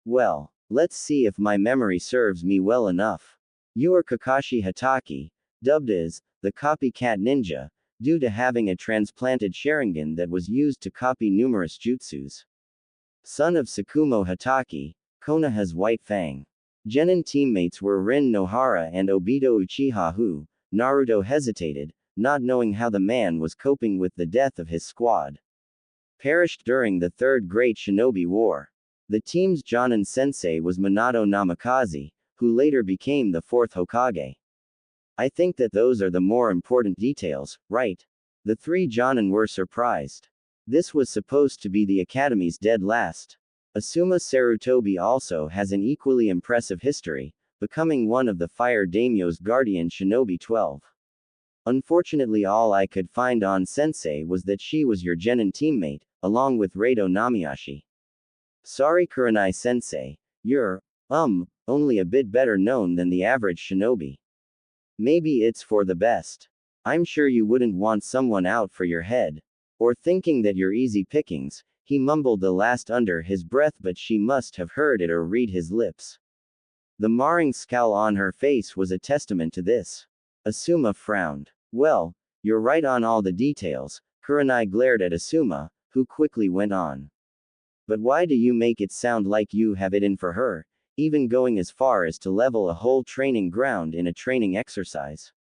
Well, let's see if my memory serves me well enough. You are Kakashi Hatake, dubbed as the copycat ninja, due to having a transplanted Sharingan that was used to copy numerous jutsus. Son of Tsukumo Hatake, Konoha's White Fang. Genin teammates were Rin Nohara and Obito Uchiha who, Naruto hesitated, not knowing how the man was coping with the death of his squad. Perished during the Third Great Shinobi War. The team's Jonin sensei was Minato Namikaze, who later became the fourth Hokage. I think that those are the more important details, right? The three Jonin were surprised. This was supposed to be the Academy's dead last. Asuma Sarutobi also has an equally impressive history, becoming one of the Fire Daimyo's guardian shinobi 12. Unfortunately all I could find on Sensei was that she was your Genin teammate, along with Reito Namiyashi. Sorry Kurenai Sensei, you're, only a bit better known than the average shinobi. Maybe it's for the best. I'm sure you wouldn't want someone out for your head. Or thinking that you're easy pickings, he mumbled the last under his breath but she must have heard it or read his lips. The marring scowl on her face was a testament to this. Asuma frowned. Well, you're right on all the details. Kurenai glared at Asuma, who quickly went on. But why do you make it sound like you have it in for her, even going as far as to level a whole training ground in a training exercise?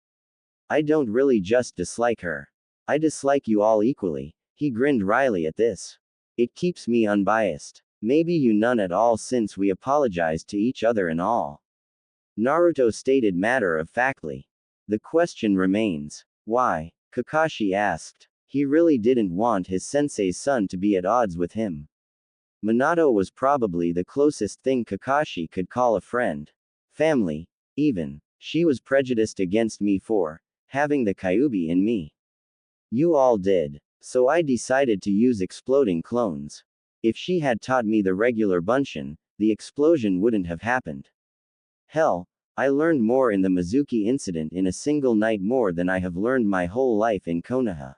I don't really just dislike her. I dislike you all equally, He grinned wryly at this. It keeps me unbiased. Maybe you none at all since we apologized to each other and all. Naruto stated matter-of-factly. The question remains. Why? Kakashi asked. He really didn't want his sensei's son to be at odds with him. Minato was probably the closest thing Kakashi could call a friend. Family, even. She was prejudiced against me for having the Kyuubi in me. You all did. So I decided to use exploding clones. If she had taught me the regular Bunshin, the explosion wouldn't have happened. Hell, I learned more in the Mizuki incident in a single night more than I have learned my whole life in Konoha.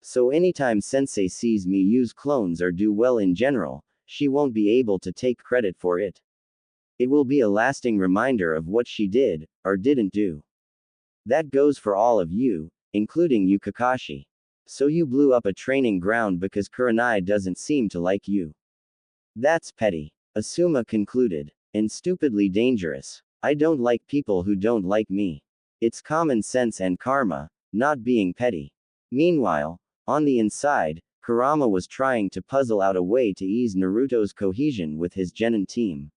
So anytime sensei sees me use clones or do well in general, she won't be able to take credit for it. It will be a lasting reminder of what she did, or didn't do. That goes for all of you, including you Kakashi. So you blew up a training ground because Kurenai doesn't seem to like you. That's petty. Asuma concluded. And stupidly dangerous. I don't like people who don't like me. It's common sense and karma, not being petty. Meanwhile, on the inside, Kurama was trying to puzzle out a way to ease Naruto's cohesion with his genin team.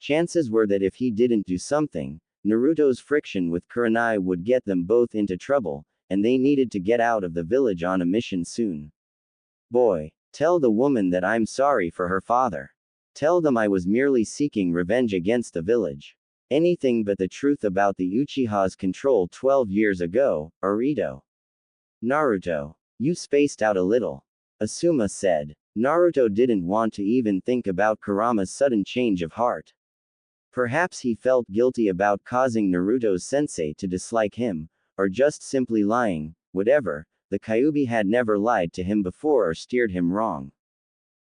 Chances were that if he didn't do something, Naruto's friction with Kurenai would get them both into trouble, and they needed to get out of the village on a mission soon. Boy, tell the woman that I'm sorry for her father. Tell them I was merely seeking revenge against the village. Anything but the truth about the Uchiha's control 12 years ago, Arito. Naruto. You spaced out a little. Asuma said. Naruto didn't want to even think about Kurama's sudden change of heart. Perhaps he felt guilty about causing Naruto's sensei to dislike him, or just simply lying, whatever, the Kyuubi had never lied to him before or steered him wrong.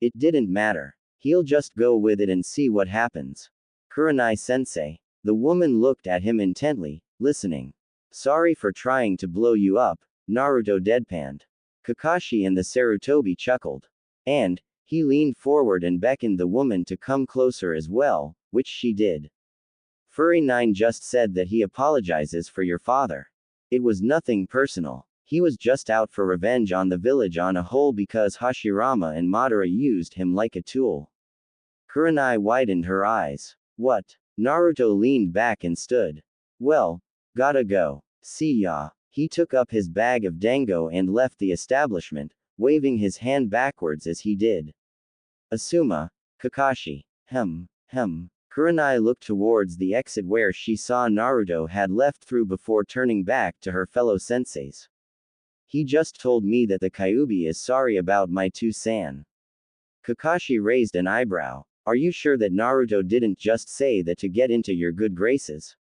It didn't matter. He'll just go with it and see what happens. Kurenai-sensei. The woman looked at him intently, listening. Sorry for trying to blow you up, Naruto deadpanned. Kakashi and the Sarutobi chuckled. And, he leaned forward and beckoned the woman to come closer as well, which she did. Furry 9 just said that he apologizes for your father. It was nothing personal. He was just out for revenge on the village on a whole because Hashirama and Madara used him like a tool. Kurenai widened her eyes. What? Naruto leaned back and stood. Well, gotta go. See ya. He took up his bag of dango and left the establishment, waving his hand backwards as he did. Asuma, Kakashi. Kurenai looked towards the exit where she saw Naruto had left through before turning back to her fellow senseis. He just told me that the Kyuubi is sorry about my 2-san. Kakashi raised an eyebrow. Are you sure that Naruto didn't just say that to get into your good graces?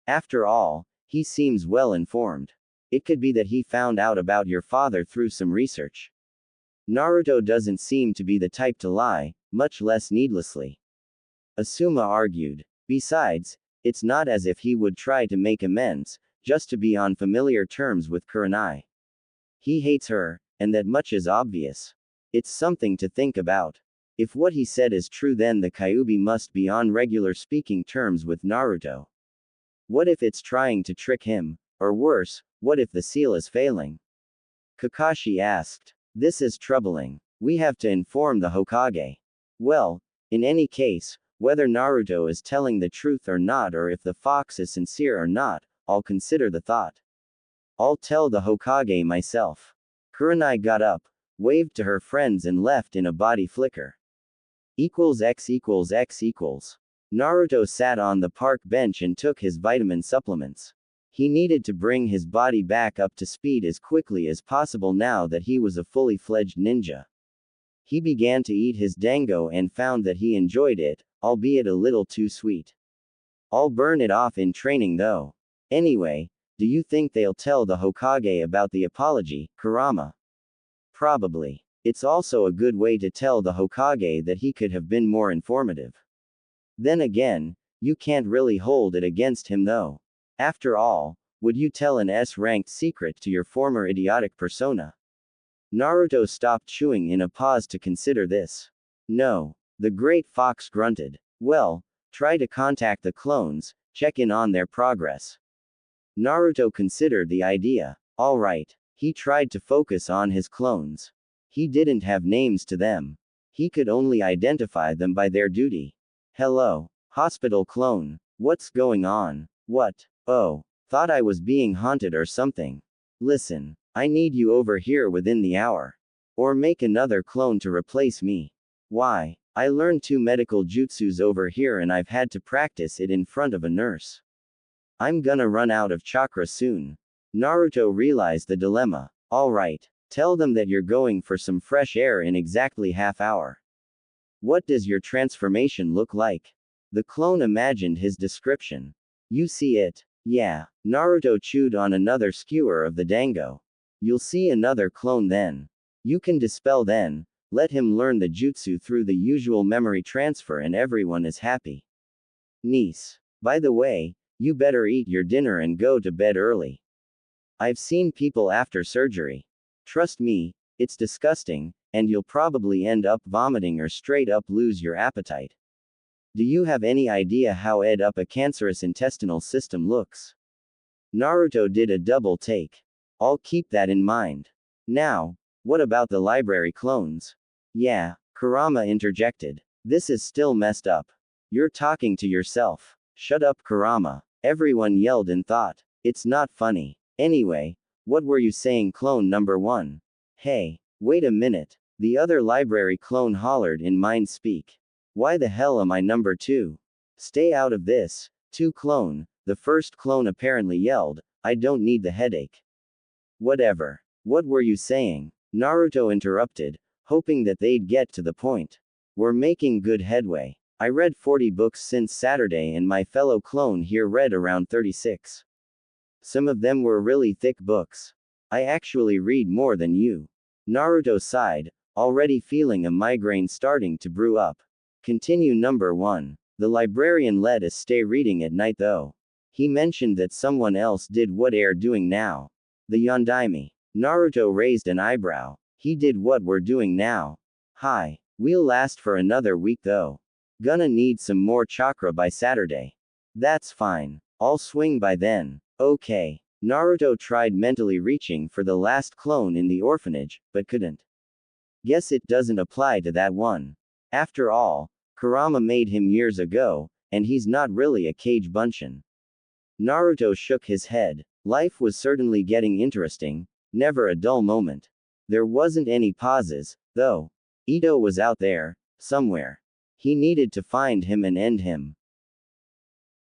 After all, he seems well informed. It could be that he found out about your father through some research. Naruto doesn't seem to be the type to lie, much less needlessly. Asuma argued. Besides, it's not as if he would try to make amends, just to be on familiar terms with Kurenai. He hates her, and that much is obvious. It's something to think about. If what he said is true, then the Kyuubi must be on regular speaking terms with Naruto. What if it's trying to trick him? Or worse, what if the seal is failing? Kakashi asked. This is troubling. We have to inform the Hokage. Well, in any case, whether Naruto is telling the truth or not, or if the fox is sincere or not, I'll consider the thought. I'll tell the Hokage myself. Kurenai got up, waved to her friends and left in a body flicker. X equals X equals. Naruto sat on the park bench and took his vitamin supplements. He needed to bring his body back up to speed as quickly as possible now that he was a fully fledged ninja. He began to eat his dango and found that he enjoyed it, albeit a little too sweet. I'll burn it off in training though. Anyway, do you think they'll tell the Hokage about the apology, Kurama? Probably. It's also a good way to tell the Hokage that he could have been more informative. Then again, you can't really hold it against him though. After all, would you tell an S-ranked secret to your former idiotic persona? Naruto stopped chewing in a pause to consider this. No. The great fox grunted. Well, try to contact the clones, check in on their progress. Naruto considered the idea. All right. He tried to focus on his clones. He didn't have names to them. He could only identify them by their duty. Hello, hospital clone. What's going on? What? Oh, thought I was being haunted or something. Listen, I need you over here within the hour. Or make another clone to replace me. Why? I learned 2 medical jutsus over here and I've had to practice it in front of a nurse. I'm gonna run out of chakra soon. Naruto realized the dilemma. Alright, tell them that you're going for some fresh air in exactly half hour. What does your transformation look like? The clone imagined his description. You see it? Yeah. Naruto chewed on another skewer of the dango. You'll see another clone then. You can dispel then, let him learn the jutsu through the usual memory transfer and everyone is happy. Niece. By the way, you better eat your dinner and go to bed early. I've seen people after surgery. Trust me, it's disgusting, and you'll probably end up vomiting or straight up lose your appetite. Do you have any idea how a cancerous intestinal system looks? Naruto did a double take. I'll keep that in mind. Now, what about the library clones? Yeah, Kurama interjected. This is still messed up. You're talking to yourself. Shut up, Kurama. Everyone yelled in thought. It's not funny. Anyway, what were you saying, clone number 1? Hey, wait a minute. The other library clone hollered in mind speak. Why the hell am I number 2? Stay out of this. 2 clone, the first clone apparently yelled, I don't need the headache. Whatever. What were you saying? Naruto interrupted, hoping that they'd get to the point. We're making good headway. I read 40 books since Saturday and my fellow clone here read around 36. Some of them were really thick books. I actually read more than you. Naruto sighed, already feeling a migraine starting to brew up. Continue number 1. The librarian let us stay reading at night though. He mentioned that someone else did what we're doing now. The Yondaime. Naruto raised an eyebrow. He did what we're doing now. Hi. We'll last for another week though. Gonna need some more chakra by Saturday. That's fine. I'll swing by then. Okay. Naruto tried mentally reaching for the last clone in the orphanage, but couldn't. Guess it doesn't apply to that one. After all, Kurama made him years ago, and he's not really a Kage Bunshin. Naruto shook his head. Life was certainly getting interesting, never a dull moment. There wasn't any pauses, though. Ito was out there, somewhere. He needed to find him and end him.